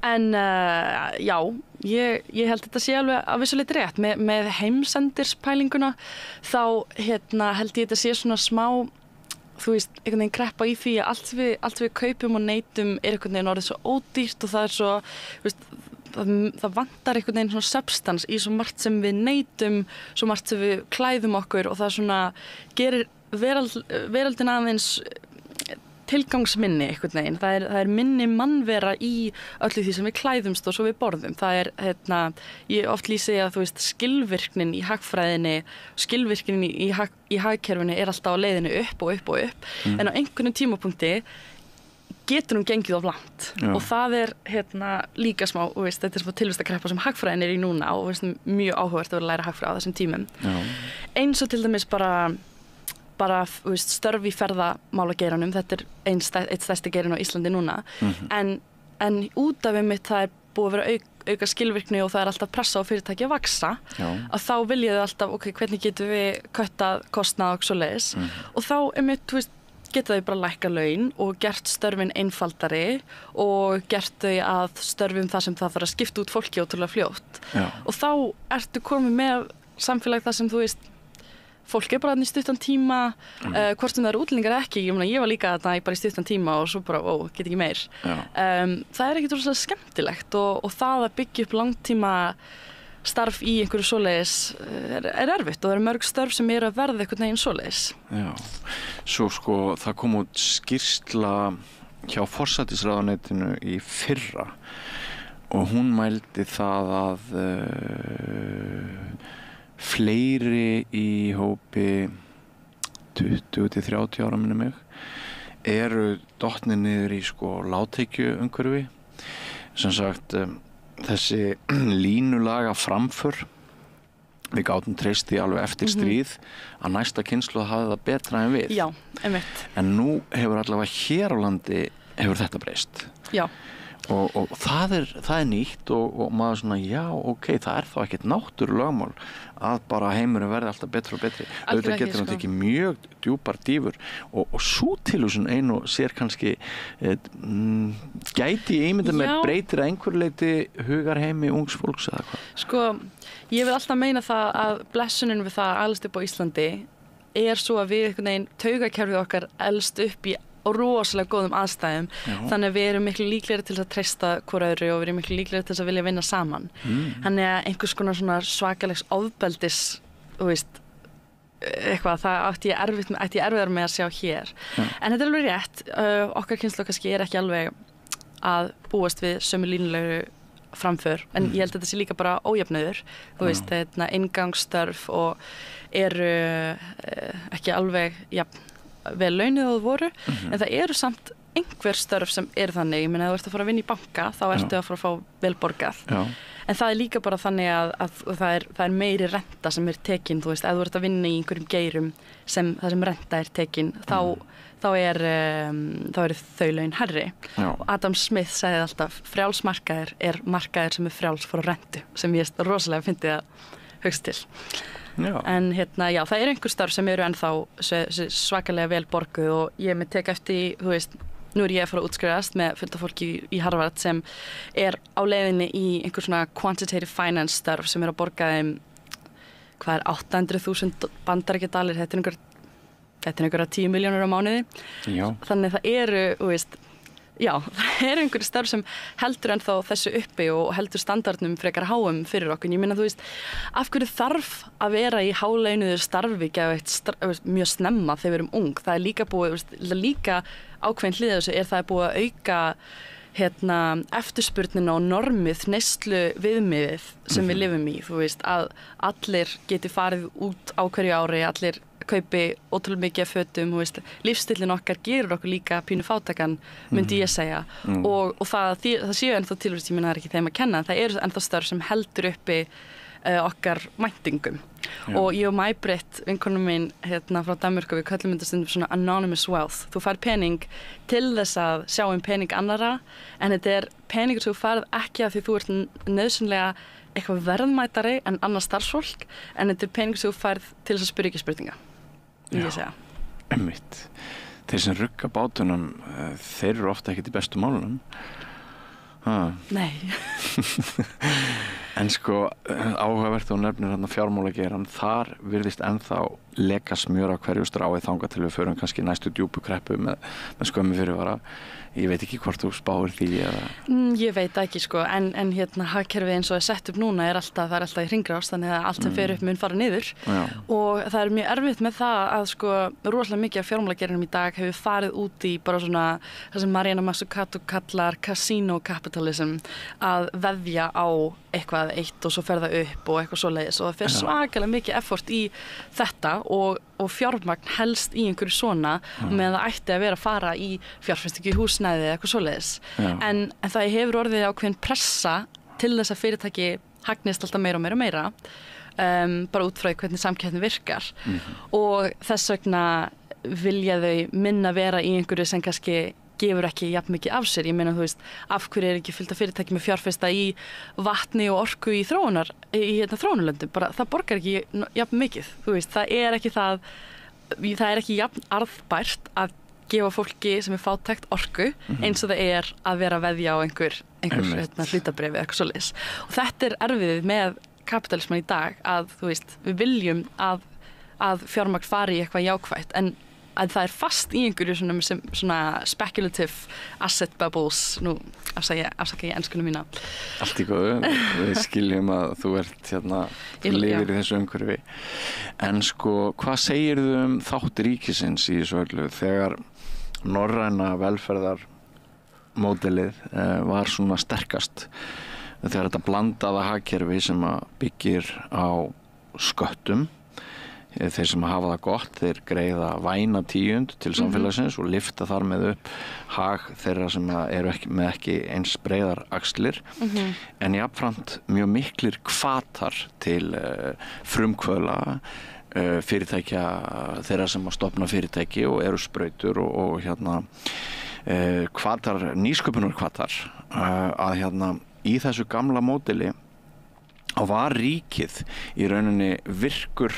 En já, ég held að þetta sé alveg að vissuleyti rétt með heimsendirspælinguna þá held ég þetta sé svona smá þú veist, einhvern veginn kreppa í því að allt við kaupum og neytum einhvern veginn orðið svo ódýrt og það svo, þú veist, það vantar einhvern veginn svona substans í svo margt sem við neytum, svo margt sem við klæðum okkur og það svona gerir veröldin aðeins tilgangsminni einhvern veginn. Það er minni mannvera í öllu því sem við klæðumst og svo við borðum. Það ég oft lýsi að þú veist, skilvirknin í hagfræðinni, skilvirknin í hagkerfinu alltaf á leiðinu upp og upp og upp. En á einhvernum tímapunkti getur gengið of langt og það líka smá, veist, þetta smá tilvistakreppa sem hagfræðin í núna og veist, mjög áhugavert að vera að læra hagfræði á þessum tímum. Eins og til dæmis bara veist, störf í ferðamálageiranum, þetta eitt stærsti geirinn á Íslandi núna en út af einmitt það búið að vera auka skilvirkni og það alltaf pressa á fyrirtæki að vaksa að þá vilja þau alltaf, hvernig getum við köttað kostnað og svoleiðis og þá einmitt, þú veist, geta þau bara lækka laun og gert störfin einfaldari og gert þau að störfum þar sem það þarf að skipta út fólki ótrúlega fljótt. Og þá ertu komið með samfélag þar sem þú veist, fólk bara í stuttan tíma, hvort sem það eru útlendingar ekki, ég var líka bara í stuttan tíma og svo bara, get ekki meir. Það ekkert rosalega skemmtilegt og það að byggja upp langtíma starf í einhverju svoleiðis erfitt og það mörg störf sem að verða einhvern veginn svoleiðis. Já, svo það kom út skýrsla hjá forsætisráðuneytinu í fyrra og hún mældi það að fleiri í hópi 20-30 ára minni mig eru dottnir niður í lágtekju umhverfi sem sagt þessi línulaga framför, við gátum treyst því alveg eftir stríð að næsta kynslóð hafi það betra en við. Já, einmitt. En nú hefur allavega hér á landi hefur þetta breyst. Já. Og það er nýtt og maður svona, já, ok, það er þá ekkert náttúrulögmál að bara heimurinn verði alltaf betri og betri. Auðvitað getur hann ekki mjög djúpar dýfur og sú tilhugsun ein og sér kannski gæti ímynda með breytir að einhverju leyti hugarheimi ungs fólks eða hvað? Sko, ég vil alltaf meina það að blessunin við það að alast upp á Íslandi er svo að við einhvern veginn taugakerfið okkar elst upp í rosalega góðum aðstæðum. Þannig að við erum miklu líklegri til að treysta hvor öðru og við erum miklu líklegri til að vilja vinna saman. Þannig að einhvers konar svona svakalegs ofbeldis, þú veist, eitthvað, það ætti ég erfiðar með að sjá hér. En þetta er alveg rétt, okkar kynslóð kannski er ekki alveg að búast við sömu línulegu framför, en ég held að þetta sé líka bara ójöfnuður, þú veist, inngangsstörf og eru ekki alveg vel launuð og voru, en það eru samt einhver störf sem eru þannig, ég meina ef þú ert að fara að vinna í banka, þá ertu að fara að fá vel borgað. En það er líka bara þannig að það er meiri renta sem er tekin, þú veist, ef þú ert að vinna í einhverjum geirum það sem renta er tekin, þá eru þau laun hærri. Og Adam Smith sagði alltaf, frjálsmarkaður er markaður sem er frjáls frá rentu, sem ég rosalega fyndi að hugsa til. En það er einhver starf sem eru ennþá svakalega vel borguð og ég með tek eftir, þú veist, nú er ég að fara að útskrifast með fullt af fólki í Harvard sem er á leiðinni í einhver svona quantitative finance starf sem er að borga þeim, hvað er 800.000 bandaríkjadalir, þetta er einhverja 10 milljónir á mánuði. Þannig það eru, þú veist, það eru einhverju starf sem heldur ennþá þessu uppi og heldur standardnum frekar háum fyrir okkur. Ég meina, þú veist, af hverju þarf að vera í hálaunuðu starfi mjög snemma þegar við erum ung? Það er líka búið, líka ákveðin hlið þessu það er búið að auka eftirspurnina og normið, neyslu viðmiðið sem við lifum í, þú veist, að allir geti farið út á hverju ári, allir kaupi ótrúlega mikið af fötum, þú veist, lífsstillin okkar gerur okkur líka pínu fátakan, myndi ég segja. Og það séu ennþá tilvist, ég meina það er ekki þeim að kenna, það eru ennþá störf sem heldur uppi okkar væntingum. Og ég og Maj-Britt, vinkonum mín frá Danmörku, við köllum þetta stundum svona anonymous wealth. Þú fær pening til þess að sjá pening annarra, en þetta er peningur sem þú færð ekki af því þú ert nauðsynlega eitthvað verðmætari en annars starfsfólk, en þetta er peningur sem þú færð til þess að spyrja ekki spurninga. Einmitt. Þeir sem rugga bátunum, þeir eru ofta ekkert í bestu málunum. Nei. En sko, áhugavert og nefnir fjármálageirann, þar virðist ennþá leka smjör á hverju strái þangað til við förum kannski næstu djúpu kreppu með skömmu fyrirvara. Ég veit ekki hvort þú spáir því eða... Ég veit ekki sko, en hagkerfið eins og sett upp núna það er alltaf í hringrás, þannig að allt sem fer upp mun fara niður. Og það er mjög erfitt með það að sko, rosalega mikið af fjármálageiranum í dag hefur farið út í bara svona það sem Mariana Mazzucato kallar casino capitalism, að veðja á eitthvað eitt og svo fer það upp og eitthvað svoleiðis, og það fer svakalega mikið effort í þetta og fjármagn helst í einhverju svona meðan það ætti að vera að fara í fjárfestingu í húsnæði eða eitthvað svoleiðis. En það hefur orðið ákveðin pressa til þess að fyrirtæki hagnist alltaf meira og meira bara út frá hvernig samkeppni virkar. Og þess vegna vilja þau minna vera í einhverju sem kannski gefur ekki jafn mikið af sér. Ég meina, þú veist, af hverju er ekki fullt af fyrirtæki með fjárfesta í vatni og orku í þróunarlöndum, bara það borgar ekki jafn mikið, þú veist, það er ekki jafn arðbært að gefa fólki sem er fátækt orku eins og það er að vera að veðja á einhver hlutabréfi eða eitthvað svoleiðis. Og þetta er erfiðið með kapitalisman í dag, að þú veist, við viljum að fjármagn fari í eitthvað jákvætt, en að það er fast í einhverju svona speculative asset bubbles. Nú afsaka ég enskunum mína. Allt í góðu, við skiljum að þú ert þú lifir í þessu umhverfi. En sko, hvað segirðu þátt ríkisins í þessu öllu þegar norræna velferðarmódelið var svona sterkast, þegar þetta blandaða hagkerfi sem byggir á sköttum þeir sem hafa það gott, þeir greiða væna 10 til samfélagsins og lyfta þar með upp hag þeirra sem eru ekki eins breiðar axlir, en jafnframt mjög miklir hvatar til frumkvöðla, fyrirtækja þeirra sem að stofna fyrirtæki og eru sprautur og hvatar, nýsköpunarhvatar, að í þessu gamla módeli var ríkið í rauninni virkur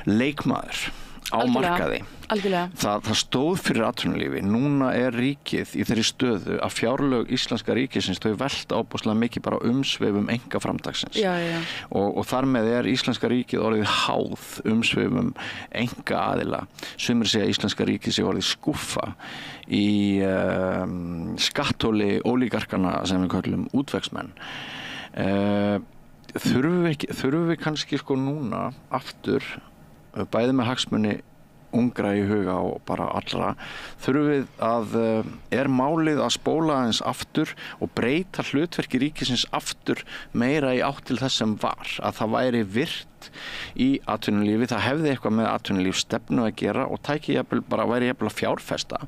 leikmaður á markaði. Algjörlega. Það stóð fyrir atvinnulífi. Núna ríkið í þeirri stöðu að fjárlög íslenska ríkisins þau velta óbúslega mikið bara umsveifum einkaframtaksins. Já. Og þar með íslenska ríkið orðið háð umsveifum einkaaðila. Sumir segja íslenska ríkið sé orðið skúffa í skatthóli ólígarkana sem við köllum útvegsmenn. Þurfum við kannski núna aftur, bæði með hagsmuni ungra í huga og bara allra, þurfum við að málið að spóla aðeins aftur og breyta hlutverki ríkisins aftur meira í átt til þess sem var, að það væri virt í atvinnulífi, það hefði eitthvað með atvinnulífsstefnu að gera og væri jafnvel að fjárfesta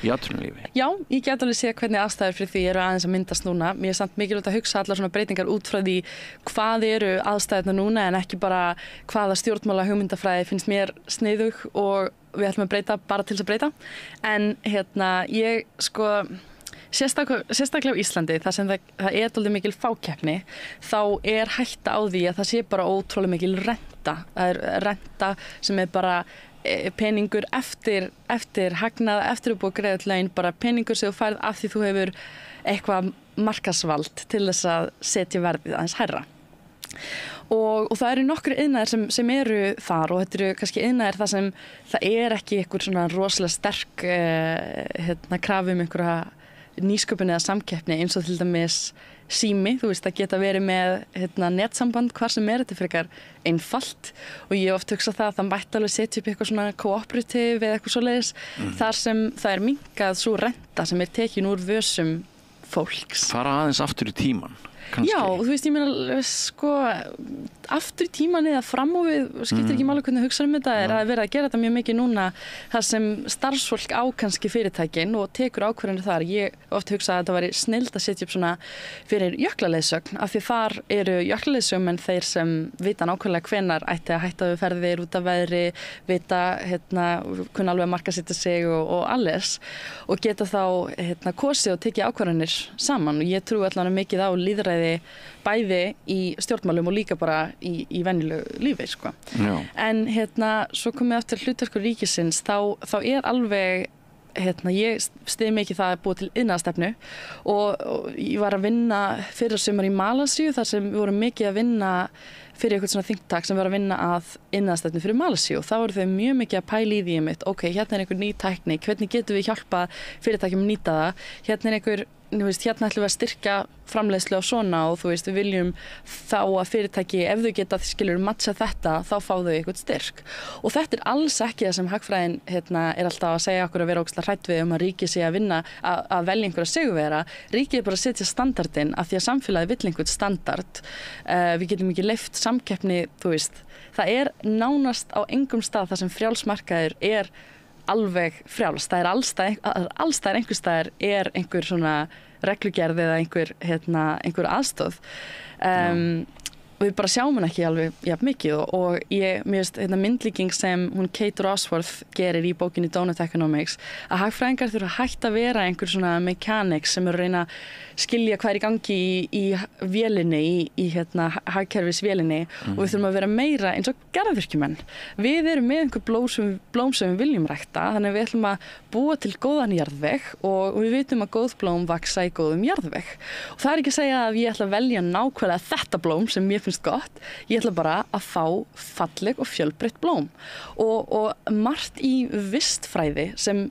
í atvinnulífi. Já, ég get alveg séð hvernig aðstæður fyrir því eru aðeins að myndast núna. Mér samt mikilvægt að hugsa allar svona breytingar út frá því hvað eru aðstæðurnar núna en ekki bara hvaða stjórnmála hugmyndafræði finnst mér sniðug og við ætlum að breyta bara til þess að breyta. En ég sérstaklega á Íslandi, þar sem það dálítið mikil fákeppni, þá hætta á því að það sé bara ótrúlega mikil renta. Það renta sem bara peningur eftir hagnað, eftir að búið greiða laun, bara peningur sem þú færð af því þú hefur eitthvað markaðsvald til þess að setja verðið aðeins hærra. Og það eru nokkru iðnaðir sem eru þar og þetta eru kannski iðnaðir þar sem það ekki eitthvað svona rosalega sterk krafi einhverja nýsköpun eða samkeppni eins og til dæmis sími, þú veist, það geta verið með netsamband hvar sem þetta frekar einfalt og ég oft hugsa það mætti alveg setja upp eitthvað svona kooperativ eða eitthvað svoleiðis þar sem það minnkað svo renta sem tekin úr vösum fólks. Fara aðeins aftur í tíman. Kannski. Já, þú veist, ég meina, aftur í tíman eða fram og við skiptir ekki máli hvernig hugsa þetta að vera að gera þetta mjög mikið núna þar sem starfsfólk á kannski fyrirtækin og tekur ákvarðanir þar. Ég oft hugsa að þetta væri snillt að setja upp svona fyrir jöklaleiðsögn af því þar eru jöklaleiðsögmenn þeir sem vita nákvæmlega hvenar ætti að hætta við ferðir út af veðri, vita kunna alveg að markaðssetja sig og alles og geta þá kosið og tekið ákvarðanir saman og ég trúi allavega mikið á lýðræði bæði í stjórnmálum og líka bara í venjulegu lífi, sko. Já. En svo komið eftir hlutverkur ríkisins, þá alveg, ég stiði mikið það að búa til iðnaðarstefnu og ég var að vinna fyrir sumar í Malasíu þar sem við vorum mikið að vinna fyrir eitthvað svona think tank sem var að vinna að iðnaðarstefnu fyrir Malasíu og þá voru þau mjög mikið að pæla í því ok, einhver ný tækni, hvernig getum við hjálpa fyrirtækjum að nýta það, einhver hérna ætlum við að styrkja framleiðslu á svona og við viljum þá að fyrirtæki, ef þau geta matcha þetta, þá fá þau eitthvað styrk. Og þetta alls ekki það sem hagfræðin alltaf að segja okkur að vera ógeðslega hrædd við að ríkið sé að vinna að velja einhverja sigurvegara. Ríkið bara að setja standardinn af því að samfélagið vill einhvern standard. Við getum ekki leyft samkeppni, það nánast á engum stað þar sem frjálsmarkaður alveg frjáls. Það allstaðar einhver staðar einhver svona reglugerð eða einhver aðstoð. Og við bara sjáum hann ekki alveg jafn mikið og mér finnst myndlíking sem hún Kate Rosworth gerir í bókinni Donut Economics að hagfræðingar þurfa að hætta að vera einhver svona mechanics sem eru að reyna að skilja hvað í gangi í vélinni, í hagkerfisvélinni og við þurfum að vera meira eins og garðyrkjumenn. Við erum með einhver blóm sem við viljum rækta þannig að við ætlum að búa til góðan jarðveg og við vitum að góð blóm vaksa í góðum jarðveg. Og það ekki að segja að ég ætla að velja nákvæmlega þetta blóm sem mér finnst gott, ég ætla bara að fá falleg og fjölbreytt blóm og margt í vistfræði sem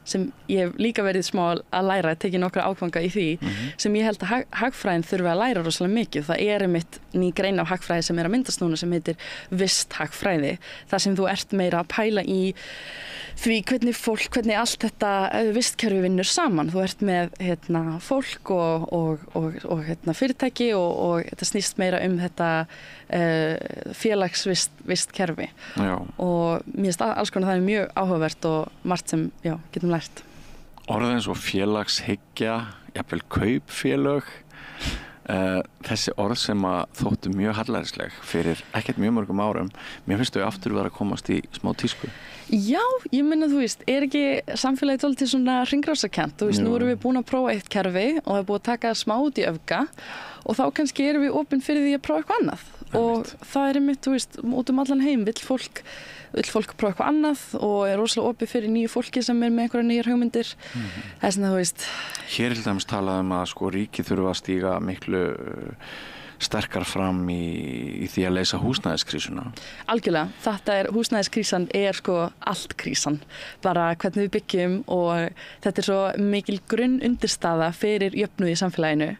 sem ég hef líka verið smá að læra, tekið nokkra ákvanga í því, sem ég held að hagfræðin þurfi að læra rosalega mikið. Það er einmitt ný grein af hagfræði sem að myndast núna sem heitir visthagfræði, þar sem þú ert meira að pæla í því hvernig allt þetta vistkerfi vinnur saman. Þú ert með fólk og fyrirtæki og þetta snýst meira þetta félagsvistkerfi. Og mér finnst alls konar það mjög áhugavert og margt sem getum lært. Orðið eins og félagshyggja, jafnvel kaupfélög, þessi orð sem að þóttu mjög hallærisleg fyrir ekkert mjög mörgum árum, mér finnst þau aftur vera að komast í smá tísku. Já, ég meina þú veist, er ekki samfélagið dálítið svona hringrásarkennt, þú veist, nú erum við búin að prófa eitt kerfi og það er búið að taka smá út í öfga og þá kannski erum við opin fyrir því að prófa eitthvað annað og það er einmitt, þú veist, út allan heim vill fólk prófa eitthvað annað og er rosalega opið fyrir nýju fólki sem er með einhverja nýjar hugmyndir. Þess að þú veist. Hér til dæmis talað að sko ríkið þurfa að stíga miklu sterkar fram í því að leysa húsnæðiskrísuna. Algjörlega, húsnæðiskrísan er sko allt krísan, bara hvernig við byggjum og þetta er svo mikil grunn undirstaða fyrir jöfnuð í samfélaginu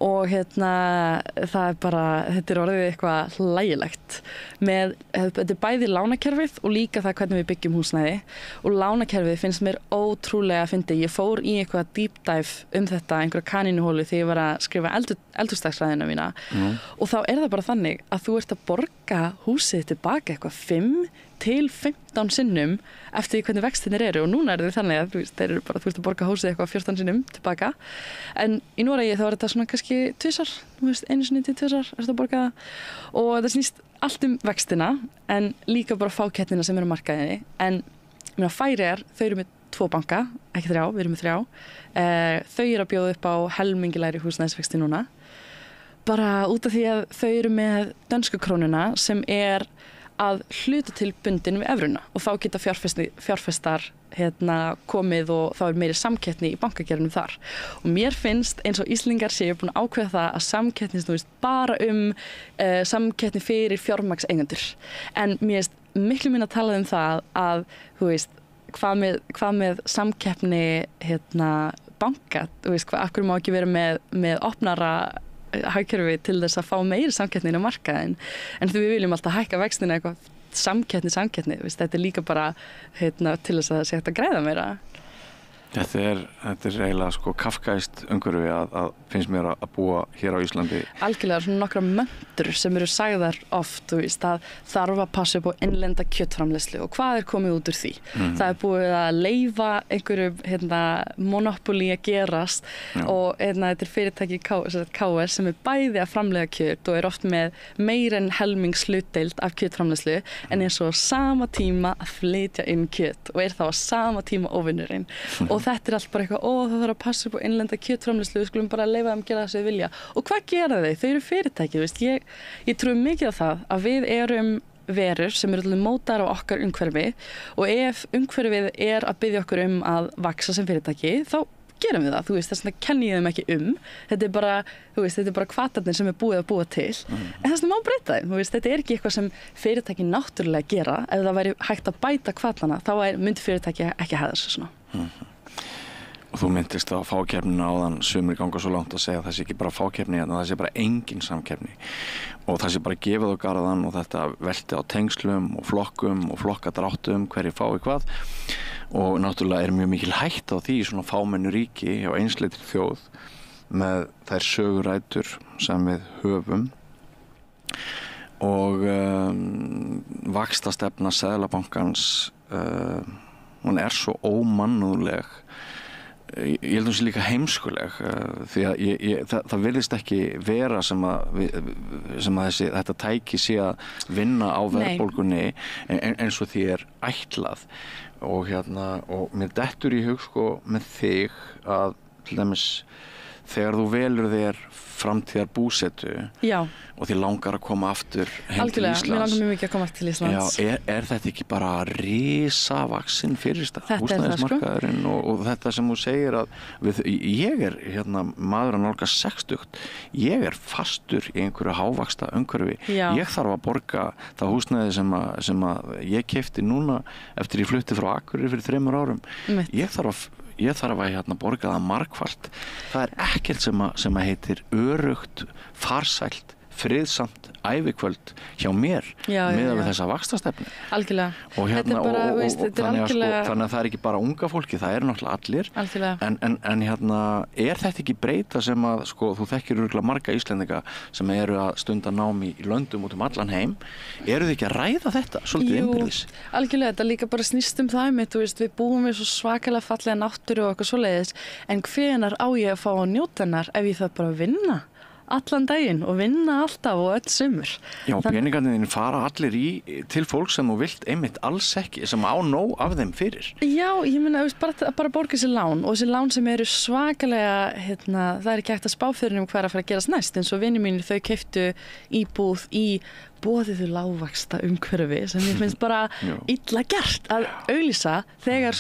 og það er bara, þetta er orðið eitthvað hlægilegt þetta er bæði lánakerfið og líka það hvernig við byggjum húsnæði og lánakerfið finnst mér ótrúlega að fyndi. Ég fór í eitthvað deep dive þetta, einhverja kanínuhólu þegar ég var að skrifa eldhúsdagsfræðina mína og þá er það bara þannig að þú ert að borga húsið tilbaka eitthvað 5 til 15 sinnum eftir því hvernig vextirnir eru og núna er þið þannig að þú ert að borga húsið eitthvað 14 sinnum tilbaka en í Noregi þá er þetta svona kannski 2, einu sinni til 2 ertu að borga og það snýst allt vextina en líka bara fákeppnina sem er á markaðinni en Færeyjar, þau eru með 2 banka, ekki 3, við erum með 3 þau eru að bjóða upp á helmingilegri húsnæðisvexti núna bara út af því að þau eru með dönsku krónuna sem er að hluta til bundin við evruna og þá geta fjárfestar komið og þá er meiri samkeppni í bankakerfinu þar og mér finnst eins og Íslendingar séu búin að ákveða það að samkeppni snúist bara samkeppni fyrir fjármagnseigendur en mér finnst miklu minna að tala það að þú veist hvað með samkeppni banka, þú veist af hverju má ekki vera með opnara hagkerfi til þess að fá meiri samkeppni inn á markaðinn en við viljum alltaf hækka vextina eitthvað samkeppni þetta er líka bara til þess að það sé hægt að græða meira. Þetta er eiginlega sko kafkaískt umhverfi að finnst mér að búa hér á Íslandi. Algjörlega svona nokkra möntur sem eru sagðar oft, þú veist, að þarf að passa upp á innlenda kjötframleiðslu og hvað er komið út úr því. Það er búið að leyfa einhverju monopóli að gerast og þetta er fyrirtæki KS sem er bæði að framleiða kjöt og er oft með meir en helmingshlutdeild af kjötframleiðslu en eins og á sama tíma að flytja inn kjöt og er þá á sama tíma óvinnurinn og þetta er allt bara eitthvað, það þarf að passa upp á innlenda kjötframleiðslu, við skulum bara leyfa þeim að gera það sem þau vilja. Og hvað gera þau? Þau eru fyrirtæki, veist, ég trúi mikið á það að við erum verur sem eru alveg mótar á okkar umhverfi og ef umhverfið er að biðja okkur að vaxa sem fyrirtæki, þá gerum við það, þú veist, þess vegna kenni ég þeim ekki þetta er bara, þú veist, þetta er bara hvatarnir sem er búið að búa til, en þess vegna má breyta þeim, þú veist, þetta er ekki eitthvað sem fyrirtæki náttúrulega gera, ef það væri hægt að bæta hvatana, þá myndi fyrirtæki ekki hafa þessu svona. Og þú myndist á fákeppnina áðan sumir ganga svo langt að segja að það sé ekki bara fákeppni en það sé bara engin samkeppni og það sé bara gefið á garðan og þetta velti á tengslum og flokkum og flokkadráttum hverju fái hvað og náttúrulega er mjög mikil hætta á því svona fámennu ríki og einsleitri þjóð með þær sögurætur sem við höfum og vaxtastefna Seðlabankans hún er svo ómannúðleg ég held að hún sé líka heimskuleg því að það virðist ekki vera sem að þetta tæki sé að vinna á verðbólgunni eins og því er ætlað og mér dettur í hug sko með þig að til dæmis þegar þú velur þér framtíðar búsetu og þið langar að koma aftur heim til Íslands. Mér langar mjög mikið að koma aftur til Íslands. Já, er þetta ekki bara risavaxin fyrirstað, húsnæðismarkaðurinn og þetta sem þú segir að ég er maður að nálga 60, ég er fastur í einhverju hávaxta umhverfi. Ég þarf að borga það húsnæði sem að ég keypti núna eftir ég flutti frá Akureyri fyrir 3 árum. Ég þarf að borga það margfalt. Það er ekkert sem að heitir örugt, farsælt, friðsamt ævikvöld hjá mér með þessa vaxtastefnu. Algjörlega. Og þannig að það er ekki bara unga fólki, það eru náttúrulega allir. Algjörlega. En er þetta ekki breyta sem að, þú þekkir örugglega marga Íslendinga sem eru að stunda nám í löndum út allan heim. Eru þið ekki að ræða þetta svolítið innbyrðis? Algjörlega, þetta líka bara snýst það mitt, við búum við svo svakalega fallega náttúru og eitthvað svoleiðis, en hvenær á ég að fá að njóta hennar ef ég þarf bara að vinna allan daginn og vinna alltaf og öll sumur. Já, peningarnir fara allir til fólk sem þú vilt einmitt alls ekki, sem á nóg af þeim fyrir. Já, ég meina, bara borga sér lán og þessi lán sem eru svakalega, það er ekki hægt að spá fyrir hvað er að fara að gerast næst, eins og vinir mínir, þau keyptu íbúð í boðiðu lágvaxta umhverfi sem ég finnst bara illa gert að auglýsa þegar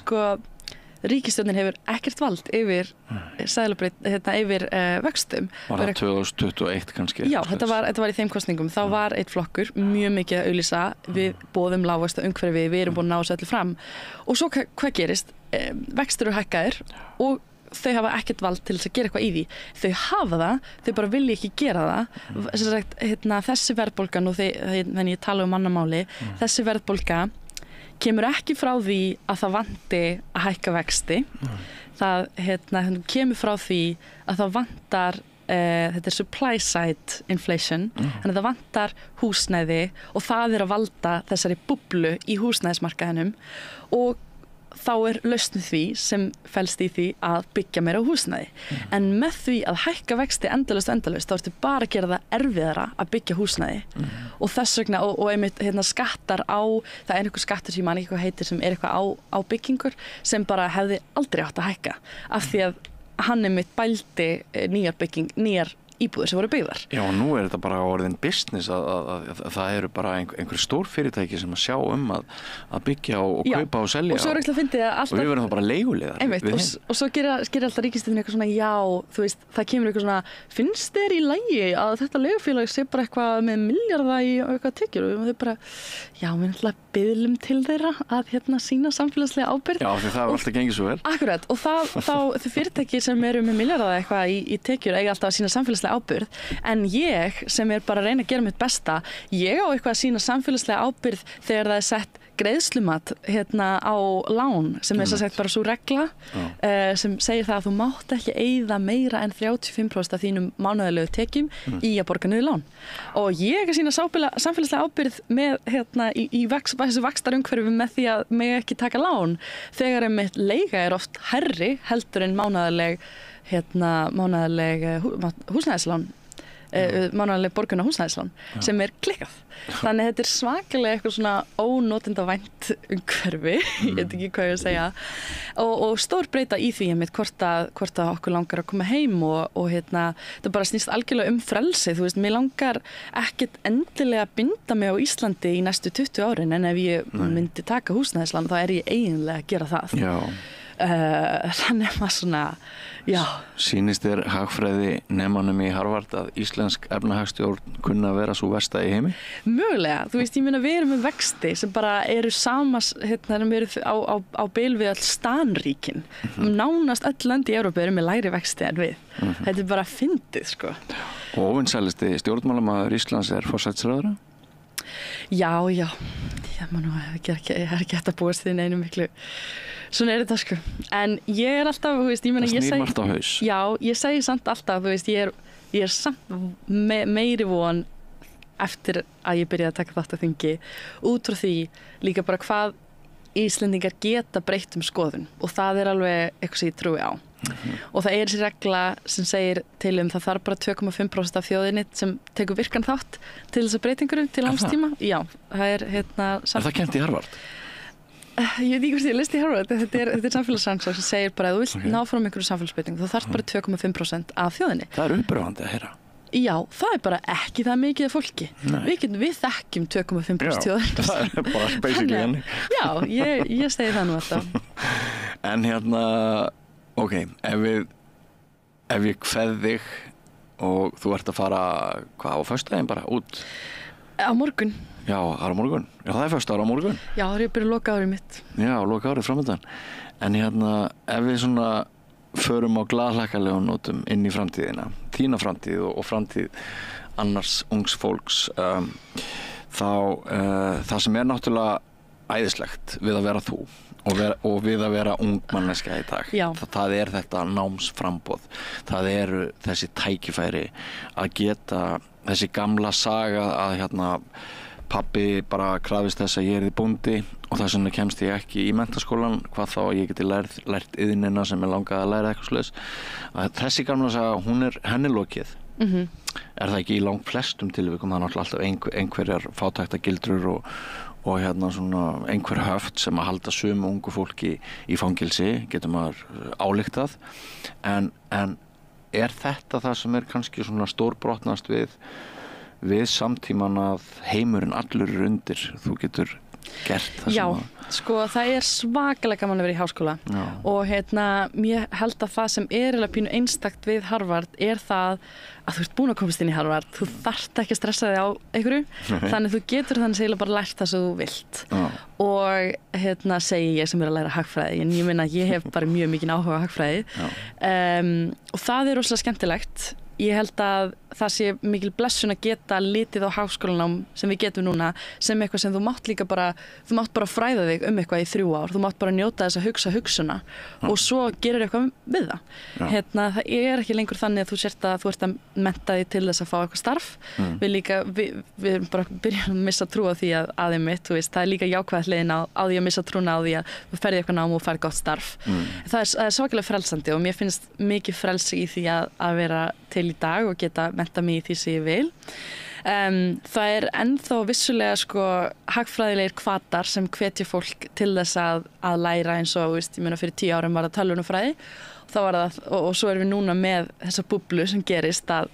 ríkisstjórnin hefur ekkert vald yfir yfir vöxtum. Var það 2021 kannski? Já, þetta var í þeim kosningum. Þá var eitt flokkur mjög mikið að auglýsa við boðum lágvaxta umhverfi, við erum búin að ná þessu öllu fram. Og svo hvað gerist? Vextir eru hækkaðir og þau hafa ekkert vald til þess að gera eitthvað í því. Þau hafa það, þau bara vilja ekki gera það. Þessi verðbólga, þannig ég tala mannamáli, þessi verðbólga kemur ekki frá því að það vanti að hækka vexti. Það kemur frá því að það vantar þetta er supply side inflation, þannig að það vantar húsnæði og það er að valda þessari búblu í húsnæðismarkaðinum og þá er lausn því sem felst í því að byggja meira húsnæði. En með því að hækka vexti endalaust, þá ertu bara að gera það erfiðara að byggja húsnæði. Og þess vegna, og einmitt skattar á, það er einhver skattur sem man ekki hvað heitir, sem er eitthvað á byggingur, sem bara hefði aldrei átt að hækka. Af því að hann einmitt bældi nýjar íbúðir sem voru byggðar. Já, og nú er þetta bara orðin business að það eru bara einhver stór fyrirtæki sem að sjá að byggja og kaupa og selja. Og svo er ekki að fyndið að alltaf... Og við verðum þá bara leiguliðar. Einmitt, og svo gerir alltaf ríkisstjórnin eitthvað svona, það kemur eitthvað svona, finnst þér í lagi að þetta leigufélag sé bara eitthvað með milljarða í eitthvað tekjur og þau bara, við náttúrulega biðlum til þeirra að sýna samfélagslega ábyrgð. Já, því það var alltaf gengið svo vel. Akkurat, og þau fyrirtæki sem eru með milljarða eitthvað í tekjur eiga alltaf að sýna samfélagslega ábyrgð, en ég sem er bara að reyna að gera mitt besta, ég á eitthvað að sýna samfélagslega ábyrgð þegar það er sett greiðslumat á lán sem er sagt bara svo regla sem segir það að þú mátt ekki eyða meira en 35% af þínum mánaðarlegu tekjum í að borga niður lán. Og ég að sýna samfélagslega ábyrgð með í þessu vaxtarumhverfi með því að mig ekki taka lán þegar einmitt leiga er oft hærri heldur en mánaðarleg húsnæðislán mánaðarleg borgun á húsnæðislán sem er klikkað. Þannig þetta er svakalega eitthvað svona ónotendavænt umhverfi, ég veit ekki hvað ég að segja og stór breyta í því hvort að okkur langar að koma heim og þetta bara snýst algjörlega frelsi, þú veist, mér langar ekkert endilega að binda mig á Íslandi í næstu 20 árin en ef ég myndi taka húsnæðislán þá er ég eiginlega að gera það. Já. Þannig maður svona, Sýnist þér hagfræði nemanum í Harvard að íslensk efnahagsstjórn kunna að vera svo versta í heimi? Mögulega, þú veist, ég meina við erum með vexti sem bara eru við erum á bil við all stanríkin. Nánast öll lönd í Evrópu eru með lægri vexti en við. Þetta er bara fyndið, sko. Og óvinsælisti stjórnmálamaður Íslands er forsætisráðherra? Já, ég er ekki hægt að búast því neinu miklu. Svona er þetta, sko. En ég er alltaf, þú veist, það snýr margt á haus. Já, ég segi samt alltaf, þú veist, ég er samt meiri von eftir að ég byrjaði að taka þátt á þingi út frá því líka bara hvað Íslendingar geta breytt skoðun og það er alveg eitthvað sem ég trúi á. Og það er þessi regla sem segir til það þarf bara 2,5% af þjóðinni sem tekur virkan þátt til þess að breytingurum til langs tíma. Já, það er Er það kennt í Harvard? ég veit ekki hvort ég listi í Harvard, þetta er samfélagsrannsókn sem segir bara að þú vilt ná fram einhverju samfélagsbreytingu, þú þarft bara 2,5% af þjóðinni. Það er uppröfandi að heyra. Já, það er bara ekki það mikið af fólki. Við þekkjum 2,5% þjóðinni. Það er bara basically henni. Já, ég segi það nú alltaf. En ok, ef ég kveð þig og þú ert að fara, á föstudaginn bara út? Á morgun. Já, það er á morgun. Já, það er föstudagur á morgun. Já, það er ég byrja að loka árið mitt. Já, loka árið framöndan. En ef við svona förum á glaðhlakkalegum nótum inn í framtíðina, þína framtíð og framtíð annars ungs fólks, þá það sem er náttúrulega æðislegt við að vera þú og við að vera ungmanneskja í dag. Það er þetta námsframboð, það eru þessi tækifæri að geta þessi gamla saga að pabbi bara krafist þess að ég er í bóndi og þess vegna kemst ég ekki í menntaskólan, hvað þá að ég geti lært iðnina sem er langað að læra eitthvað svoleiðis. Þessi gamla saga, henni lokið. Er það ekki í langt flestum tilvikum, það er náttúrulega alltaf einhverjar fátæktagildrur og svona einhver höft sem að halda sömu ungu fólki í fangilsi, getur maður ályktað. En er þetta það sem er kannski svona stórbrotnast við samtíman að heimurinn allur er undir, þú getur gert það sem sko það er svakalega gaman að vera í háskóla. Og mér held að það sem er eiginlega pínu einstakt við Harvard er það að þú ert búin að komast inn í Harvard, þú þarft ekki að stressa þig á einhverju, þannig þú getur þannig eiginlega bara lært það sem þú vilt. Og segi ég sem er að læra hagfræði, en ég meina ég hef bara mjög mikinn áhuga á hagfræði. Og það er rosalega skemmtilegt. Ég held að það sé mikil blessun að geta litið á háskólanám sem við getum núna sem eitthvað sem þú mátt bara fræða þig eitthvað í 3 ár, þú mátt bara njóta þess að hugsa og svo gerir eitthvað við það. Það er ekki lengur þannig að þú ert að mennta þig til þess að fá eitthvað starf. Við erum bara byrjað að missa trú á því að það er líka jákvæð hliðin á því að missa trúna á því að þú ferði eitthvað nám og færð gott starf. Það er svakalega frelsandi og mér finnst mikið frelsi í því að vera til í dag og geta mennta mig í því sem ég vil. Það er ennþá vissulega hagfræðilegir hvatar sem hvetja fólk til þess að læra eins og ég meina fyrir 10 árum var það tölvunarfræði og svo erum við núna með þessa búblu sem gerist að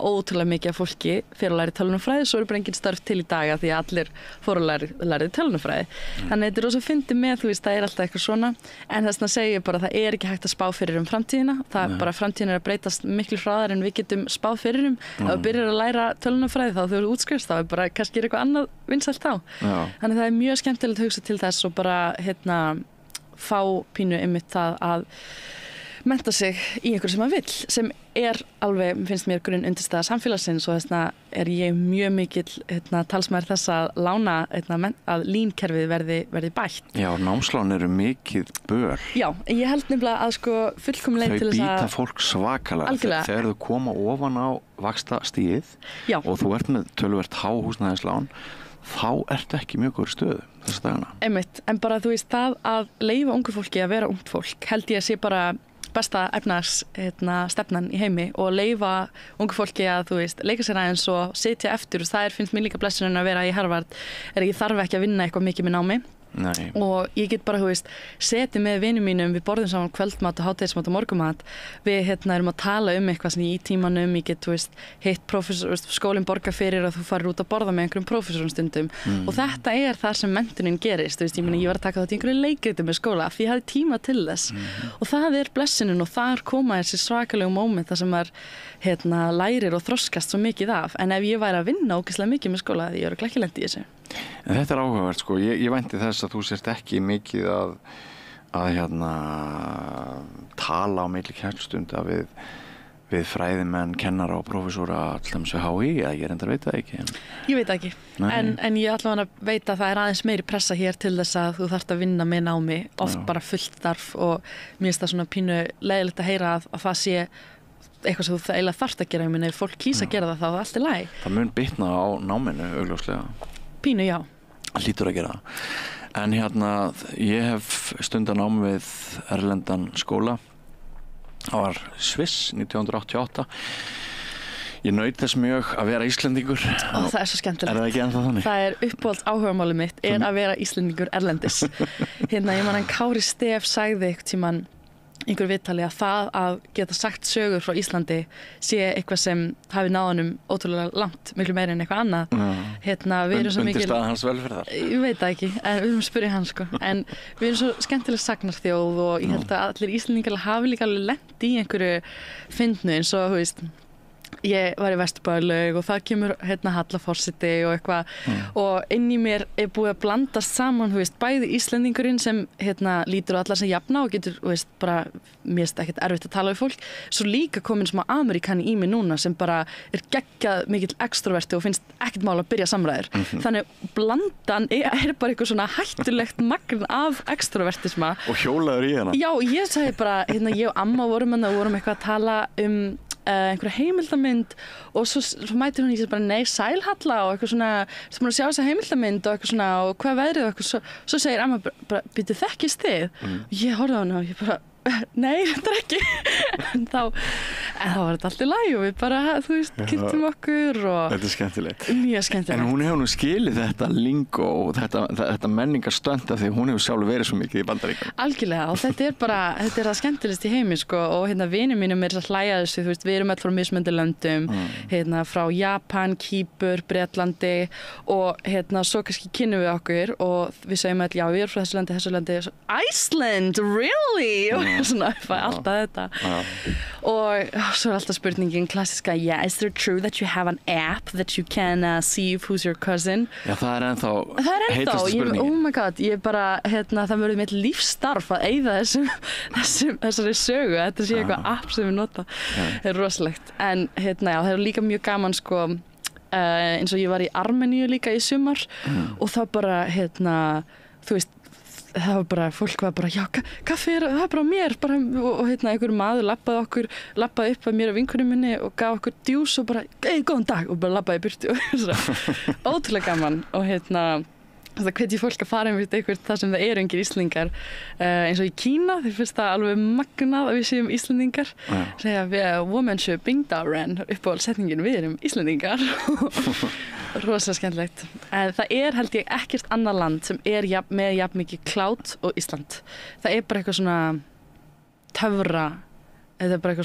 ótrúlega mikið af fólki fyrir að læra tölvunarfræði, svo eru bara engin störf til í dag því að allir fóru að læra tölvunarfræði. Þannig þetta er rosa fyndið með, það er alltaf eitthvað svona, en þess vegna segi ég bara að það er ekki hægt að spá fyrir framtíðina, það er bara framtíðin er að breytast miklu hraðar en við getum spáð fyrir ef við byrjar að læra tölvunarfræði þá þegar þú útskrifst þá er bara kannski eitthvað annað vinsælt þá. Þannig það er mjög skemmtilegt að hugsa til þess og bara fá pínu einmitt það að mennta sig í einhverju sem maður vill, sem er alveg, finnst mér grunn undirstaða samfélagsins og þess vegna er ég mjög mikill talsmaður þess að lána að línkerfið verði bætt. Já, námslán eru mikið böl. Já, ég held nefnilega að fullkomleið til þess að þau býta fólk svakalega þegar þau koma ofan á vaxtastigið og þú ert með töluvert há húsnæðislán, þá ertu ekki mjög góður stöðu þessa dagana. Einmitt, en bara þú veist það að leyfa ungu fólki að vera ungt fólk held ég að sé bara besta efnahagsstefnan í heimi og leyfa ungu fólki að leika sér aðeins og sitja eftir og það finnst mér líka blessunin að vera í Harvard ég þarf ekki að vinna eitthvað mikið með námi. Nei. Og ég get bara setið með vinum mínum, við borðum saman kvöldmat og hádegismat og morgumat, við erum að tala eitthvað sem í tímanum, ég get hitt prófessor, skólinn borgar fyrir og þú farir út að borða með einhverjum prófessorum stundum og þetta er það sem menntunin gerist, ég var að taka þátt í einhverju leikritum með skóla því ég hafði tíma til þess og það er blessunin og þar koma þessi svakalegu móment þar sem maður lærir og þroskast svo mikið af, en ef ég væri að vinna ógeðslega mikið með skóla því ég er ekki lent í þessu. En þetta er áhugavert ég vænti þess að þú sért ekki mikið að tala á milli kennslustunda við fræðimenn, kennara og prófessora alltaf við HÍ, ég reyndar veit það ekki. Ég veit ekki, en ég allavega veit að það er aðeins meiri pressa hér til þess að þú þarft að vinna með námi, oft bara fullt starf og mér finnst það svona pínu leiðilegt að heyra að það sé eitthvað sem þú eiginlega þarft að gera, ef fólk kýs að gera það þá er allt í lagi. Það mun bitna á náminu augljóslega. Pínu, já. Hlýtur að gera það. En ég hef stundan nám við erlendan skóla. Það var Sviss 1988. ég naut þess mjög að vera Íslendingur. Það er svo skemmtilegt. Það ekki ennþá þannig? Það uppáhalds áhugamálið mitt að vera Íslendingur erlendis. Ég man hann Kári Stef sagði einhvern tímann einhver viðtali að það að geta sagt sögur frá Íslandi sé eitthvað sem hafi náð honum ótrúlega langt, miklu meira en eitthvað annað. Við erum svo mikil... Undirstaða hans velferðar? Ég veit það ekki, en við erum að spyrja hann sko. En við erum svo skemmtileg sagnarþjóð og ég held að allir Íslendingar hafi líka alveg lent í einhverju fyndnu eins og, þú veist, ég var í Vesturbæjarlaug og það kemur Hallaforseti og eitthvað og inn í mér búið að blandast saman, þú veist, bæði Íslendingurinn sem lítur á allar sem jafna og getur, þú veist, bara mér finnst ekkert erfitt að tala við fólk, svo líka komin smá Ameríkani í mig núna sem bara geggjað mikill extroverti og finnst ekkert mál að byrja samræður. Þannig blandan bara eitthvað svona hættulegt magn af extrovertisma. Og hjólaður í hana? Já, ég sagði bara, ég og amma vorum eitthvað að tala einhverja heimildamynd og svo mætir hún í sér bara nei, sælhalla og eitthvað svona sem hún að sjá þessa heimildamynd og eitthvað svona og hvað veðrið og eitthvað svo segir amma bara býttu þekkist þið? Og ég horfði á hana og ég bara nei, þetta ekki en þá var þetta allt í lagi og við bara, þú veist, kynntum okkur og þetta er skemmtilegt. Mjög skemmtilegt. En hún hefur nú skilið þetta lingó og þetta menningarstönd af því hún hefur sjálf verið svo mikið í Bandaríkjunum. Algjörlega, og þetta er það skemmtilegst í heimi sko og vinir mínum að hlæja þessu, þú veist, við erum öll frá mismunandi löndum, frá Japan, Kýpur, Bretlandi og svo kannski kynnum við okkur og við segjum öll, já, við erum frá þessu landi Iceland, really? Svona, alltaf þetta og svo er alltaf spurningin klassiska is there true that you have an app that you can see who's your cousin? Já, það er ennþá heitasta spurningin. Oh my god, ég bara það verður mitt lífsstarf að eyða þessari sögu, þetta sé eitthvað app sem við nota, það er rosalegt en það er líka mjög gaman sko eins og ég var í Armeníu líka í sumar og það bara þú veist það var bara, fólk var bara, já, kaffi það er bara mér, bara, og einhver maður labbaði upp að mér og vinkonum minni og gaf okkur djús og bara, góðan dag, og bara labbaði í burtu og ótrúlega gaman og það hvetji fólk að fara einmitt eitthvað þar sem það eru engir Íslendingar eins og í Kína, þeir finnst það alveg magnað að við séum Íslendingar segja, woman should bing daren upp á setningin, við erum Íslendingar rosa skemmtilegt en það held ég ekkert annað land sem með jafn mikið clout og Ísland það bara eitthvað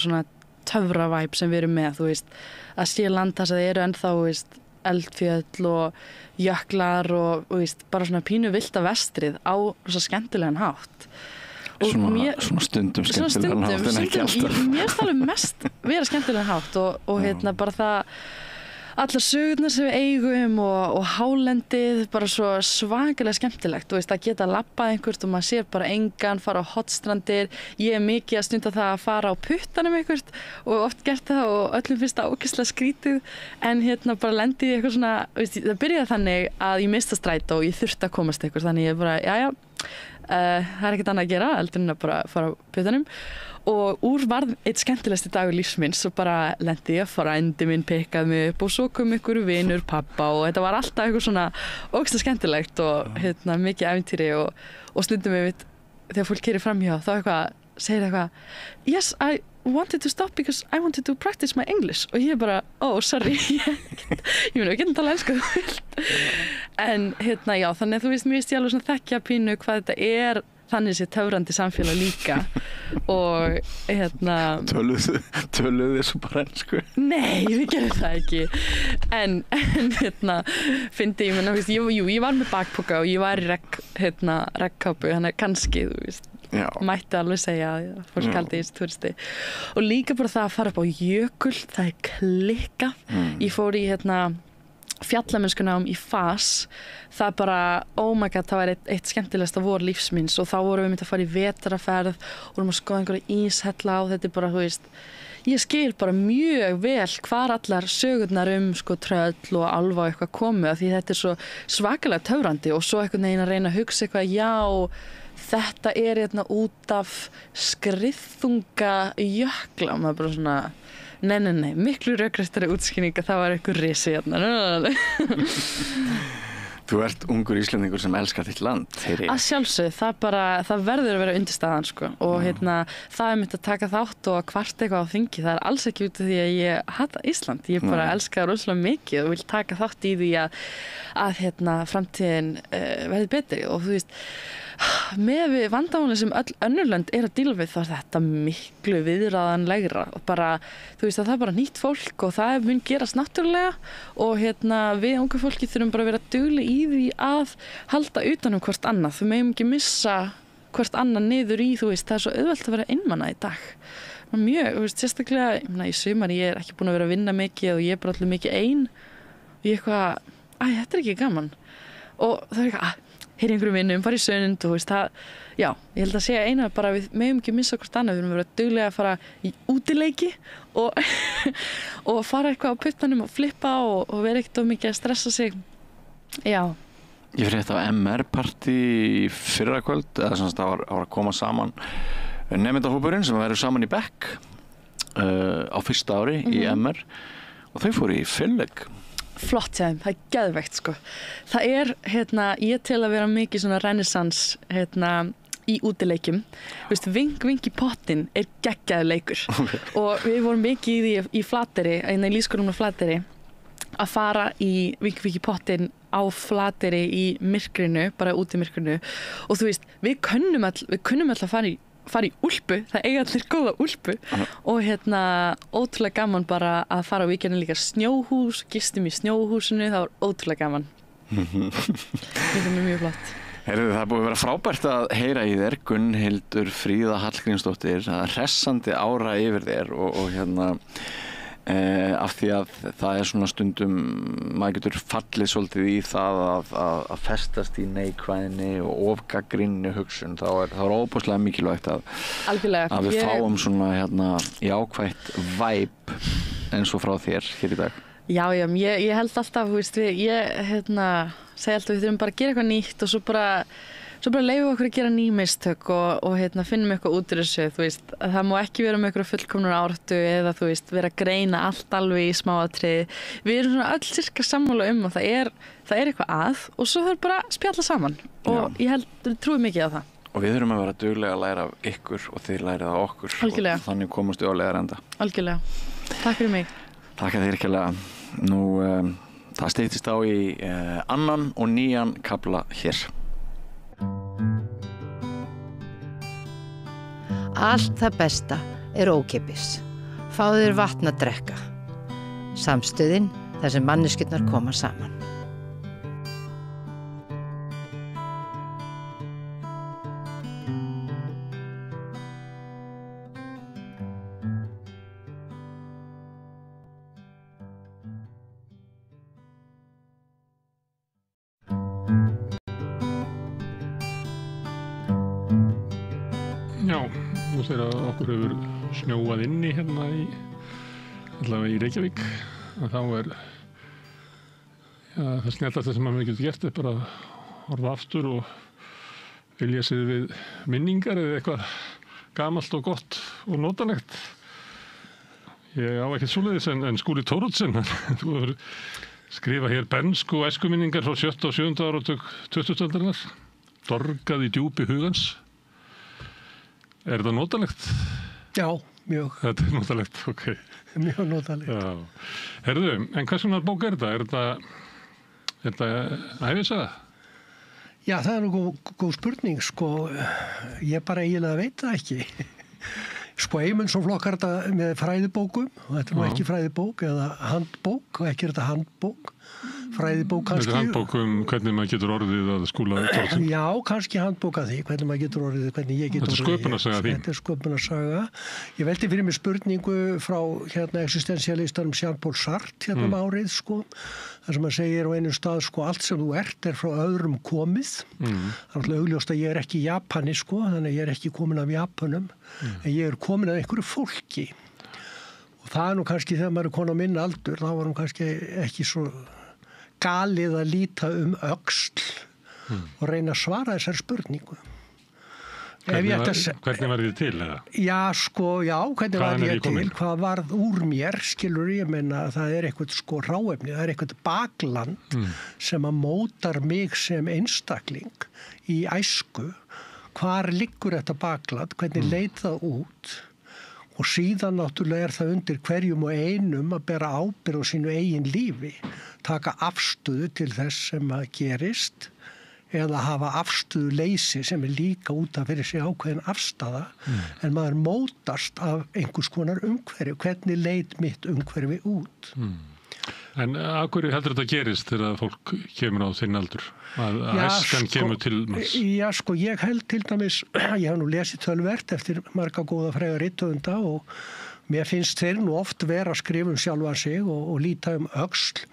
svona töfravæp sem við erum með, þú veist að sé land þar sem það eru ennþá, þú veist eldfjöll og jöklar og veist, bara svona pínu villta vestrið á svo skemmtilegan hátt svona stundum skemmtilegan hátt en ekki alltaf mér finnst alveg mest vera skemmtilegan hátt og bara það allar sögurnar sem við eigum og hálendið bara svo svakalega skemmtilegt og að geta labbað einhvert og maður sér bara engan fara á hotstrandir ég mikið að stunda það að fara á puttanum einhvert og oft gert það og öllum finnst það ógeðslega skrítið en bara lendi í eitthvað svona það byrjaði þannig að ég mista strætó og ég þurfti að komast eitthvað þannig ég bara, það ekkert annað að gera heldur en að bara fara á puttanum og úr varð eitt skemmtilegasti dagur lífsminns og bara lendi ég að frændi minn pikkaði mig upp og svo kom ykkur vinur pappa og þetta var alltaf eitthvað svona ógeðslega skemmtilegt og mikið ævintýri og stundum við þegar fólk keyrir framhjá þá segir eitthvað yes, I wanted to stop because I wanted to practice my English og ég bara, oh sorry ég meina við getum talað ensku en já þannig að þú veist mér veist ég alveg svona þekkja pínu hvað þetta þannig sé töfrandi samfélag líka og töluðu þið svo bara ensku? Nei, við gerum það ekki en fyndi ég menna, ég var með bakpoka og ég var í regnkápu þannig kannski, þú veist mætti alveg segja að fólk haldi í þessu turisti og líka bara það að fara upp á jökul það klikkað ég fór í fjallamennskunám í Fas það bara, oh my god, það var eitt skemmtilegasta vor lífsminns og þá vorum við myndið að fara í vetrarferð og vorum að skoða einhverja íshella og þetta bara, þú veist ég skil bara mjög vel hvar allar sögurnar sko tröll og álfa og eitthvað komu því þetta svo svakalega töfrandi og svo einhvern veginn að reyna að hugsa eitthvað þetta út af skriðþunga jökla og maður bara svona Nei, miklu rökræstari útskýring að það var einhver risi hérna. Þú ert ungur Íslendingur sem elskar þitt land, heyri. Að sjálfsögðu, það verður að vera undirstaðan sko og það er mitt að taka þátt og að kvart eitthvað á þingi, það er alls ekki út af því að ég hata Ísland, ég bara elska það rosalega mikið og vil taka þátt í því að framtíðin verði betri og þú veist, með við vandamálin sem öll önnur lönd að díla við þá er þetta miklu viðráðanlegra og bara, þú veist að það er bara nýtt fólk og það mun gerast náttúrulega og við ungu fólki þurfum bara að vera dugleg í því að halda utanum hvort annað, þú megum ekki missa hvort annað niður í, þú veist, það er svo auðvelt að vera einmana í dag mjög, þú veist, sérstaklega í sumar, ég er ekki búin að vera að vinna mikið og ég er bara allir mikið ein og ég eitthvað, þetta er ekki gaman og það er eitthvað, heyri einhverjum vinnum, fara í sund og veist, ég held að segja eina bara við megum ekki missa hvort annað, við erum að vera duglega að fara í útileiki og fara eitthvað á puttanum og flippa og vera ekkert of mikið að stressa sig Ég frétti á MR-partí í fyrrakvöld eða sem það var að koma saman nemendahópurinn sem verður saman í bekk á fyrsta ári í MR og þau fóru í fylleg Flott hjá þeim, það er geðveikt sko. Það er, ég tel að vera mikið svona renaissance, í útileikjum. Þú veist, vink í pottin er geggjaður leikur. Og við vorum mikið í því í Flateyri, í lýðskólanum á Flateyri, að fara í vink í pottin á Flateyri í myrkrinu, bara út í myrkrinu. Og þú veist, við kunnum all að fara í úlpu, það eiga allir góða úlpu og ótrúlega gaman bara að fara á víkendin líka snjóhús, gistum í snjóhúsinu, það var ótrúlega gaman þetta er mjög flott Heyrðu, það er búið að vera frábært að heyra í þér Gunnhildur Fríða Hallgrímsdóttir, það er hressandi ára yfir þér og af því að það er svona stundum maður getur fallið svolítið í það að festast í neikvæðni og ofgaggrinni hugsun þá er óbúslega mikilvægt að við fáum svona jákvætt væp eins og frá þér hér í dag ég held alltaf ég segi alltaf við þurfum bara að gera eitthvað nýtt og svo bara leifum okkur að gera ný mistök og finnum eitthvað út í þessu, þú veist, það má ekki vera með eitthvað fullkomnar áratu eða þú veist, vera að greina allt alveg í smáatriði. Við erum svona öll cirka sammála og það er eitthvað að og svo þarf bara að spjalla saman og ég trúi mikið á það. Og við þurfum að vera duglega að læra af ykkur og þið lærið af okkur. Algjörlega. Og þannig komumst við á leiðarenda. Algjörlega. Takk fyrir mig. Takk að þér kærlega. Nú, það styttist á í annan og nýjan kafla hér. Allt það besta er ókeypis. Fáðu þér vatn að drekka. Samstöðin þar sem manneskjurnar koma saman. Nú þegar okkur hefur snjóað inni hérna allavega í Reykjavík þá er það snjallasta sem maður getur gert er bara að horfa aftur og vilja sig við minningar eða eitthvað gamalt og gott og notalegt. Ég á ekkert svoleiðis en Skúli Thoroddsen þú hefur skrifað hér bernsku og æskuminningar frá 7. og 7. áratug 20. aldarinnar dorgað í djúpi hugans. Er þetta notalegt? Já, mjög. Þetta er notalegt, ok. Mjög notalegt. Já. Herðu, en hvers konar bók er þetta? Er þetta ævisaga? Já, það er nú góð spurning, sko. Ég bara eiginlega veit það ekki. Sko, Eymundsson flokkar þetta með fræðibókum og þetta er nú ekki fræðibók eða handbók og ekki er þetta handbók. Fræðibók kannski. Þetta er handbók hvernig maður getur orðið að Skúla Thoroddsen. Já, kannski handbók að því, hvernig maður getur orðið, hvernig ég getur orðið. Þetta er sköpunarsaga þín. Þetta er sköpunarsaga. Ég velti fyrir mig spurningu frá existentialistanum Jean-Paul Sartre árið, sko. Það sem að segir á einu stað, sko, allt sem þú ert er frá öðrum komið. Það er alltaf augljóst að ég er ekki Japani, sko, þannig að ég er ekki komin af Japanum, en ég er komin af einhverju fólki. Og það er nú kannski þegar maður er komin á minn aldur, þá var nú kannski ekki svo galið að líta öxl og reyna að svara þessar spurningu. Hvernig var þið til, eða? Já, hvernig var ég til? Hvað varð úr mér, skilur ég meina, það eitthvað ráefni, það eitthvað bakland sem að mótar mig sem einstakling í æsku. Hvar liggur þetta bakland, hvernig leit það út? Og síðan náttúrulega það undir hverjum og einum að bera ábyrgð á sínu eigin lífi, taka afstöðu til þess sem að gerist eða hafa afstöðu leysi sem líka út af fyrir sig ákveðin afstaða, en maður mótast af einhvers konar umhverfi, hvernig leit mitt umhverfi út. En af hverju heldur þetta gerist þegar fólk kemur á þinn aldur? Að æskan kemur til manns? Já, ég held til dæmis, ég hef nú lesið töluvert eftir marga góða fræga rithöfunda og mér finnst þeir nú oft vera að skrifa sjálfan sig og líta öxl.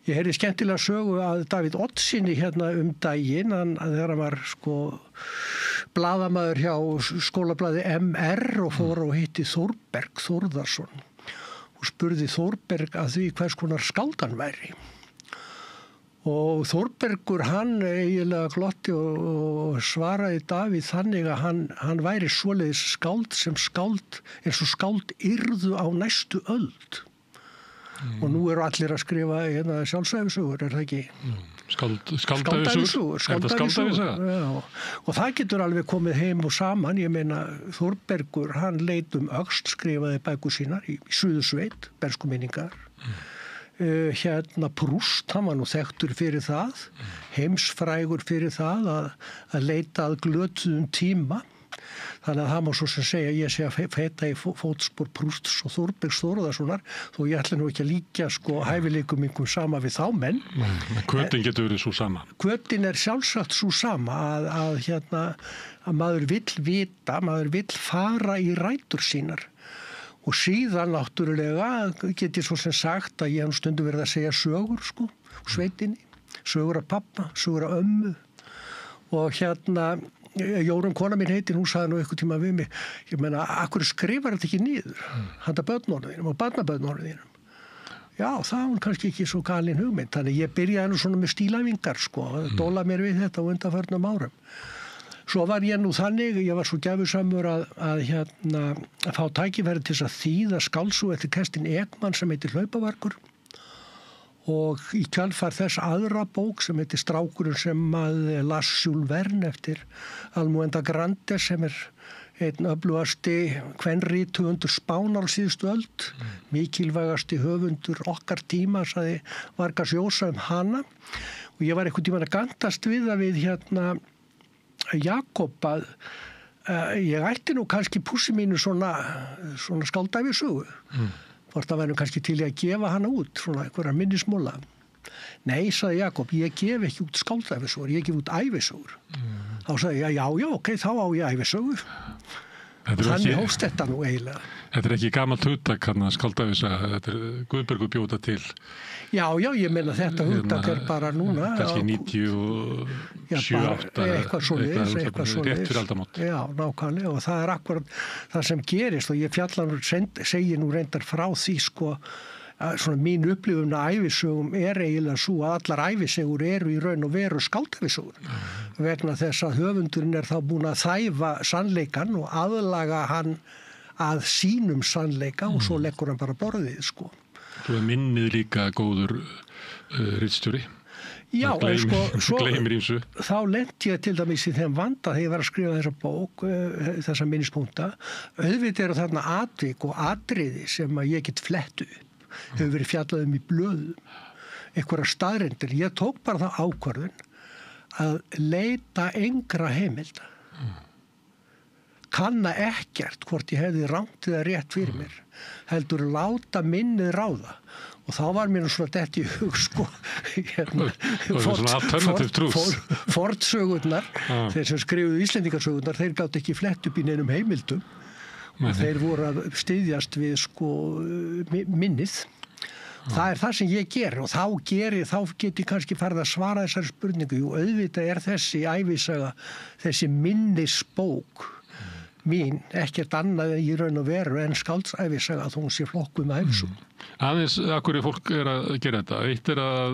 Ég heyrði skemmtilega sögu að Davíð Oddssyni hérna daginn, þegar hann var blaðamaður hjá skólablaði MR og fór og hitti Þórberg Þórðarsson og spurði Þórberg að því hvers konar skáld hann væri. Og Þórbergur hann eiginlega glotti og svaraði Davíð þannig að hann væri svoleiðis skáld sem skáld eins og skáld yrðu á næstu öld. Og nú eru allir að skrifa sjálfsæfisugur, það ekki? Skáldæfisugur. Já. Og það getur alveg komið heim og saman. Ég meina, Þórbergur, hann leit öxl, skrifaði bækur sínar í Suðursveit, Bernskuminningar. Prúst, hann var nú þekktur fyrir það, heimsfrægur fyrir það að leita að glötuðum tíma. Þannig að það má svo sem segja að ég sé að feta í fótspor Prústs og Þórbergs Þórðarssonar, þó ég ætla nú ekki að líkja hæfileikum einhverjum sama við þá menn. Hvötin getur verið svo sama? Hvötin sjálfsagt svo sama að maður vill vita, maður vill fara í rætur sínar. Og síðan náttúrulega get ég svo sem sagt að ég hef stundum verið að segja sögur sveitinni, sögur af pappa, sögur af ömmu og Jórunn kona mín heitin, hún sagði nú eitthvað tíma við mig, ég meina, akkur skrifar þetta ekki niður, handa börnorðinum og barnabörnorðinum. Já, það var kannski ekki svo galin hugmynd, þannig ég byrjaði nú svona með stílæfingar dóla mér við þetta á undanförnum árum. Svo var ég nú þannig, ég var svo gæfusamur að fá tækifæri til að þýða skáldsögu eftir Kerstin Ekman sem heitir Hlaupavargur og í kjölfar þess aðra bók sem heitir Strákurinn sem las Jules Verne eftir Almuenda Grandes sem einn öflugasti kvenrithöfundur Spánar á síðustu öld, mikilvægasti höfundur okkar tíma, sagði Vargas Llosa hana og ég var einhvern tímann að gantast við að við Jakob að ég ætti nú kannski pússi mínu svona skáldæfisögu. Hvort það væri kannski til að gefa hana út, svona einhverja minnismóla. Nei, sagði Jakob, ég gef ekki út skáldæfisögur, ég gef út æfisögur. Þá sagði ég, já, ok, þá á ég æfisögur. Þannig hófst þetta nú eiginlega. Þetta ekki gamalt hugtak skáldæfisaga, þetta Guðbergur bjóta til. Já, ég meina þetta hugtak bara núna. Kannski 97-8 eitthvað svoleiðis. Rétt fyrir aldamót. Já, nákvæmlega og það akkurat það sem gerist og ég segi nú reyndar frá því svona mín upplifun að ævisögum eiginlega svo að allar ævisögur eru í raun og veru skáldæfisögur vegna þess að höfundurinn þá búin að þæfa sannleikan og aðlaga hann að sínum sannleika og svo leggur hann bara borðið Svo minnið líka góður ritstjóri. Já, gleymir ímsu. Þá lenti ég til dæmis í þeim vanda þegar ég var að skrifa þessa bók, þessa minnispunkta. Auðvitað eru þarna atvik og atriði sem að ég get flettu hefur verið fjallað í blöðum, einhverja staðreyndir. Ég tók bara það ákvörðun að leita engra heimilda. Kanna ekkert hvort ég hefði rangt eða rétt fyrir mér. Heldur láta minnið ráða. Og þá var mér svona dett í hug fornsögurnar, þeir sem skrifuðu Íslendingasögurnar, þeir gátt ekki flett upp í neinum heimildum. Og þeir voru að styðjast við minnið. Það það sem ég ger og þá get ég kannski farið að svara þessari spurningu. Jú, auðvitað þessi ævisaga, þessi minnisbók mín ekkert annað í raun og veru en skáldsævisaga þó hún sé flokkuð með ævisögu. Aðeins að hverju fólk að gera þetta. Eitt að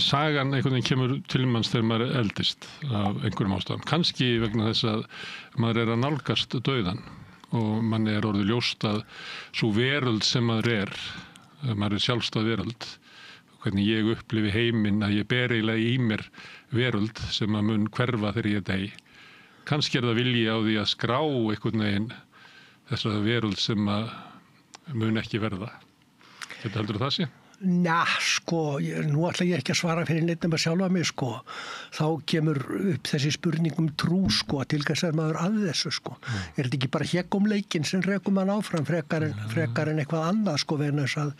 sagan einhvern veginn kemur til manns þegar maður eldist af einhverjum ástæðum. Kannski vegna þess að maður að nálgast dauðan og manni orðið ljóst að svo veröld sem maður sjálfstæð veröld, hvernig ég upplifi heiminn, að ég ber eiginlega í mér veröld sem að mun hverfa þegar ég dey. Kannski það vilji á því að skrá einhvern veginn þessa veröld sem að mun ekki verða. Þetta heldur það sé? Nú ætla ég ekki að svara fyrir neitt nema sjálfa mig, Þá kemur upp þessi spurning trú, til hvers maður að þessu, Er þetta ekki bara hégumleikinn sem rekur mann áfram frekar en eitthvað annað, vegna þess að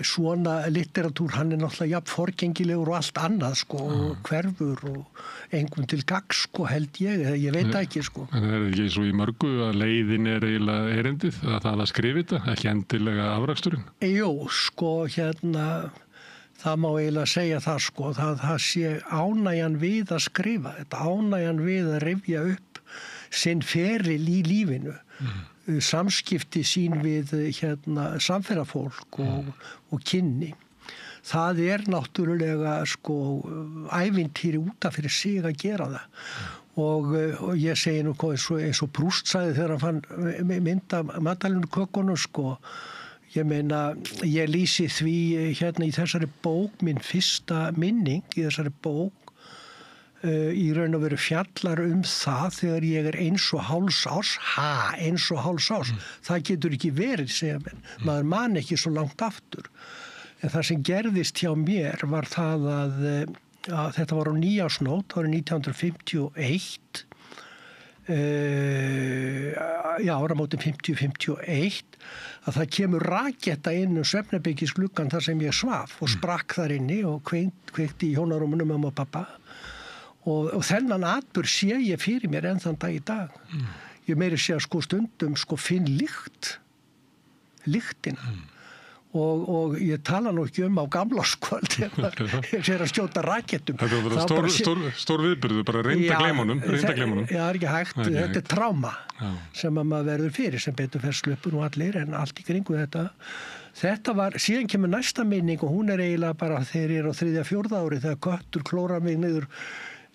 svona litteratúr, hann náttúrulega jafn forgengilegur og allt annað, og hverfur og engum til gagns, held ég veit ekki, En það ekki svo í mörgu að leiðin eiginlega erindið, að það að skrifa þetta, ekki endilega afraksturinn? Jú, það má eiginlega segja það, það sé ánægjan við að skrifa, þetta ánægjan við að rifja upp sinn feril í lífinu, samskipti sín við samferðafólk og kynni. Það náttúrulega ævintýri út af fyrir sig að gera það. Og ég segi nú eins og Proust sagði þegar hann fann mynd af Magdalenukökunum, ég meina, ég lýsi því í þessari bók, minn fyrsta minning í þessari bók, í raun og veru fjallar það þegar ég eins og hálfs árs. Eins og hálfs árs. Það getur ekki verið, segja menn. Maður man ekki svo langt aftur. En það sem gerðist hjá mér var það að þetta var á nýársnótt, það var 1951, áramótin 50-51, að það kemur raketta inn svefnherbergisgluggann þar sem ég svaf og sprakk þar inni og kveikti í hjónarúmunum mamma og pappa og þennan atburð sé ég fyrir mér enn þann dag í dag. Ég meiri sé að stundum finn lyktina og ég tala nú ekki á gamla skvöld ég sé að skjóta rakettum. Þetta var bara stór viðburður, bara reynda gleimunum. Já, ekki hægt, þetta tráma sem að maður verður fyrir, sem betur fer slupur og allir, en allt í kringu þetta. Þetta var, síðan kemur næsta minning og hún eiginlega bara þegar ég á 3.-4. ári þegar köttur klórar mig niður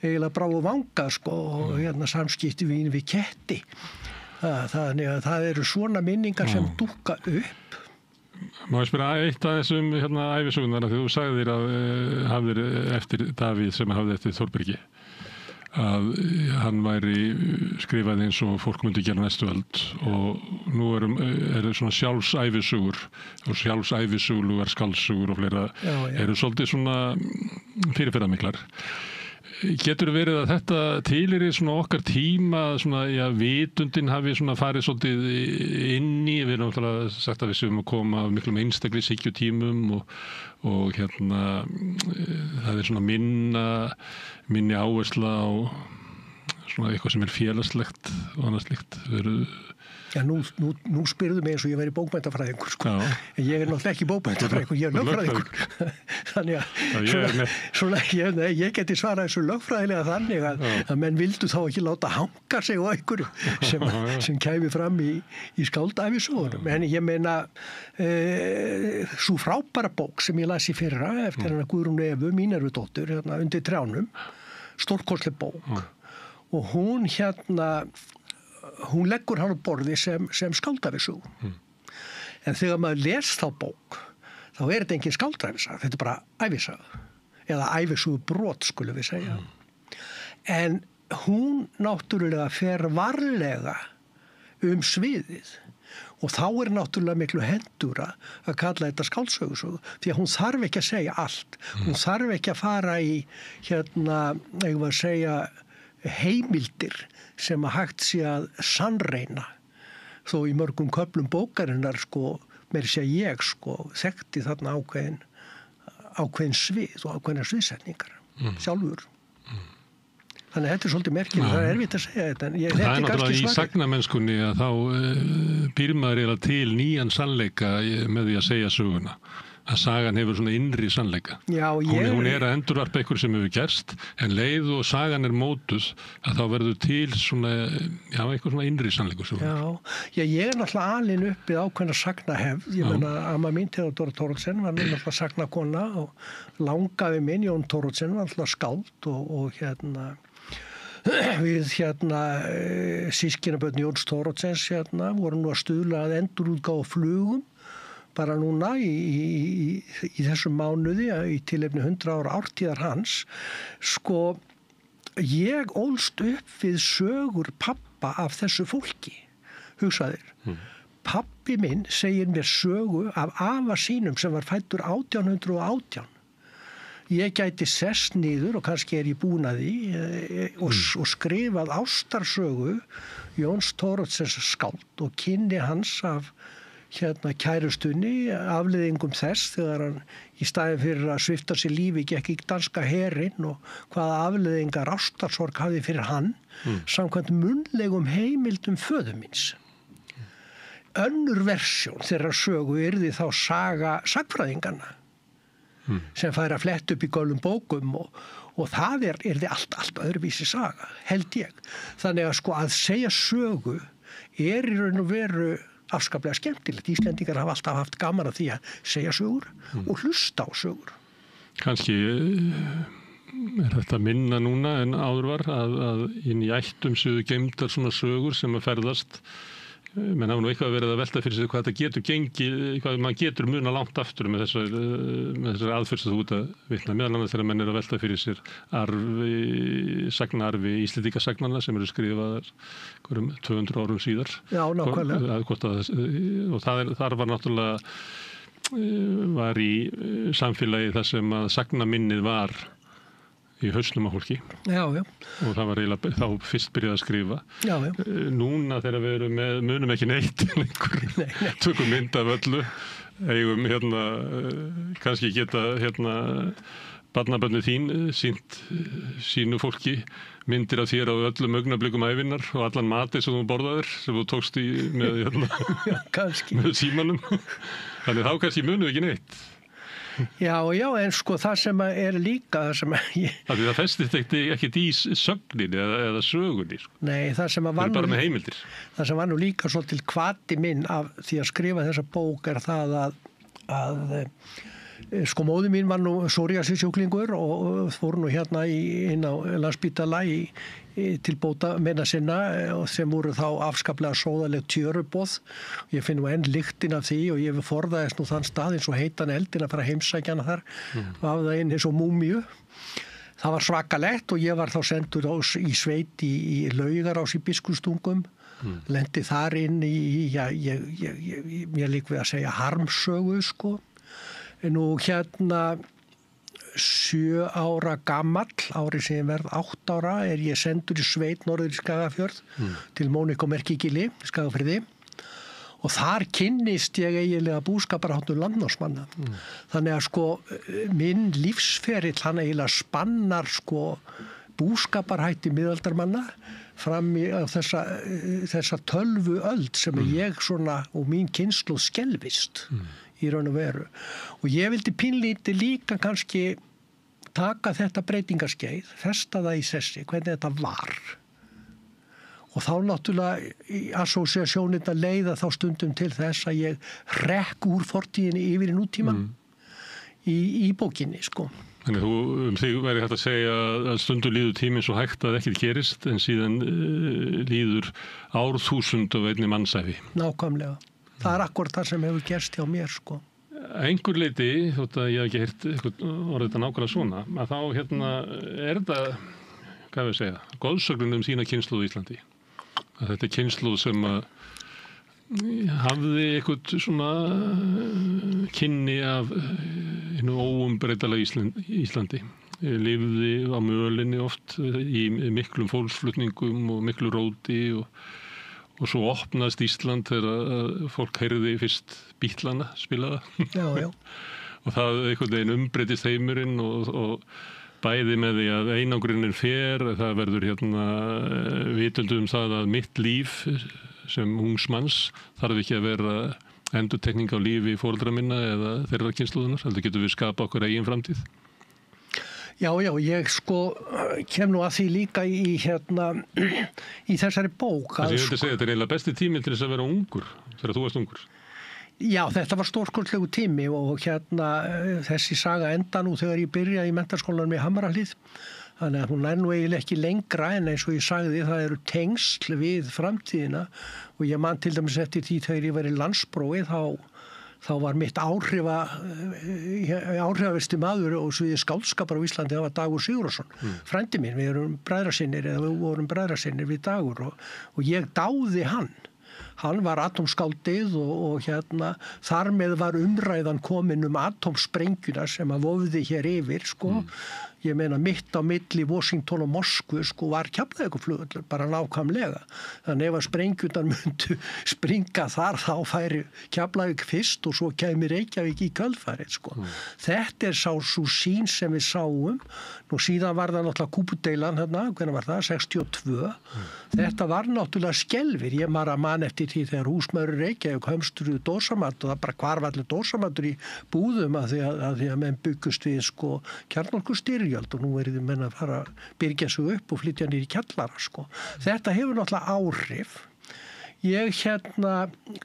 eiginlega brá og vanga og samskipti við ketti. Þannig að það eru svona minningar sem dúkka upp. Má ég spyrja eitt af þessum ævisögunar að þú sagðir að hafðir eftir Davíð sem hafði eftir Þórbergi að hann væri skrifað eins og fólk myndi gera næstu öld og nú eru svona sjálfsævisögur og sjálfsævisögulegar skáldsögur og fleira eru svolítið svona fyrirferðarmiklar. Getur verið að þetta tilheyrir svona okkar tíma, svona, vitundin hafi svona farið svolítið inn í, við erum náttúrulega sagt að við séum að koma af miklum einstaklishyggju tímum og það svona minni áhersla á svona eitthvað sem félagslegt og annað slíkt. Já, nú spyrðu mig eins og ég væri bókmennafræðingur, en ég náttúrulega ekki bókmennafræðingur, ég lögfræðingur. Þannig að ég geti svarað þessu lögfræðilega þannig að menn vildu þá ekki láta hanga sig á einhverju sem kæmi fram í skáldævisögunum. En ég meina, svo frábæra bók sem ég las í fyrra eftir hana Guðrúnu Evu, Mínervudóttur, Undir trjánum, stórkostleg bók, og hún leggur hann á borði sem skáldævisögu. En þegar maður les þá bók, þá þetta engin skáldævisaga, þetta bara ævisaga. Eða ævisögu brot, skulum við segja. En hún náttúrulega fer varlega sviðið. Og þá náttúrulega miklu hendura að kalla þetta skáldsögusögu. Því að hún þarf ekki að segja allt. Hún þarf ekki að fara í, eigum að segja, heimildir sem að hægt sé að sannreina þó í mörgum köflum bókarinnar meiri sé ég þekkti þarna ákveðin svið og ákveðina sviðsetningar sjálfur. Þannig að þetta svolítið merkilegt, það erfitt að segja þetta. Það náttúrulega í sagnamennskunni að þá býr maður eiginlega til nýjan sannleika með því að segja söguna. að sagan hefur svona innri sannleika. Já, hún að endurvarpa eitthvað sem hefur gerst, en leið og sagan mótuð, að þá verður til svona, eitthvað svona innri sannleikur. Já, ég náttúrulega alin uppið ákveðna sagnahefð. Ég meina, amma mín Theodóra Thoroddsen var náttúrulega sagnakona og langafi minn, Jón Thoroddsen, var náttúrulega skáld og við systkinabörn Jóns Thorodsens voru nú að stuðla að endurútgáfa flugum bara núna í þessum mánuði í tilefni 100 ára ártíðar hans. Sko, ég ólst upp við sögur pappa af þessu fólki, hugsaðir. Pappi minn segir mér sögu af afa sínum sem var fæddur 1818. Ég gæti sest niður og kannski ég búin að því og skrifað ástarsögu Jóns Thorodsens skáld og kynni hans af kærustunni, afleiðingum þess þegar hann í staðinn fyrir að svipta sér lífi gekk í danska herinn og hvaða afleiðingar ástarsorg hafði fyrir hann samkvæmt munnlegum heimildum föður míns. Önnur versjón þeirra sögu yrði þá saga sagfræðinganna sem fær að fletta upp í gölum bókum og það yrði allt öðruvísi saga, held ég. Þannig að segja sögu í raun og veru afskaplega skemmtilegt. Íslendingar hafa alltaf haft gaman að því að segja sögur og hlusta á sögur. Kannski þetta minna núna en áður var að inn í ættum séu geymdar svona sögur sem að ferðast. Menn hafa nú eitthvað verið að velta fyrir sig hvað þetta getur gengið, hvað maður getur muna langt aftur með þessari aðferð sem þú ert að vitna. Meðal annars þegar menn að velta fyrir sér sagnarfi Íslendingasagnanna sem eru skrifaðar 200 árum síðar. Já, nákvæmlega. Og þar var náttúrulega var í samfélagi þar sem að sagnaminnið var í hausnum á fólki. Já. Og það var eiginlega þá fyrst byrjað að skrifa. Já. Núna þegar við erum munum ekki neitt lengur, tökum mynd af öllu, eigum kannski geta barnabörnið þín sýnt sínu fólki myndir af þér á öllum augnablikum ævinnar og allan matið sem þú borðaðir, sem þú tókst með símanum. Þannig þá kannski munum við ekki neitt. Já, en það sem líka það festist ekkert í sögninni eða sögunni. Nei, það sem var bara með heimildir. Það sem var nú líka svolítil hvati minn af því að skrifa þessa bók það að móðir mín var nú psoriasissjúklingur og fór nú inn á Landspítala til bóta meina sinna sem voru þá afskaplega sóðaleg tjöruboð. Ég finn nú enn lyktin af því og ég forðaðist nú þann stað eins og heitan eldin að fara að heimsækja hana þar og af það inn eins og múmíu. Það var svakalegt og ég var þá sendur í sveit í Laugarás í Biskupstungum. Lendi þar inn ég lík við að segja harmsögu Nú 7 ára gamall, árið sem ég verð 8 ára, ég sendur í sveit norður í Skagafjörð til Mónika og Merkigili, Skagafirði og þar kynnist ég eiginlega búskaparháttum landnámsmanna. Þannig að minn lífsferill hann eiginlega spannar búskaparhætti miðaldarmanna fram í þessa 12 öld sem ég og mín kynslóð skelfist í raun og veru. Og ég vildi pínlítið líka kannski taka þetta breytingaskeið, festa það í sessi, hvernig þetta var. Og þá náttúrulega associasjónirna leiða þá stundum til þess að ég rekk úr fortíðinni yfir í nútíman í bókinni, Þannig þú þig væri hægt að segja að stundum líður tíminn svo hægt að ekkert gerist en síðan líður árþúsund og einni mannsæfi. Nákvæmlega. Það akkurat það sem hefur gerst hjá mér, Einhver leyti, þótt að ég hef ekki heyrt orðið þetta nákvæmlega svona, að þá þetta, hvað við segja, goðsögnin sína kynslóð í Íslandi. Að þetta kynslóð sem hafði eitthvað svona kynni af óumbreytalega Íslandi. Lifði á mölinni oft í miklum fólksflutningum og miklu róti og svo opnaðist Ísland þegar fólk heyrði fyrst Bítlana spilaða. Já. Og það einhvern veginn umbreytist heimurinn og bæði með því að einangrunin fer, það verður vitund það að mitt líf sem ungs manns þarf ekki að vera endurtekning á lífi fóreldra minna eða þeirra kynslóðunar, heldur getum við skapa okkur eigin framtíð? Já, ég kem nú að því líka í þessari bók. Það ég vildi segja, þetta eiginlega besti tími til þess að vera ungur, þegar þú varst ungur. Já, þetta var stórskottlegu tími og þessi saga enda nú þegar ég byrjaði í menntaskólanum í Hamrahlíð. Þannig að hún nú eiginlega ekki lengra en eins og ég sagði það eru tengsl við framtíðina og ég man til dæmis eftir því þegar ég var í landsprófi þá var mitt áhrifaversti maður og sviði skáldskapar á Íslandi, það var Dagur Sigurðsson, frændi minn, við vorum bræðrasinnir við Dagur og ég dáði hann. Hann var atómskáldið og þar með var umræðan komin atómsprengjuna sem að vofði hér yfir, Ég meina mitt á milli Washington og Moskvu var Keflavíkurflugvöllur bara nákvæmlega. Þannig ef að sprengjurnar myndu springa þar þá færi Keflavík fyrst og svo kæmi Reykjavík í kjölfarið. Þetta svo sýn sem við sáum. Nú síðan var það náttúrulega Kúbudeilan hvernig var það? 62. Þetta var náttúrulega skelfir. Ég man eftir því þegar húsmæður Reykjavík hömstruðu dósamat og það bara hvar var allir dósamatur í búðum að því að menn byggust við kjarnorkustyrjald og nú verið menn að fara að byrgja sig upp og flytja niður í kjallara. Þetta hefur náttúrulega áhrif. Ég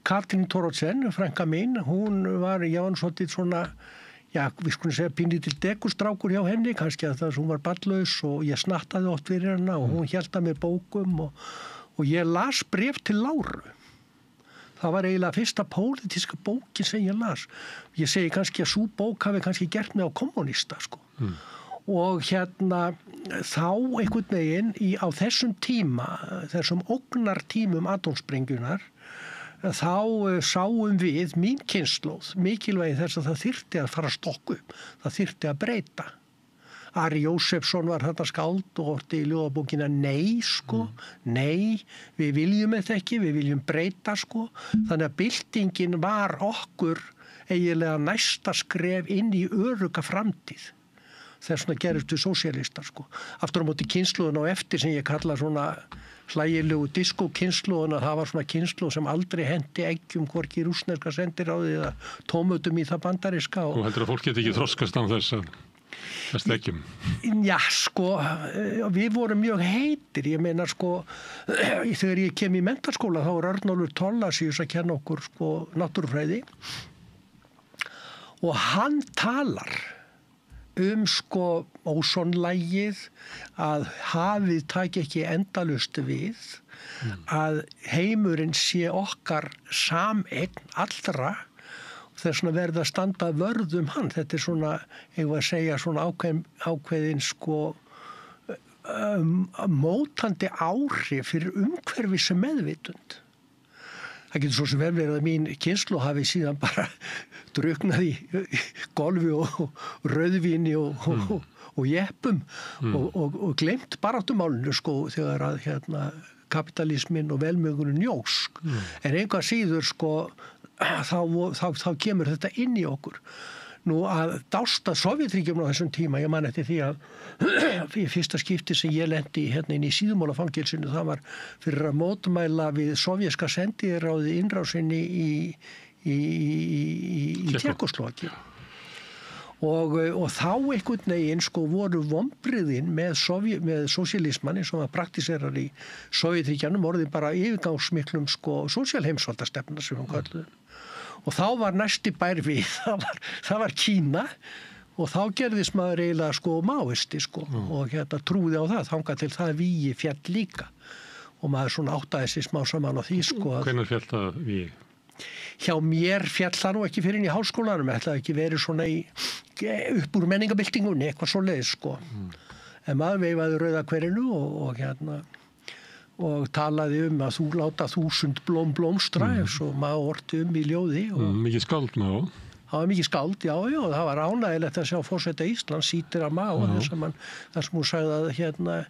Katrín Thoroddsen, frænka mín, hún var svolítið svona, við skulum segja pínlítill dekustrákur hjá henni, kannski að hún var barnlaus og ég snattaði oft fyrir hana og hún hélt að mér bókum og ég las bréf til Láru. Það var eiginlega fyrsta pólitíska bókin sem ég las. Ég segi kannski að sú bók hafi kannski gert mig á kommunista, Og þá einhvern veginn á þessum tíma, þessum ógnartímum atómsprengjunnar, þá sáum við mín kynslóð mikilvægi þess að það þyrfti að fara að stokka upp, það þyrfti að breyta. Ari Jósefsson var þetta skáld og orti í ljóðabókina Nei, Nei, við viljum þetta ekki, við viljum breyta, Þannig að byltingin var okkur eiginlega næsta skref inn í öruga framtíð. Þess vegna gerist við sósíalistar, Aftur á móti kynslóðun á eftir sem ég kalla svona hlægilegu diskókynslóðuna, það var svona kynslóð sem aldrei hendi eggjum hvorki í rússneska sendiráði eða tómutum í það bandariska. Og heldur að fólk geti ekki þroskast án þess að stekjum? Já, við vorum mjög heitir. Ég meina, þegar ég kem í menntaskóla þá var Örnólfur Thorlacius að kenna okkur náttúrufræði og hann talar ósonlægið, að hafið taki ekki endalust við, að heimurinn sé okkar sameign allra og þess vegna verða að standa vörð hann. Þetta svona, eigum að segja, svona ákveðin mótandi áhrif fyrir umhverfis meðvitund. Það getur svo sem vel verið að mín kynslóð hafi síðan bara drukknað í golfi og rauðvíni og jeppum og gleymt baráttumálinu þegar að kapitalismin og velmögunin jókst. En einhvað síður þá kemur þetta inn í okkur. Nú að dásta Sovétríkjum á þessum tíma, ég man eftir því að í fyrsta skipti sem ég lendi inn í Síðumálafangelsinu, það var fyrir að mótmæla við sovjerska sendiráði innrásinni í Tékkóslóvakíu. Og þá einhvern veginn voru vonbrigðin með sósíalismann sem var praktiserar í Sovétríkjanum orðin bara yfirgangsmiklum sósíalheimsvaldastefna sem hún kalluðu. Og þá var næsti bær við, það var Kína og þá gerðist maður eiginlega máisti og trúði á það, þangað til það vígi fjall líka og maður svona áttaði sig smá saman á því. Hvenær fjall það vígi? Hjá mér fjall það nú ekki fyrir inn í háskólanum, það ekki verið svona upp úr menningabyltingunni, eitthvað svoleiðis En maður veifaði Rauða hverinu og talaði að þú láta 1000 blóm blómstra eins og maður orti í ljóði. Mikið skáld maður. Það var mikið skáld, já, og það var ánægilegt að sjá forseta Íslands sítir að maður þar sem hún sagði að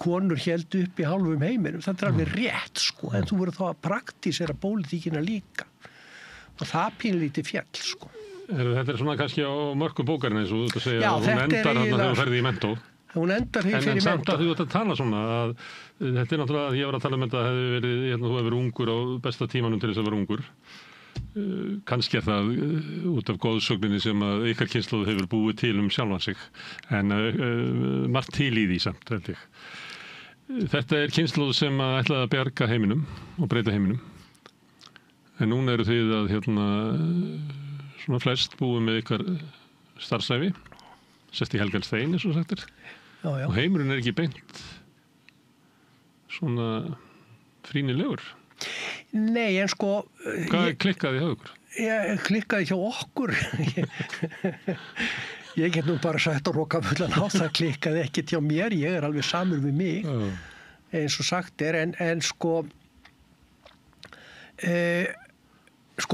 konur héldu upp í hálfum heiminum. Það alveg rétt, en þú voru þá að praktísera pólitíkina líka. Og það pínlítið fjall, Þetta svona kannski á mörkum bókarinn eins og þú segja að hún endar hann þegar hún ferði í mentó. Hún endar því fyrir en samt að þú ert að tala svona að þetta náttúrulega, ég var að tala þetta hefði verið, þú hefur verið ungur á besta tímanum til þess að vera ungur kannski það út af góðsögninni sem að ykkar kynslóð hefur búið til sjálfan sig, en margt til í því samt, held ég. Þetta kynslóð sem að ætlaði að bjarga heiminum og breyta heiminum, en núna eru þið að svona flest búið með ykkar starfsæfi, sest í helgan stein, eins og sagtir, og heimurinn ekki beint svona frínilegur. Nei, en sko... Hvað klikkaði hjá ykkur? Ég klikkaði hjá okkur. Ég get nú bara sagt að roka fullan á, það klikkaði ekkert hjá mér, ég alveg samur við mig, eins og sagt en sko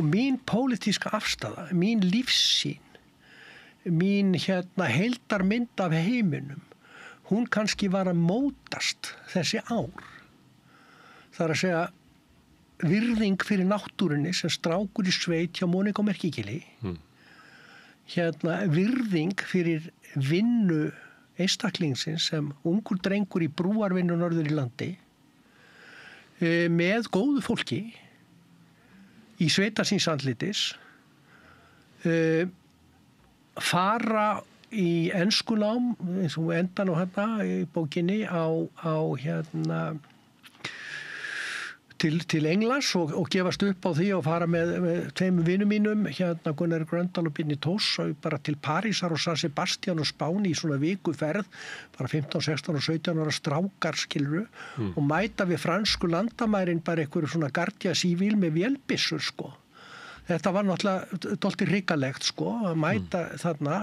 mín pólitíska afstaða, mín lífssýn, mín heildarmynd af heiminum, hún kannski var að mótast þessi ár. Það er að segja virðing fyrir náttúrunni sem strákur í sveit hjá Mónika og Merkigili, virðing fyrir vinnu einstaklingsins sem ungur drengur í brúarvinnu norður í landi, með góðu fólki í sveita síns andlitis, fara í enskunám eins og endan á í bókinni á til Englands og gefast upp á því og fara með tveimur vinum mínum, Gunnar Gröndal og Binni Thors, bara til Parísar og San Sebastian og Spáni í svona vikuferð, bara 15, 16 og 17 ára strákar, skilru, og mæta við fransku landamærin bara einhverju svona Guardia Civil með vélbyssur, sko. Þetta var náttúrulega dálítið hrikalegt, sko, að mæta þarna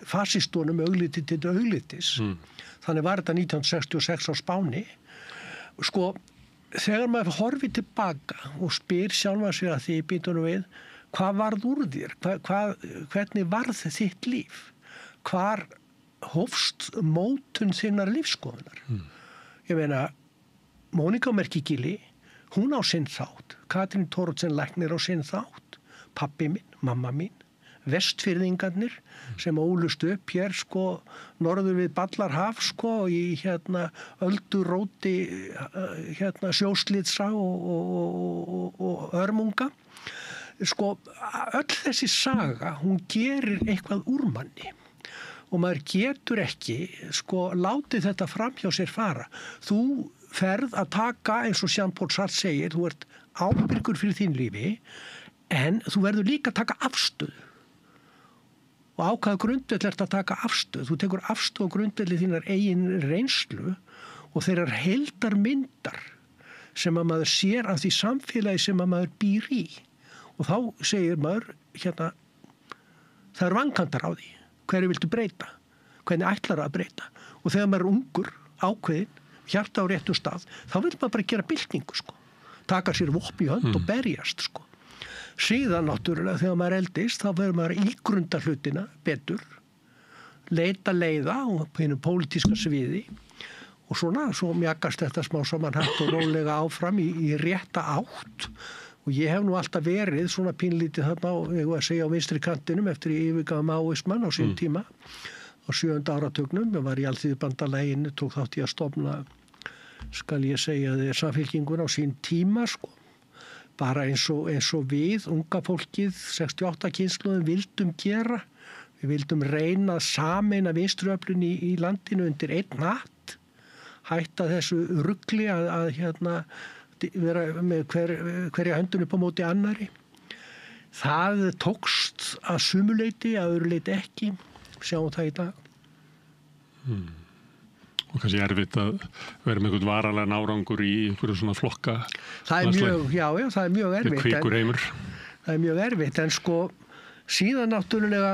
fasistunum augliti til auglitis. Þannig var þetta 1966 á Spáni. Sko, þegar maður horfir tilbaka og spyr sjálfa sig að því býtunum við, hvað varð úr þér? Hvernig varð þitt líf? Hvar hófst mótun þinnar lífskoðunar? Ég meina, Mónika Merkigili, hún á sinn þátt, Katrín Thoroddsen læknir á sinn þátt, pappi minn, mamma mín, Vestfirðingarnir sem ólust upp hér, sko, norður við Ballarhaf, sko, í ölduróti sjóslitsa og örmunga. Sko, öll þessi saga, hún gerir eitthvað úr manni og maður getur ekki, sko, látið þetta fram hjá sér fara. Þú ferð að taka, eins og Jean-Paul Sartre segir, þú ert ábyrgur fyrir þín lífi, en þú verður líka að taka afstöðu. Og á hvaða grundvelli ert að taka afstöðu. Þú tekur afstöðu á grundvelli þínar eigin reynslu og þeirrar heildarmyndar sem að maður sér af því samfélagi sem að maður býr í. Og þá segir maður, það er vankantar á því. Hverju viltu breyta? Hvernig ætlar að breyta? Og þegar maður er ungur, ákveðin, hjarta á réttu stað, þá vil maður bara gera byltingu, sko. Taka sér vopn í hönd og berjast, sko. Síðan náttúrulega þegar maður eldist, þá verður maður ígrunda hlutina betur, leita leiða á einu pólitíska sviði og svo mjakast þetta smá saman hægt og rólega áfram í rétta átt. Og ég hef nú alltaf verið svona pínlítið þarna, ég var að segja á vinstri kantinum eftir ég yfirgaf maóismann á sín tíma á 7. áratugnum. Ég var í Alþýðubandalaginu, tók þátt í að stofna, skal ég segja þér, Samfylkinguna á sín tíma, sko. Bara eins og við, unga fólkið, 68 kynslóðum, vildum gera. Við vildum reyna að sameina vinstriöflun í landinu undir einn hatt, hætta þessu rugli að vera með hverja höndun upp á móti annari. Það tókst að sumuleiti, að öðru leiti ekki. Sjáum það í dag. Og kannski erfitt að vera með einhvern varanlegan árangur í einhverju svona flokka. Það er mjög, það er mjög erfitt. Kvikur heimur. Það er mjög erfitt, en sko síðan náttúrulega,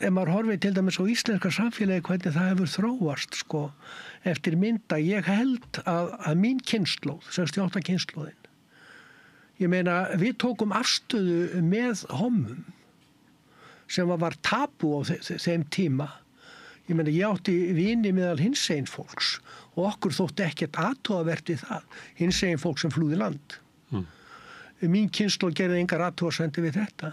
ef maður horfið til dæmis á íslenska samfélagi, hvernig það hefur þróast, sko, eftir mynda, ég held að mín kynslóð, 68 kynslóðin, ég meina, við tókum afstöðu með homum sem var tabu á þeim tíma. Ég meina, ég átti vini meðal hinsegin fólks og okkur þótti ekkert athugavert í það, hinsegin fólk sem flúði land. Mín kynslóð gerði engar athugasemdir við þetta.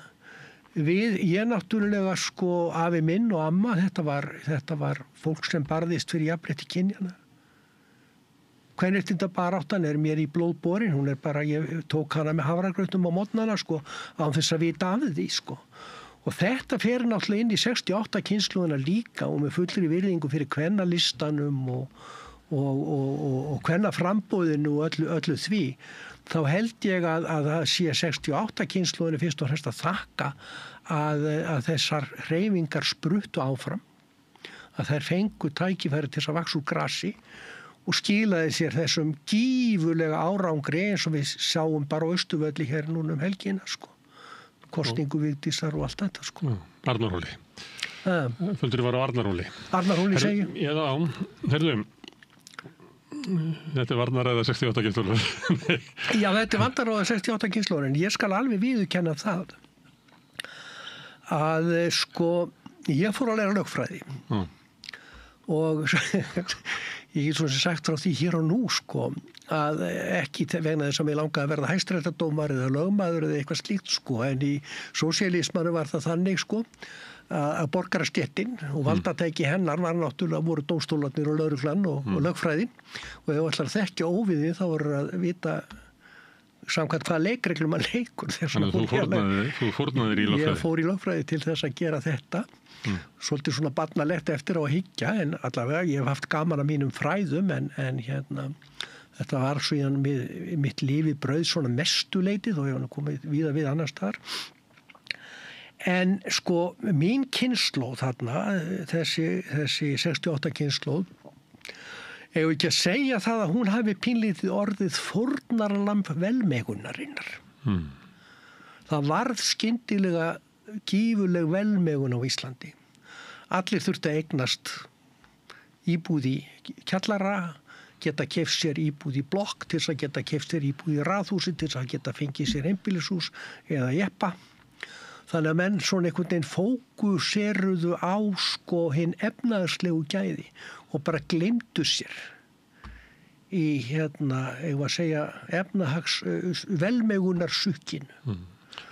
Ég náttúrulega, sko, afi minn og amma, þetta var fólk sem barðist fyrir jafnrétti kynjanna. kvenréttindabaráttan mér í blóðborin, hún bara, ég tók hana með hafragrautum á morgnana sko, án þess að vita af því sko. Og þetta fer náttúrulega inn í 68 kynslóðina líka og með fullri virðingu fyrir kvennalistanum og kvennaframbúðinu og öllu því. Þá held ég að það sé 68 kynslóðinu fyrst og fremst að þakka að þessar hreyfingar spruttu áfram, að þær fengu tækifæri til að vaxa úr grasi og skilaði sér þessum gífurlega árangri eins og við sjáum bara á Austurvelli hér núna helgina sko. Kosningu Vigdísar og allt þetta sko. Arnarhóli. Fundurinn var á Arnarhóli. Arnarhóli segjum. Já, herðum. Þetta er varnaræða 68 kynslóður. Já, þetta er varnaræða 68 kynslóður en ég skal alveg viðurkenna það að sko ég fór að læra lögfræði og ég get svona sagt frá því hér og nú sko að ekki vegna þess að mig langaði að verða hæstaréttardómar eða lögmaður eða eitthvað slíkt sko en í sósíalismanu var það þannig sko að borgarastéttin og valdatæki hennar var náttúrulega voru dómstólarnir og lögreglan og lögfræðin og ef þú ætlar að þekkja óviði þá voru að vita samkvæmt hvaða leikreglum maður leikur. Þannig að þú fórnaðir í lögfræði? Ég fór í lögfræði til þess að gera þetta. Svolítið svona barnalegt eftir á að hyggja en allavega ég hef haft gaman að mínum fræðum en þetta var síðan mitt lífi brauð svona mestuleitið og ég var komið víða við annars þar. En sko mín kynslóð þarna, þessi 68 kynslóð, ef ekki að segja það að hún hafi pínlítið orðið fórnarlamb velmegunarinnar. Það varð skyndilega gífurleg velmegun á Íslandi. Allir þurftu að eignast íbúð í kjallara, geta keypt sér íbúð í blokk, til þess að geta keypt sér íbúð í raðhúsi, til þess að geta fengið sér einbýlishús eða jeppa. Þannig að menn svona einhvern veginn fókuseruðu á sko hinn efnahagslegu gæði og bara gleymdu sér í eigum að segja efnahags velmegunar sukkinu.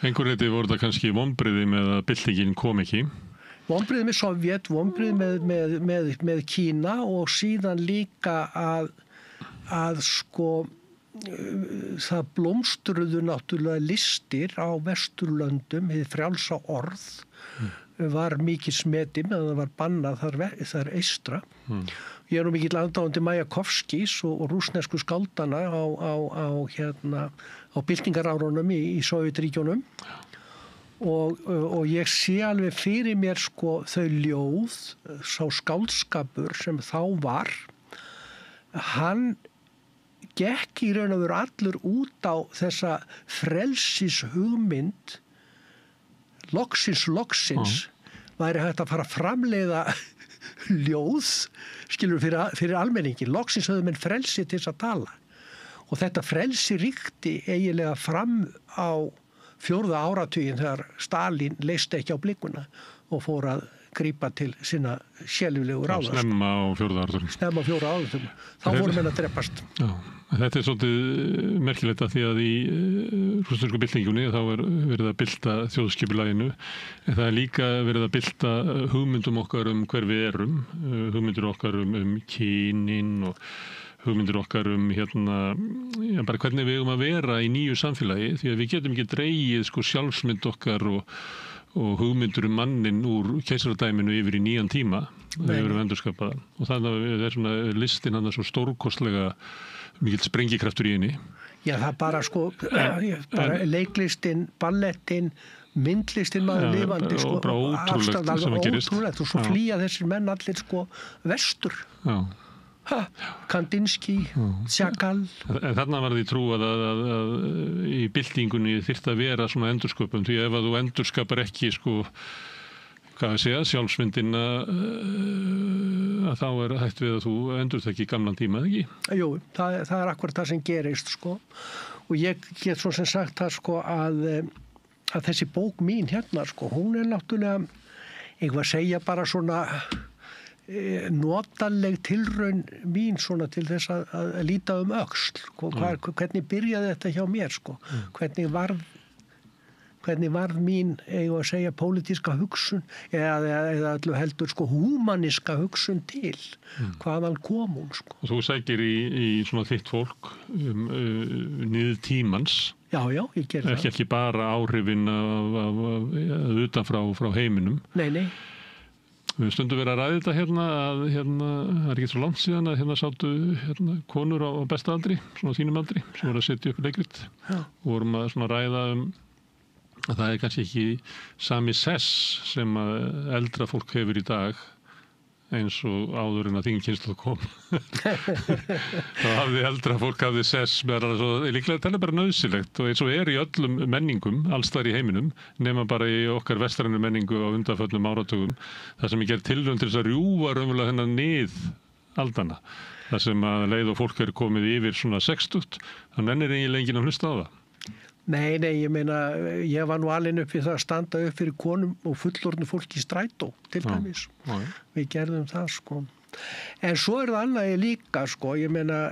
Einhver leyti voru það kannski vonbrigði með að byltingin kom ekki? Vonbrigði með Sovjet, vonbrigði með Kína og síðan líka að sko það blómstruðu náttúrulega listir á Vesturlöndum, hið frjálsa orð var mikið smetið meðan það var bannað þar eystra. Ég er nú mikill aðdáandi Majakovskis og rússnesku skáldana á byltingarárunum í Sovétríkjunum og ég sé alveg fyrir mér sko þau ljóð, sá skáldskapur sem þá var, hann gekk í raun og veru allur út á þessa frelsis hugmynd loksins væri hægt að fara að framleiða ljóð skilur fyrir almenningi. Loksins höfðu menn frelsi til þess að tala og þetta frelsi ríkti eiginlega fram á 4. áratuginn þegar Stalin leysti ekki á blikkuna og fór að grípa til sinna sjálflegu ráða. Snemma á 4. áratuginn. Snemma á 4. áratuginn. Þá voru menn að dreppast. Já, þetta er svolítið merkilegt að því að í rússnesku byltingunni þá er verið að bylta þjóðskipulaginu en það er líka verið að bylta hugmyndum okkar hver við erum, hugmyndir okkar kynin og hugmyndir okkar bara hvernig við að vera í nýju samfélagi því að við getum ekki dregið sko sjálfsmynd okkar og hugmyndur mannin úr keisaradæminu yfir í nýjan tíma þegar við erum endurskapaða og þannig er svona listin hann svo stórkostlega mikill sprengikraftur í henni. Já, það bara sko leiklistin, ballettin, myndlistin maður lifandi sko, bara ótrúlegt sem að gerist og svo flýja þessir menn allir sko vestur. Já. Kandinsky, Chagall. En þarna var því trú að í byltingunni þyrfti að vera svona endursköpun því ef að þú endurskapar ekki sko hvað að segja, sjálfsmyndina að þá er hægt við að þú endurtaki gamlan tíma, eða ekki? Jú, það er akkurat það sem gerist sko og ég get svo sem sagt það sko að þessi bók mín hérna sko, hún er náttúrulega einhvað að segja bara svona notaleg tilraun mín svona til þess að líta um öxl hvernig byrjaði þetta hjá mér sko hvernig varð hvernig varð mín, eigum að segja, pólitíska hugsun eða öllu heldur sko húmaníska hugsun til, hvaðan kom hún sko. Og þú sækir í svona þitt fólk niður tímans. Já, ég ger það. Ekki bara áhrifin utan frá heiminum. Nei. Við stundum verið að ræða þetta hérna, það er ekki svo langt síðan að hérna sátu konur á besta aldri, svona þínum aldri, sem voru að setja upp leikrit. Og vorum að svona ræða að það er kannski ekki sami sess sem að eldra fólk hefur í dag eins og áður en að þín kynslóð kom. Þá hafði eldra fólk sess líklega þetta er bara nauðsynlegt og eins og er í öllum menningum, alls þar í heiminum, nema bara í okkar vestrænu menningu á undanföllum áratugum, það sem er gerð tilraun til þess að rjúfa raunverulega þennan nið aldana, það sem að leið og fólk er komið yfir svona 60, þannig er eiginlega enginn að hlusta á það. Nei, ég meina, ég var nú alinn upp við það að standa upp fyrir konum og fullorðnu fólki í strætó, til dæmis. Við gerðum það, sko. En svo er það annað líka, sko, ég meina,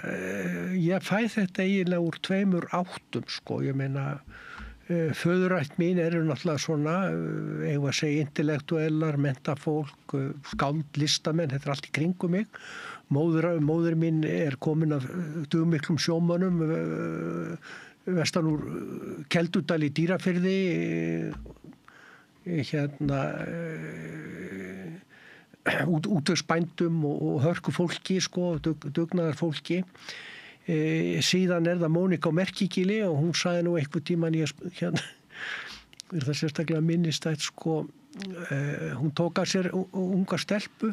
ég fæ þetta eiginlega úr 2 áttum, sko, ég meina, föðurætt mín eru náttúrulega svona, eigum að segja, intellektuellar, mentafólk, skáld, listamenn, þetta er allt í kringum mig. Móðir mín er komin af dugmiklum sjómönnum, vestan úr Keldudal í Dýrafirði, útvegsbændum og hörkufólki, sko, dugnaðarfólki. Síðan er það Mónika á Merkigili og hún sagði nú einhver tíman er það sérstaklega minnistætt, sko, hún tók að sér unga stelpu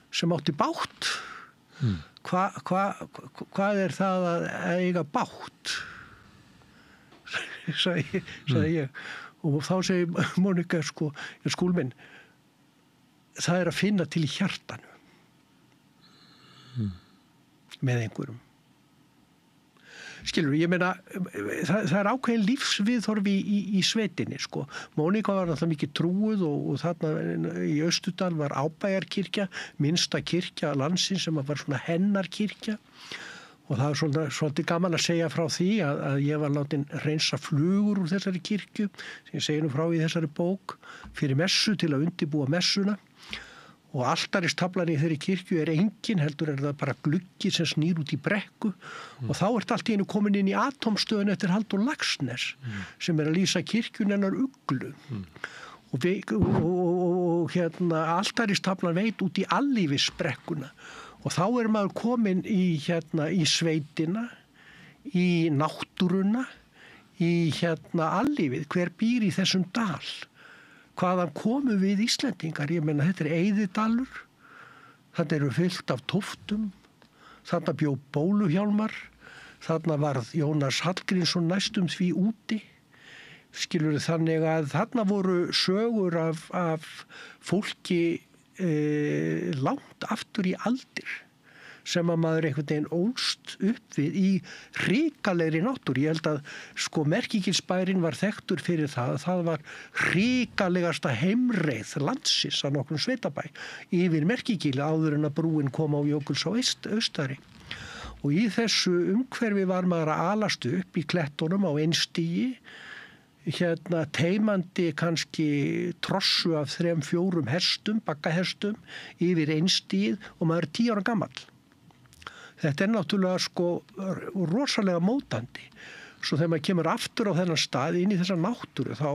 sem átti bátt. Hvað er það að eiga bátt? sagði ég og þá segir Mónika, sko, skúlminn, það er að finna til í hjartanu með einhverjum. Skilur, ég meina, það er ákveðin lífsviðhorfi í sveitinni, sko. Mónika var náttúrulega mikið trúuð og þarna í Austurdal var Ábæjarkirkja, minnsta kirkja landsins sem var svona hennarkirkja. Og það er svolítið gaman að segja frá því að ég var látin hreinsa flugur úr þessari kirkju, sem ég segi nú frá í þessari bók, fyrir messu til að undirbúa messuna. Og altaristaflan í þeirri kirkju er engin, heldur er það bara gluggi sem snýr út í brekku. Og þá ert allt í einu komin inn í atómstöðun eftir Halldór Laxness, sem er að lýsa kirkjun hennar Uglu. Og altaristaflan veit út í allífisbrekkuna. Og þá er maður komin í sveitina, í náttúruna, í allífið, hver býr í þessum dal. Hvaðan komum við Íslendingar? Ég meina, þetta er Eyðidalur, þetta eru fyllt af tóftum, þarna bjó Bóluhjálmar, þarna varð Jónas Hallgrímsson næstum því úti. Skilur þannig að þarna voru sögur af fólki langt aftur í aldir sem að maður einhvern veginn ólst upp við í hrikalegri náttúru. Ég held að sko Merkigilsbærinn var þekktur fyrir það var hrikalegasta heimreið landsins að nokkrum sveitabæ yfir Merkigili áður en að brúin kom á Jökuls á austari. Og í þessu umhverfi var maður að alast upp í klettunum á einstigi, teimandi kannski trossu af 3-4 hestum, bakkahestum, yfir einstigið og maður er 10 ára gamall. Þetta er náttúrulega sko rosalega mótandi. Svo þegar maður kemur aftur á þennan stað inn í þessa náttúru þá,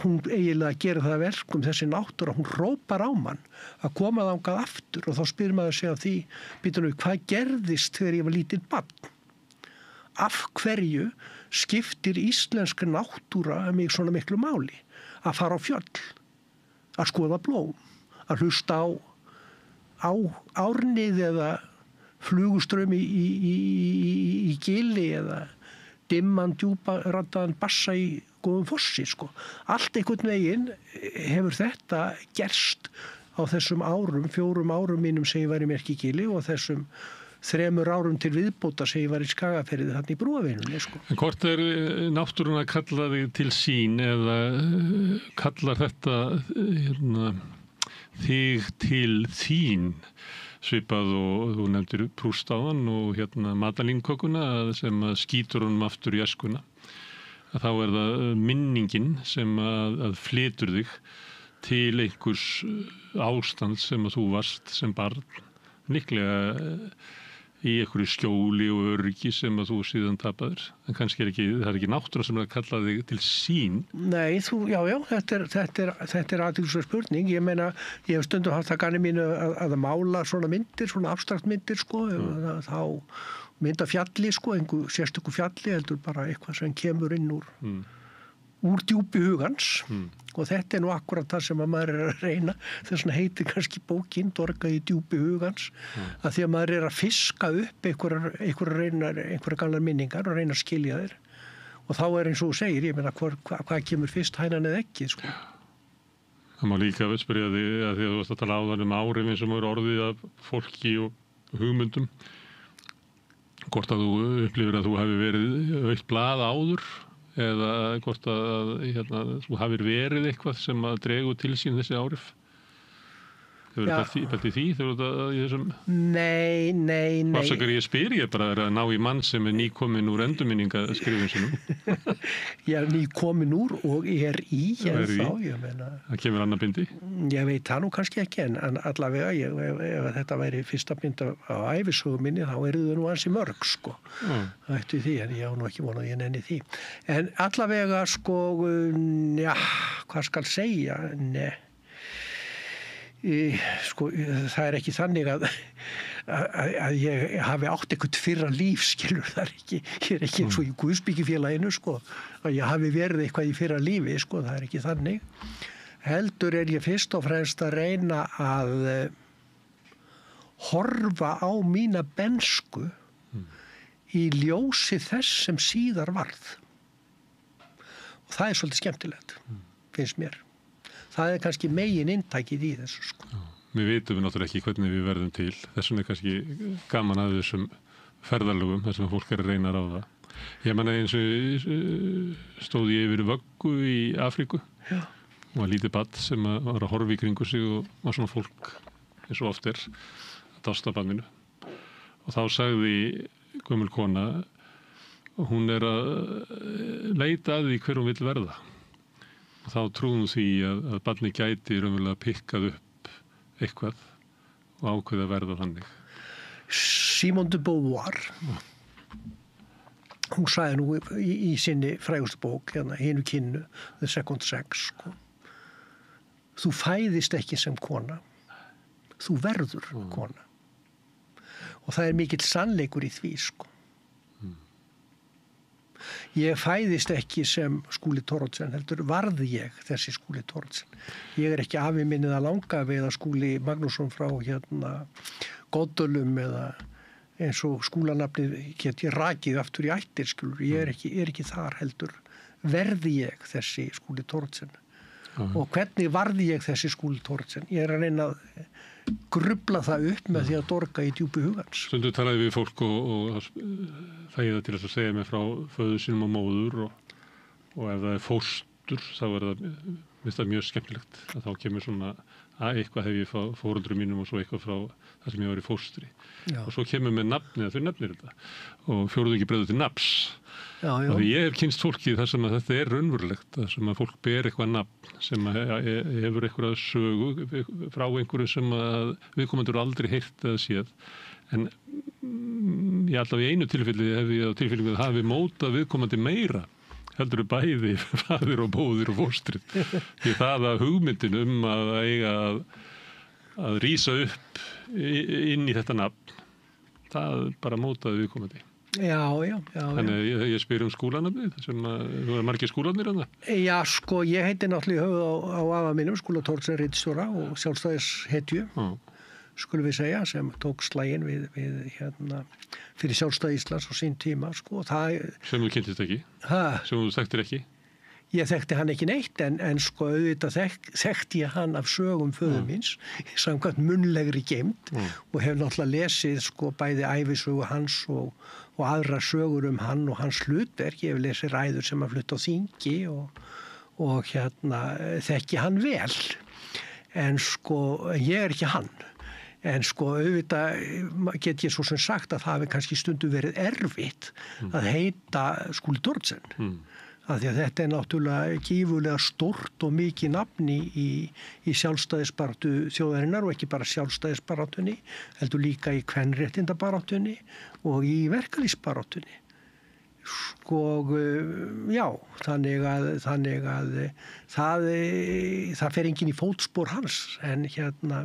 hún eiginlega gerir það verkum þessi náttúra, hún hrópar á mann að koma þangað aftur og þá spyr maður sig af því, býtum við, hvað gerðist þegar ég var lítill barn? Af hverju skiptir íslensk náttúra mig svona miklu máli? Að fara á fjöll, að skoða blóm, að hlusta á árnið eða fluguströmi í gili eða dimman djúparaddaðan bassa í góðum fossi, sko. Allt einhvern veginn hefur þetta gerst á þessum 4 árum mínum sem ég var í Merkigili og þessum 3 árum til viðbóta sem ég var í Skagafirði þarna í brúavinnunni, sko. En hvort er náttúrun að kalla þig til sín eða kallar þetta þig til þín? Svipað og þú nefndir Prúst áðan og Madalínkökuna sem skýtur honum aftur í æskuna. þá það minningin sem að flytur þig til einhvers ástand sem að þú varst sem barn, líklega í einhverju skjóli og öryggi sem að þú síðan tapaðir. En kannski það er ekki náttúra sem að kalla þig til sín. Nei, þetta er athyglisverð spurning. Ég meina, ég hef stundum haft það ganni mínu að mála svona myndir, svona abstrakt myndir, sko. Þá mynda fjalli, sko, einhver sérstöku fjalli, heldur bara eitthvað sem kemur inn úr djúpi hugans. Og þetta er nú akkurat það sem að maður að reyna, þess vegna heitir kannski bókin Dorga í djúpi hugans, að því að maður að fiska upp einhverjar gamlar minningar og reyna að skilja þér. Og þá eins og þú segir, ég meina, hvað kemur fyrst, hænan eða ekki, sko. Það má líka spyrja þig að því að þú varst að tala áðan áhrifin sem eru orðið af fólki og hugmyndum. Hvort að þú upplifir að þú hefur verið aukt blað áður, eða hvort að þú hafir verið eitthvað sem að dregur til sín þessi áhrif? Hefur þetta í því? Nei. Afsakar ég spyr, ég bara að ná í mann sem nýkomin úr endurminningaskrifum sinum. Ég nýkomin úr og er í þá, ég meina. Það kemur annað bindi? Ég veit það nú kannski ekki, en allavega, ef þetta væri fyrsta bind á ævisögu minni, þá eru þau nú ansi mörg, sko. Það eftir því, en ég á nú ekki vonað að ég nenni því. En allavega, sko, hvað skal segja? Nei. Sko, það ekki þannig að ég hafi átt eitthvað fyrra líf, skilur, ég er ekki eins og í Guðsbyggifélaginu, sko, að ég hafi verið eitthvað í fyrra lífi, sko, það ekki þannig. Heldur ég fyrst og fremst að reyna að horfa á mína bensku í ljósi þess sem síðar varð. Og það svolítið skemmtilegt, finnst mér. Það kannski megin inntækið í þessu, sko. Við vitum náttúrulega ekki hvernig við verðum til. Þess vegna kannski gaman að þessum ferðalögum, þess að fólk að reyna að ráða. Ég menna eins og stóð ég yfir vöggu í Afríku og var lítið barn sem var að horfa í kringu sig og var svona fólk eins og oft að dásta barninu. Og þá sagði gömul kona, hún að leita að því hver hún vill verða. Og þá trúðum því að barni gæti raunverulega pikkað upp eitthvað og ákveða að verða þannig. Simone de Beauvoir, hún sagði nú í sinni frægustu bók, Hinu kynnu, The Second Sex, sko. Þú fæðist ekki sem kona, þú verður kona. Og það mikill sannleikur í því, sko. Ég fæðist ekki sem Skúli Thoroddsen, heldur varð ég þessi Skúli Thoroddsen. Ég ekki afi minnið að langa við að Skúli Magnússon frá Goddölum eða eins og skúlanafnið get ég rakið aftur í ættir, skilur. Ég ekki þar, heldur verði ég þessi Skúli Thoroddsen. Og hvernig varði ég þessi Skúli Thoroddsen? Ég að reyna að grubla það upp með því að dorga í djúpi hugans. Stundum talaði við fólk og þægiða til að segja mig frá föður sínum og móður og ef það fóstur þá það mjög skemmtilegt að þá kemur svona að eitthvað hef ég frá foreldrum mínum og svo eitthvað frá það sem ég var í fóstri. Já. Og svo kemur með nafni að þau nefnir þetta og fjóruðu ekki breiðu til nafns. Já. Og því ég hef kynst fólki þar sem að þetta er raunverulegt, þar sem að fólk ber eitthvað nafn sem hefur eitthvað sögu frá einhverju sem að viðkomendur aldrei heyrt eða séð. En ég alltaf í einu tilfelli hef ég á tilfellinu að hafi mótað viðkomandi meira heldur bæði faðir og bóðir og fóstrið. Því það að hugmyndin að eiga að rísa upp inn í þetta nafn, það bara mótaði viðkomandi. Já. Þannig ég spyr skúlanafnið, þessum að þú er margir skúlanir að það? Já, sko, ég heiti náttúrulega í höfuð á afa mínum, Skúla Thoroddsen ritstjóra og sjálfstæðishetju, skulum við segja, sem tók slaginn við fyrir sjálfstæði Íslands á sín tíma, sko. Sem þú kynntist ekki? Sem þú þekktir ekki? Ég þekkti hann ekki neitt, en sko auðvitað þekkti ég hann af sögum föður míns, samkvæmt munnlegri geymd og hef náttúrulega lesið sko bæði ævisögu hans og aðra sögur hann og hans hlutverk. Ég hef lesið ræður sem að flytta á þingi og þekki hann vel. En sko, ég er ekki hann. En sko auðvitað get ég svo sem sagt að það hafi kannski stundum verið erfitt að heita Skúli Thoroddsen. Af því að þetta náttúrulega gífurlega stórt og mikið nafn í sjálfstæðisbaráttu þjóðarinnar og ekki bara sjálfstæðisbaráttunni, heldur líka í kvenréttindabaráttunni og í verkalýðsbaráttunni. Já, þannig að það fer enginn í fótspor hans en eða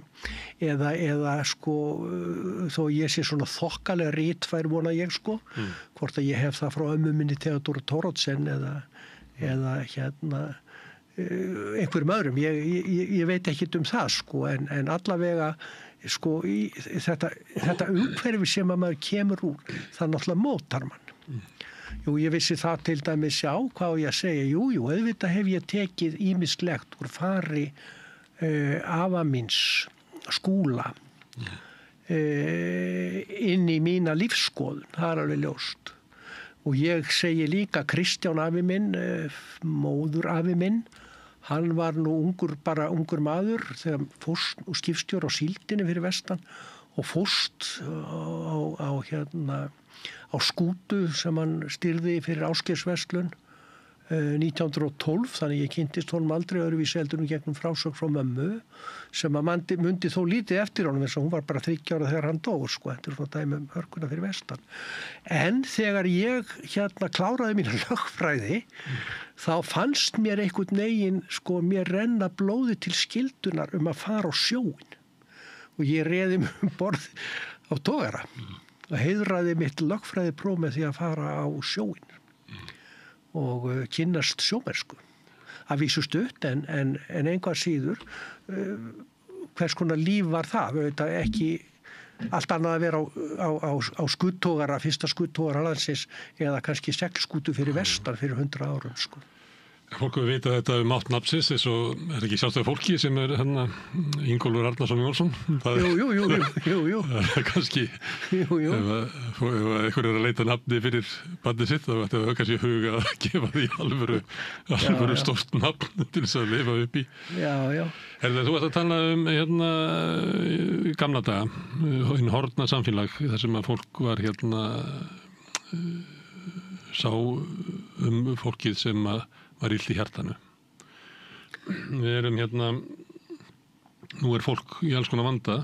þó ég sé svona þokkalega ritfær vona ég hvort að ég hef það frá ömmu minni Theodóru Thoroddsen eða einhverjum öðrum, ég veit ekkert það en allavega þetta umhverfi sem að maður kemur úr, það náttúrulega mótar mann. Jú, ég vissi það til dæmis hvað ég að segja, jú, auðvitað hef ég tekið ýmislegt úr fari afa míns Skúla inn í mína lífsskoðun, það er alveg ljóst. Og ég segi líka Kristján afi minn, móður afi minn, hann var nú bara ungur maður þegar fórst og skipstjóri á síldinni fyrir vestan og fórst á skútu sem hann stýrði fyrir Ásgeirsverslun 1912, þannig ég kynntist honum aldrei öðruvísi heldur gegnum frásögn frá mömmu sem að mundi þó lítið eftir honum eins og hún var bara 30 ára þegar hann dó, þetta er svona dæmi hörkuna fyrir vestan. En þegar ég kláraði mína lögfræði þá fannst mér einhvern veginn mér renna blóði til skyldunar að fara á sjóinn og ég reði mig borð á togara og heiðraði mitt lögfræðipróf með því að fara á sjóinn og kynnast sjómennsku. Að vísu stutt en einhvað síður hvers konar líf var það, ekki allt annað að vera á skuttogara, fyrsta skuttogara landsins eða kannski seglskútu fyrir vestan fyrir 100 árum. Fólk við vita þetta mátt nafnsins eins og er ekki sjálfstæði fólki sem er Ingólfur Arnarsson Jónsson. Jú. Kannski ef einhver er að leita nafni fyrir bandið sitt þá ætti að kannski huga að gefa því alvöru stórt nafn til þess að lifa upp í. Já. Þú ert að tala gamla daga, hinn horfna samfélag þar sem að fólk var sá fólkið sem var illt í hjartanu. Við erum nú er fólk í alls konar vanda.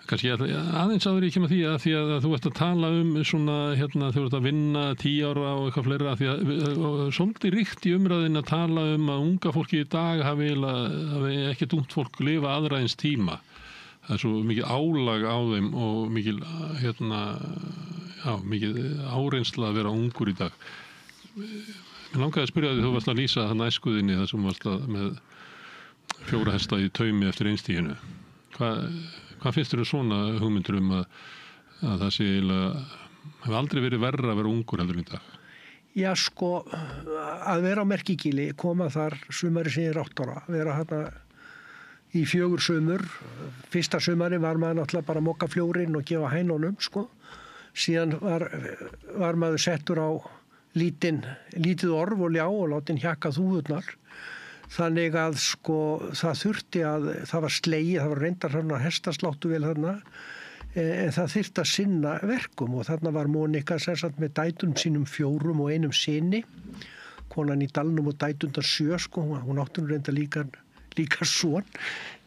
Kannski aðeins áður ég kem að því að þú ert að tala svona þú ert að vinna 10 ára og eitthvað fleira því að svolítið ríkt í umræðin að tala að unga fólki í dag hafi ekkert ungt fólk lifa aðra eins tíma. Það er svo mikið álag á þeim og mikið áreynsla að vera ungur í dag. Ég langaði að spyrja því þú varst að lýsa þannig æskuðinni þar sem varst með 4 hesta í taumi eftir einstíginu. Hvað finnst þér svona hugmyndur að það sé hefur aldrei verið verra að vera ungur heldur í dag? Já, að vera á Merkigili, koma þar sumari sinni 8 ára, vera í 4 sumur. Fyrsta sumari var maður náttúrulega bara að moka fljórin og gefa hænunum, Síðan var maður settur á lítið orf og ljá og látin hjakka þúfurnar. Þannig að það þurfti það var slegið, það var reyndar hestasláttu vel þarna, en það þurfti að sinna verkum og þarna var Mónika með dætrum sínum 4 og 1 syni, konan í dalnum og dætundar 7, hún átti reynda líka son,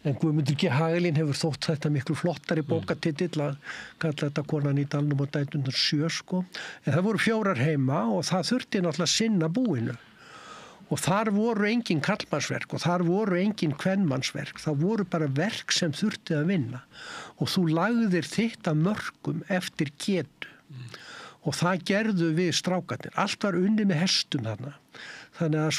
en Guðmundur G. Hagelin hefur þótt þetta miklu flottari bókatitill að kalla þetta konan í dalnum og dætundar 7, en það voru 4 heima og það þurfti náttúrulega sinna búinu og þar voru engin karlmannsverk og þar voru engin kvenmannsverk, það voru bara verk sem þurfti að vinna og þú lagðir þitt að mörkum eftir getu og það gerðu við strákarnir, allt var unnið með hestum þarna. Þannig að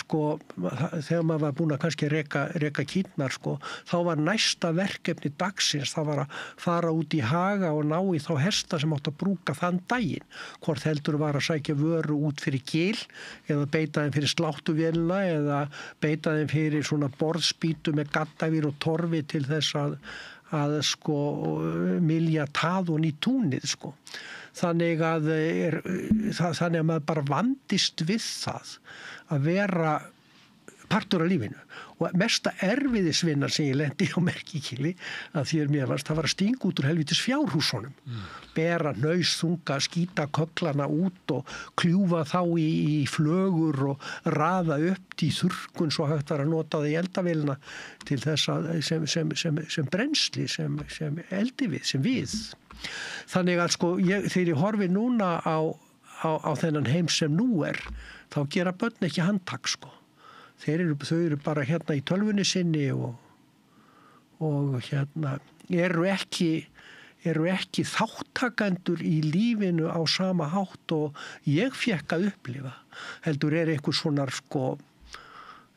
þegar maður var búin að kannski reka kýrnar þá var næsta verkefni dagsins, það var að fara út í haga og ná í þá hesta sem átt að brúka þann daginn. Hvort heldur var að sækja vöru út fyrir gil eða beita þeim fyrir sláttuvélina eða beita þeim fyrir svona borðspýtu með gaddavir og torfi til þess að mylja taðun í túnið Þannig að maður bara vandist við það að vera partur af lífinu og mesta erfiðisvinna sem ég lendi á Merkikili að því mér varst það var að stinga út úr helvítis fjárhúsunum. Bera hnausþunga, skýta köglana út og kljúfa þá í flögur og raða upp í þurrkun svo hægt var að nota það í eldavélina til þess að sem brennsli, sem eldi við, sem við. Þannig að sko, þegar ég horfi núna á þennan heim sem nú þá gera börn ekki handtak sko. Þau eru bara hérna í tölvunni sinni og hérna eru ekki þáttakendur í lífinu á sama hátt og ég fékk að upplifa. Heldur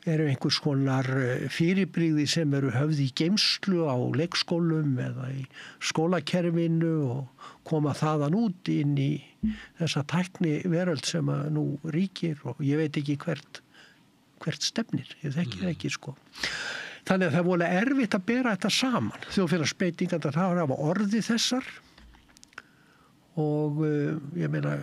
einhvers konar fyrirbrigði sem eru höfð í geymslu á leikskólum eða í skólakerfinu og koma þaðan út inn í þessa tækni veröld sem að nú ríkir og ég veit ekki hvert stefnir, ég þekki það ekki sko. Þannig að það er voðalega erfitt að bera þetta saman. Þjóðfélagsbreytingar það hafa orðið þessar og ég meina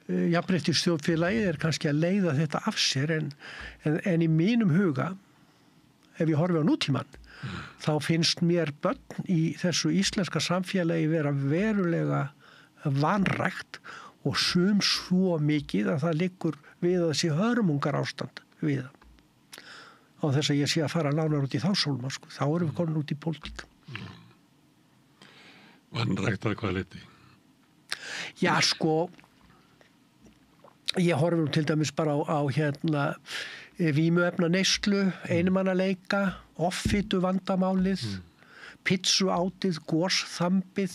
jafnréttisþjóðfélagið kannski að leiða þetta af sér en í mínum huga ef ég horfi á nútímann þá finnst mér börn í þessu íslenska samfélagi vera verulega vanrækt og sum svo mikið að það liggur við að sé hörmungar ástand við það. Á þess að ég sé að fara nánar út í þá sólma sko. Þá erum við komin út í pólitík. Vanrækt að hvað leyti? Já sko ég horfi til dæmis bara á hérna vímuefna neyslu, einmannaleika, offitu vandamálið, pizzuátið, gósþambið,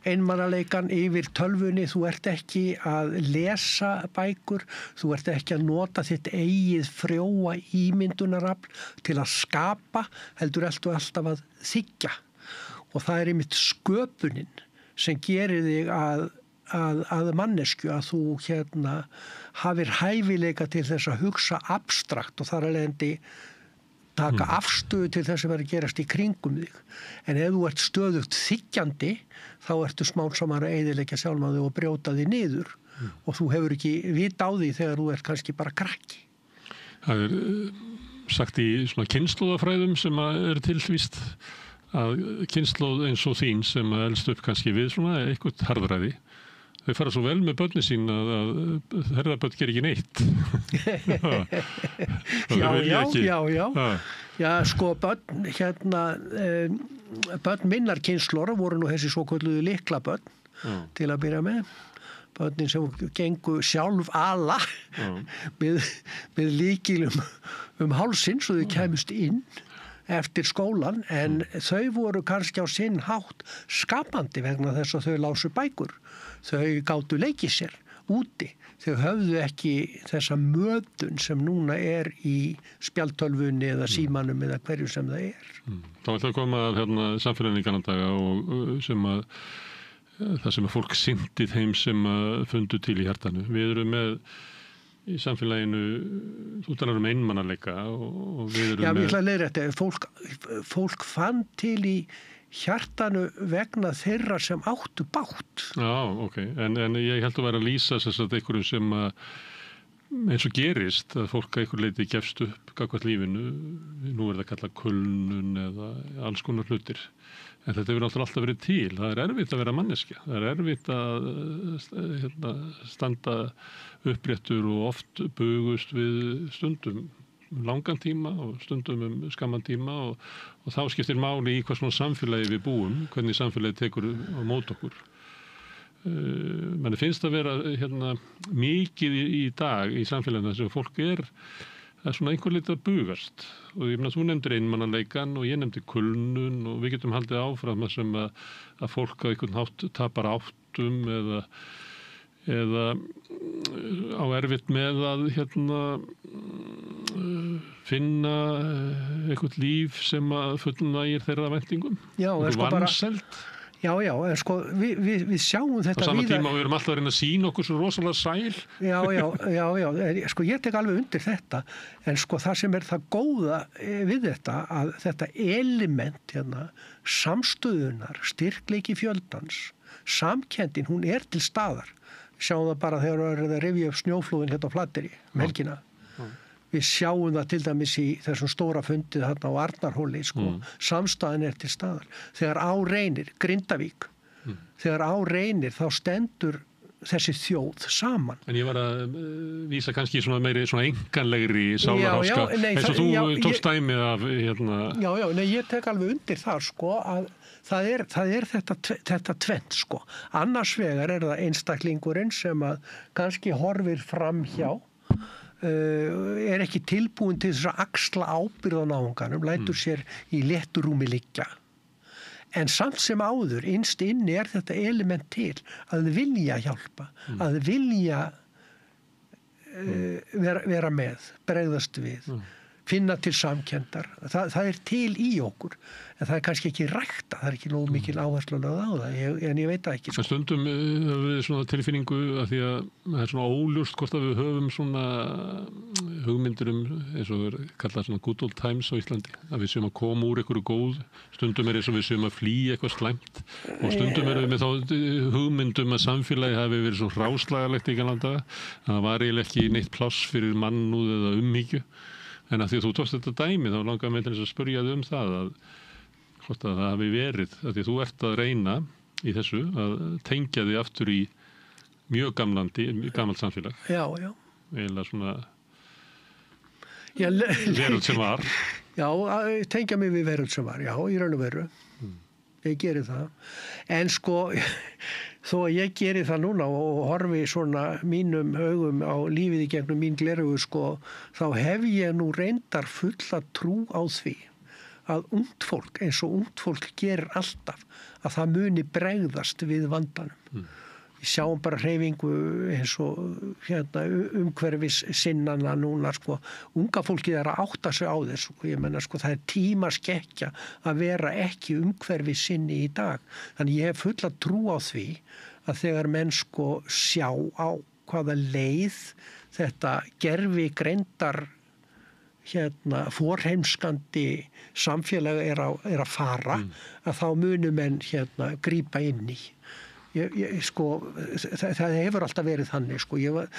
einmannaleikan yfir tölvunni, þú ert ekki að lesa bækur, þú ert ekki að nota þitt eigið frjóa ímyndunarafl til að skapa, heldur alltaf að þiggja. Og það einmitt sköpunin sem gerir þig að mannesku, að þú hérna hafir hæfileika til þess að hugsa abstrakt og þar alveg taka afstöðu til þess að vera að gerast í kringum þig. En ef þú ert stöðugt þiggjandi, þá ertu smálsamar að eyðileggja sjálfan þig og brjóta þig niður og þú hefur ekki vit á því þegar þú ert kannski bara krakki. Það sagt í svona kynslóðafræðum sem er tilvíst að kynslóð eins og þín sem elst upp kannski við svona eitthvað harðræði. Þau fara svo vel með börni sín að herðabörn ger ekki neitt. Já, sko, börn minnar kynslóra voru nú þessi svokölluðu lyklabörn til að byrja með. Börnin sem gengu sjálf ala með lykilum hálsinn svo þau kæmust inn eftir skólan en þau voru kannski á sinn hátt skapandi vegna þess að þau lásu bækur. Þau gátu leikið sér úti. Þau höfðu ekki þessa mötun sem núna er í spjaldtölvunni eða símanum eða hverju sem það er. Þá ætla að koma hérna samfélaginu í Kanadaga og það sem að fólk syndi þeim sem fundu til í hjartanu. Við erum með í samfélaginu, þú talar einmannaleika og við erum með... Já, ég ætla að leiða þetta. Fólk fann til í hjartanu vegna þeirra sem áttu bátt. Já, ok. En ég held að vera að lýsa þess að einhverjum sem eins og gerist að fólk að einhver leiti gefst upp gagnvart lífinu. Nú það kallað kulnun eða alls konar hlutir. En þetta hefur alltaf verið til. Það er erfitt að vera manneskja. Það er erfitt að standa uppréttur og oft bugust við stundum langan tíma og stundum skamman tíma og þá skiptir máli í hvað svona samfélagi við búum, hvernig samfélagi tekur á mót okkur. Manni finnst að vera mikið í dag í samfélaginu þess að fólk er svona einhver liti að bugast og ég meina þú nefndir einmannaleikan og ég nefndi kulnun og við getum haldið áfram sem að fólk á einhvern hátt tapar áttum eða á erfitt með að finna eitthvað líf sem að fullnægir þeirra væntingum. Já, sko bara Já, en sko við sjáum þetta á sama tíma og við erum alltaf að reyna að sýna okkur svo rosalega sæl. Já, sko ég tek alveg undir þetta en sko það sem er það góða við þetta að þetta element samstöðunar, styrkleiki fjöldans, samkenndin, hún er til staðar. Sjáum það bara þegar það er að rifja upp snjóflóðin á Flateyri, helgina. Við sjáum það til dæmis í þessum stóra fundið þarna á Arnarhóli, sko. Samstæðan til staðar. Þegar á reynir, Grindavík, þegar á reynir þá stendur þessi þjóð saman. En ég var að vísa kannski svona meiri svona enganlegri sálarháska, eins og þú tókst dæmið af hérna. Já, nei, ég tek alveg undir það, sko, að það er þetta tvennt, sko. Annars vegar það einstaklingurinn sem að kannski horfir fram hjá, ekki tilbúin til þess að axla ábyrgð á náunganum, lætur sér í létturúmi liggja. En samt sem áður, innst inni þetta element til að vilja hjálpa, að vilja vera með, bregðast við, finna til samkenndar. Það til í okkur, en það kannski ekki rækta, það ekki nógu mikil áherslu lögð á það, en ég veit það ekki. Sko. Stundum höfum við svona tilfinningu að því að það svona óljóst hvort að við höfum svona hugmyndir eins og við kallað svona good old times á Íslandi, að við séum að koma úr einhverju góð, stundum eins og við séum að flýja eitthvað slæmt og stundum við með þá hugmyndum að samfélagi hafi verið svo hráslagalegt í galanda að það var eiginlega ekki neitt pláss fyrir mannúð eða umhyggju. En að því að þú tókst þetta dæmi þá langar mig til þess að spyrja þig það að hvort að það hafi verið, að því að þú ert að reyna í þessu að tengja þig aftur í mjög gamalt samfélag. Já. Eiginlega svona veröld sem var. Já, tengja mig við veröld sem var, já, í raun og veru. Ég geri það. En sko, þó að ég geri það núna og horfi svona mínum augum á lífið í gegnum mín gleraugu, sko, þá hef ég nú reyndar fulla trú á því að ungt fólk, eins og ungt fólk gerir alltaf, að það muni bregðast við vandanum. Við sjáum bara hreyfingu eins og umhverfis sinnana núna, sko. Unga fólkið að átta sig á þessu, sko. Ég menna, sko, það tímaskekkja að vera ekki umhverfis sinni í dag. Þannig ég hef fulla trú á því að þegar menn, sko, sjá á hvaða leið þetta gervi greindar forheimskandi samfélag er að fara, að þá munum menn grípa inn í. Sko, það hefur alltaf verið þannig, sko. Ég var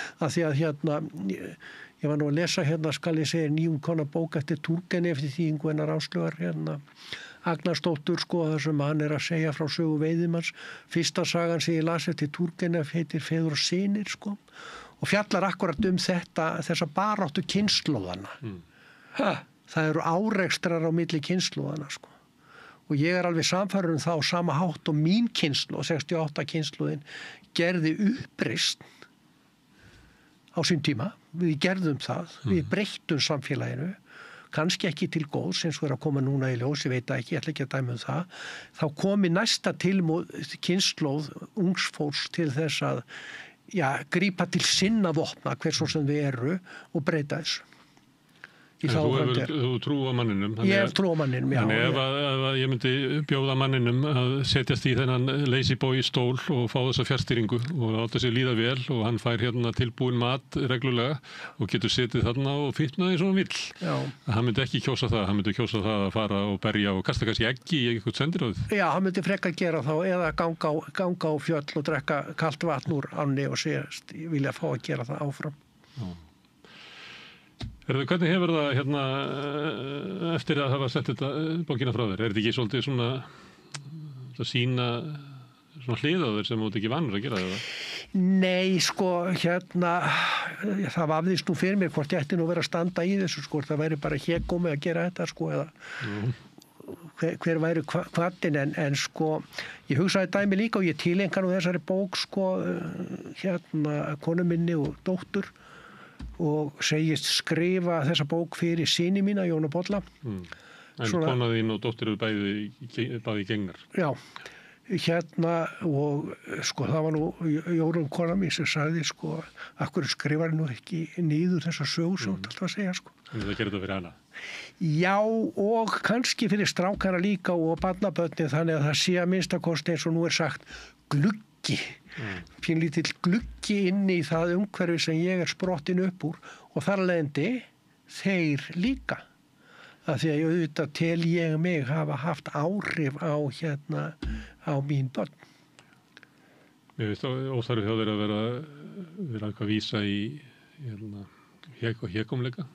nú að lesa skal ég segja nýjumkomna bók eftir Turgenev eftir þýðingu hennar Áslaugar Agnarsdóttur, sko, þar sem hann að segja frá sögu veiðimanns. Fyrsta sagan sem ég las eftir Turgenev heitir Feður og synir, sko, og fjallar akkurat þessa baráttu kynslóðana. Það eru árekstrar á milli kynslóðana, sko. Og ég alveg samfærður þá sama hátt og mín kynslóð, 68 kynslóðin, gerði uppreisn á sín tíma. Við gerðum það, við breyttum samfélaginu, kannski ekki til góðs, eins og að koma núna í ljós, ég veit ekki, ég ætla ekki að dæma það. Þá komi næsta kynslóð ungsfólks til þess að grípa til sinna vopna, hver svo sem við eru, og breyta þessu. Þú trú á manninum. Ég hef trú á manninum, já. Þannig ef ég myndi bjóða manninum að setjast í þennan lazy boy stól og fá þessa fjárstýringu og láta sig líða vel og hann fær tilbúin mat reglulega og getur setið þarna og fitnað eins og hann vill. Já. Hann myndi ekki kjósa það, hann myndi kjósa það að fara og berja og kasta kannski eggi í eitthvað sendiráð. Já, hann myndi frekar gera þá eða ganga á fjöll og drekka kalt vatn úr ánni og segja vilja fá að gera það áfram. Já. Hvernig hefur það eftir að hafa sett þetta bókina frá þér? Þetta ekki svolítið svona að sýna svona hliðaður sem þú ekki vannur að gera það? Nei, sko, það vafðist nú fyrir mér hvort ég ætti nú verið að standa í þessu, sko, það væri bara hégómi að gera þetta, sko, eða hver væri hvatin, en sko, ég hugsaði dæmi líka og ég tilenga nú þessari bók, sko, konu minni og dóttur, og segist skrifa þessa bók fyrir syni mína, Jónu Bolla. En kona þín og dóttir eru bæði gengnar. Já, og sko það var nú Jórun kona mín sem sagði, sko, akkur skrifar nú ekki niður þessa sögu sem alltaf að segja, sko. En það gerir þetta fyrir hana? Já, og kannski fyrir strákana líka og barnabörnin, þannig að það sé að minnstakosti eins og nú sagt gluggi. Pínlítill gluggi inn í það umhverfi sem ég sprottin upp úr og þar leðandi þeir líka. Af því að ég auðvitað tel ég mig hafa haft áhrif á mín börn. Mér veist óþarfið hjá þeir að vera eitthvað vísa í hégómleika.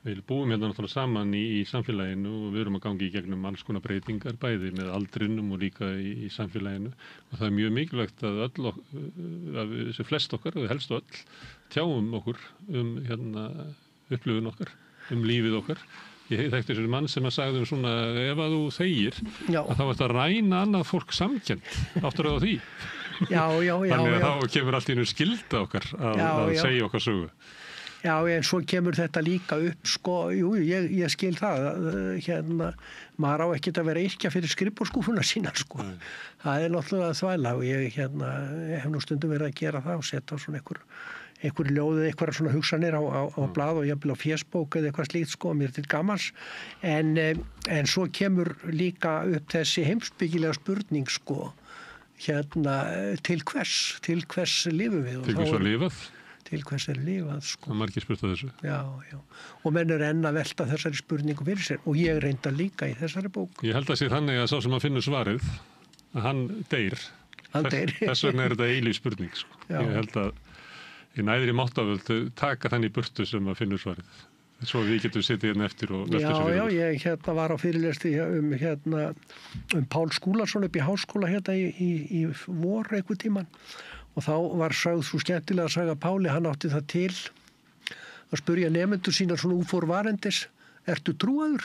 Við búum hérna náttúrulega saman í samfélaginu og við erum að gangi í gegnum alls konar breytingar, bæði með aldrinum og líka í samfélaginu. Og það mjög mikilvægt að þessi flest okkar, eða helst öll, tjáum okkur upplifun okkar, lífið okkar. Ég þekkti þessi mann sem að sagði svona, ef að þú þegir, að þá ert að ræna annað fólk samkennd, áttur á því. Já. Þannig að þá kemur allt í einu skylda okkar að segja okkar sögu. Já, en svo kemur þetta líka upp, sko, ég skil það, maður á ekkert að vera yrkja fyrir skrifborðsskúfuna sína, sko. Það er náttúrulega þvæla og ég hef nú stundum verið að gera það og setja á svona einhver ljóð eða eitthvað svona hugsanir á blað og jafnvel á fésbók eða eitthvað slíkt, sko, mér til gamans. En svo kemur líka upp þessi heimsbyggilega spurning, sko, til hvers lifum við? Til hvers var lifað? Til hvers lifað, sko. Það margir spurt að þessu. Já. Og menn enn að velta þessari spurningu fyrir sér og ég reynda líka í þessari bók. Ég held að sé þannig að sá sem að finna svarið, að hann deyr. Þess vegna þetta eilíf spurning, sko. Ég held að ég næðir í máttavöld taka þannig burtu sem að finna svarið. Svo við getum sittið hérna eftir og velta þessu fyrir. Já, ég var á fyrirlesti Pál Skúlason upp í háskóla í vor einhver tíman. Og þá var sögð svo skemmtilega að saga Páli, hann átti það til að spurja nemendur sína svona úfor varendis, ertu trúaður?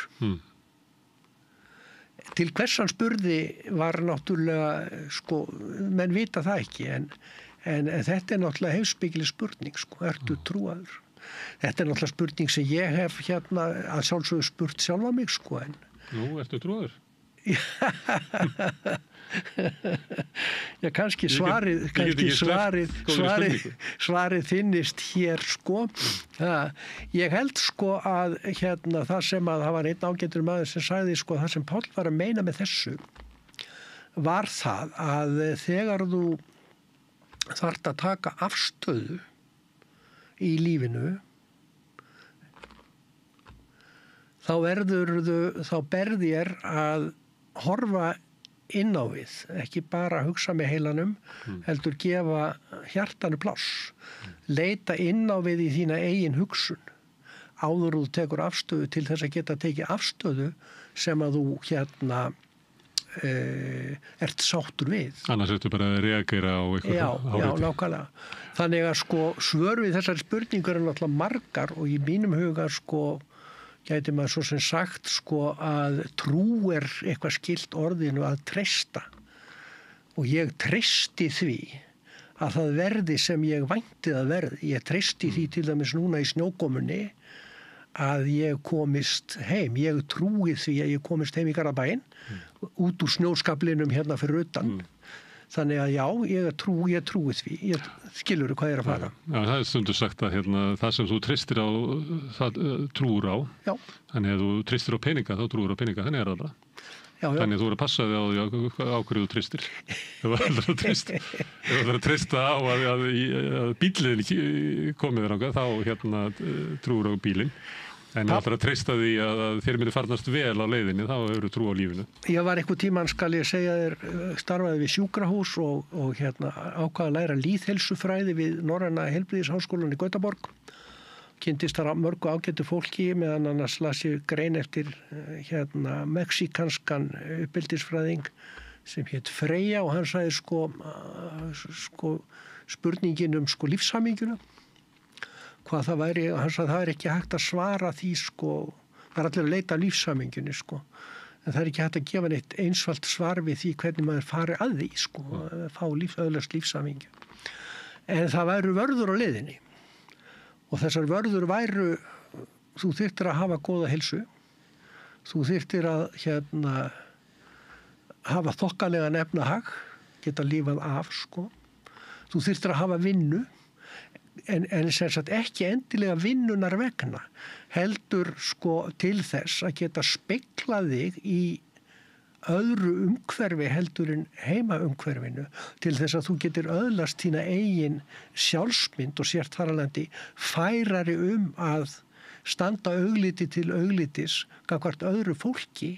Til hvers hann spurði var náttúrulega, sko, menn vita það ekki, en þetta er náttúrulega heimsbyggileg spurning, sko, ertu trúaður? Þetta er náttúrulega spurning sem ég hef að sjálfsögðu spurt sjálfa mig, sko, en... Nú, ertu trúaður? Já, kannski svarið finnist hér, sko. Ég held, sko, að það sem að það var einn ágætur maður sem sagði, sko, það sem Páll var að meina með þessu var það að þegar þú þarft að taka afstöðu í lífinu þá ber þér að horfa inn á við, ekki bara hugsa með heilanum, heldur gefa hjartanu pláss, leita inn á við í þína eigin hugsun, áður þú tekur afstöðu til þess að geta tekið afstöðu sem að þú ert sáttur við. Annars ertu bara að reagera á eitthvað. Já, nákvæmlega. Þannig að, sko, svör við þessari spurningur er náttúrulega margar og í mínum huga, sko, gæti maður svo sem sagt, sko, að trú er eitthvað skylt orðinu að treysta og ég treysti því að það verði sem ég vænti að verði. Ég treysti því til dæmis núna í snjókomunni að ég komist heim. Ég trúi því að ég komist heim í Garðabæinn út úr snjóskaflinum hérna fyrir utan. Þannig að já, ég trúi því. Ég skilur hvað er að fara. Já, það er stundu sagt að það sem þú treystir á, það trúur á. Já. Þannig að þú treystir á peninga, þá trúur á peninga. Þannig er það bara. Já. Þannig að þú voru að passa þig á því á hverju þú treystir. Ef þú ætlar að treysta á að bíllinn komið þér ákvað, þá trúur á bílinn. En það ætlar að treysta því að þér myndi farnast vel á leiðinni, þá hefur trú á lífinu. Ég var einhver tímann, skal ég segja þér, starfaði við sjúkrahús og ákvað að læra lýðheilsufræði við Norræna heilbrigðisháskólann í Gautaborg. Kynntist þar mörgu ágætu fólki, meðan annars las ég grein eftir mexíkanskan uppeldisfræðing sem hét Freyja og hann sagði spurningin lífshamingjuna. Hvað það væri, hann sagði það er ekki hægt að svara því, það er allir að leita lífshamingjunni, en það er ekki hægt að gefa neitt einsvalt svar við því hvernig maður fari að því, að fá öðlast lífshamingju. En það væru vörður á leiðinni og þessar vörður væru, þú þyrftir að hafa góða heilsu, þú þyrftir að hafa þokkalegan efnahag, geta lífað af, þú þyrftir að hafa vinnu, en sem sagt ekki endilega vinnunar vegna, heldur til þess að geta speglað þig í öðru umhverfi heldur en heima umhverfinu, til þess að þú getur öðlast þína eigin sjálfsmynd og sért þar af leiðandi færari að standa augliti til auglitis gagnvart öðru fólki,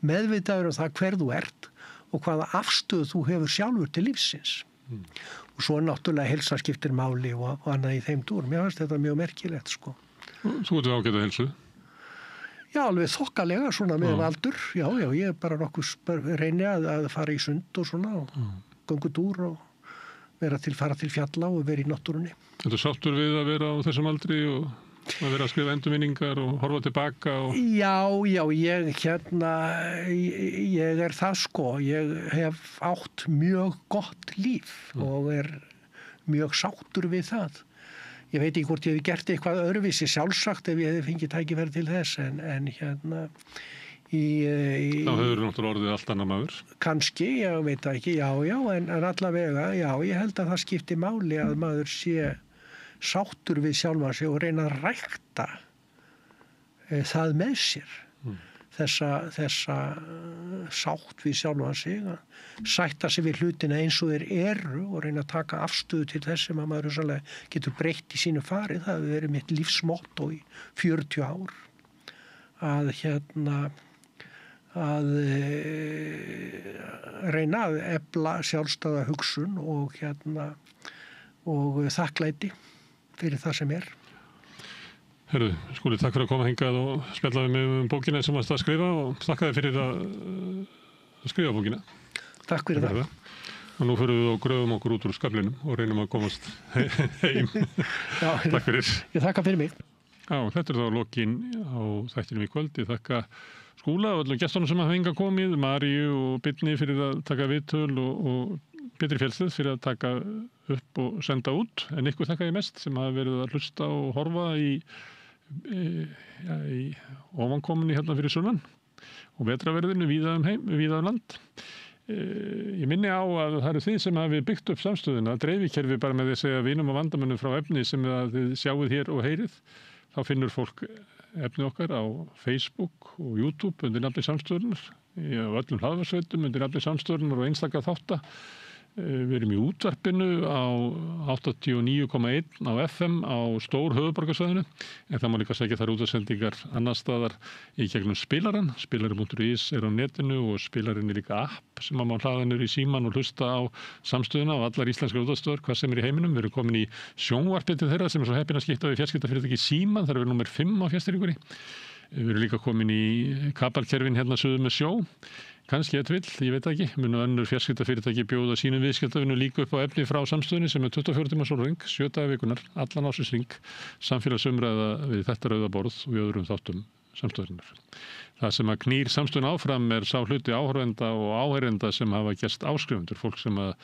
meðvitaður um það hver þú ert og hvaða afstöðu þú hefur sjálfur til lífsins. Og svo náttúrulega heilsa skiptir máli og annað í þeim dúrum. Mér finnst þetta mjög merkilegt, Þú ert ágæta heilsu? Já, alveg þokkalega svona með aldur. Já, ég bara nokkuð reyni að fara í sund og svona og göngutúr og fara til fjalla og vera í náttúrunni. Þetta sáttur við að vera á þessum aldri og að vera að skrifa endurminningar og horfa tilbaka? Já, ég það sko. Ég hef átt mjög gott líf og mjög sáttur við það. Ég veit ekki hvort ég hef gert eitthvað öðruvísi sjálfsagt ef ég hef fengið tækifæri til þess en þá hefur náttúrulega orðið allt annað maður. Kannski, ég veit það ekki, en allavega, ég held að það skipti máli að maður sé sáttur við sjálfan sig og reyna að rækta það með sér. Þessa sátt við sjálfan sig, að sætta sig við hlutina eins og þeir eru og reyna að taka afstöðu til þess sem að maður sannlega getur breytt í sínu fari. Það hefur verið mitt lífsmotto í 40 ár að reyna að efla sjálfstæða hugsun og þakklæti fyrir það sem er. Herru, Skúli, takk fyrir að koma hingað og spjalla við mig bókina sem varst að skrifa og þakka þér fyrir að skrifa bókina. Takk fyrir það. Og nú förum við og gröfum okkur út úr skaflinum og reynum að komast heim. Takk fyrir. Ég þakka fyrir mig. Já, þetta þá lokin á þættinum í kvöld. Ég þakka Skúla og öllum gestunum sem hafa hingað komið, Maríu og Birni fyrir að taka viðtöl og Pétri Fjellsteð fyrir að taka upp og senda út. En ykkur þakka ég mest sem hafa verið að hlusta og horfa í ofankomunni hérna fyrir sunnan og vetraverðinu víða land. Ég minni á að það eru þið sem hafi byggt upp samstöðuna, dreifikerfi bara með því að segja vinum og vandamönnum frá efni sem þið sjáuð hér og heyrið. Þá finnur fólk efni okkar á Facebook og YouTube undir nafni samstöðunar, á öllum hlaðvarpssveitum undir nafni samstöðunar og einstaka þátta. Við erum í útvarpinu á 89,1 á FM á stór höfuðborgarsvæðinu, en það má líka segja þær útasendingar annar staðar í gegnum spilaran. Spilaran.is er á netinu og spilarinn er líka app sem má hlaða niður í síman og hlusta á samstöðuna á allar íslenskar útvarpsstöðvar, hvað sem er í heiminum. Við erum komin í sjónvarpið til þeirra sem er svo heppin að skipta við fjarskiptafyrirtæki Síman, það er númer 5 á fjarstýringunni. Við erum líka komin í kabalkerfin hérna suður með sjó. Kannski ég veit ekki, munu önnur fjarskiptafyrirtæki bjóða sínum viðskiptavinu líka upp á efni frá samstöðunni sem er 24 tíma sólarhring, 7 daga vikunar, allan ársins hring, samfélagsumræða við þetta rauða borð og í öðrum þáttum samstöðurinnar. Það sem að knýr samstöðun áfram er sá hluti áhorfenda og áheyrenda sem hafa gerst áskrifundur, fólk sem að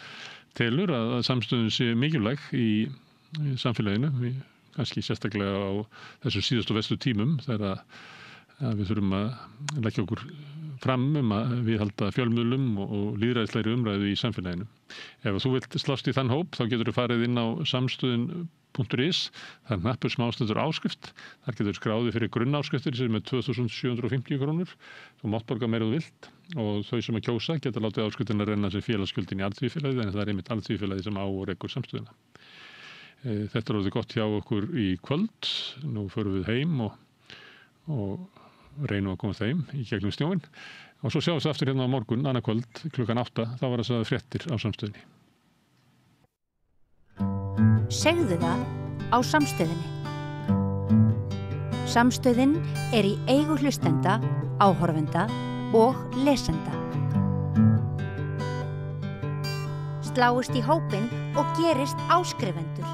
telur að samstöðun sé mikilvæg í samfélaginu, kannski sérstaklega á þessum síðustu og vestu tímum þegar við þurfum að leggja okkur fram að viðhalda fjölmiðlum og lýðræðislegri umræðu í samfélaginu. Ef þú vilt slást í þann hóp þá getur þú farið inn á samstöðin.is, það er hnappur smástendur áskrift, þar getur skráðið fyrir grunnáskristir sem er 2.750 krónur, þú mátt borga meira þú vilt og þau sem að kjósa geta látið áskriftina renna sem félagsgjöldin í alþýðufélagið, en það er einmitt alþýðufélagið sem á og rekur samstöðina. Þetta er orðið gott hjá okkur í kvöld, nú förum við heim og reynum að koma þeim í gegnum snjóin og svo sjáum við aftur hérna á morgun, annað kvöld klukkan 8, þá var það fréttir á samstöðinni. Segðu það á samstöðinni. Samstöðin er í eigu hlustenda, áhorfenda og lesenda. Sláist í hópinn og gerist áskrifendur.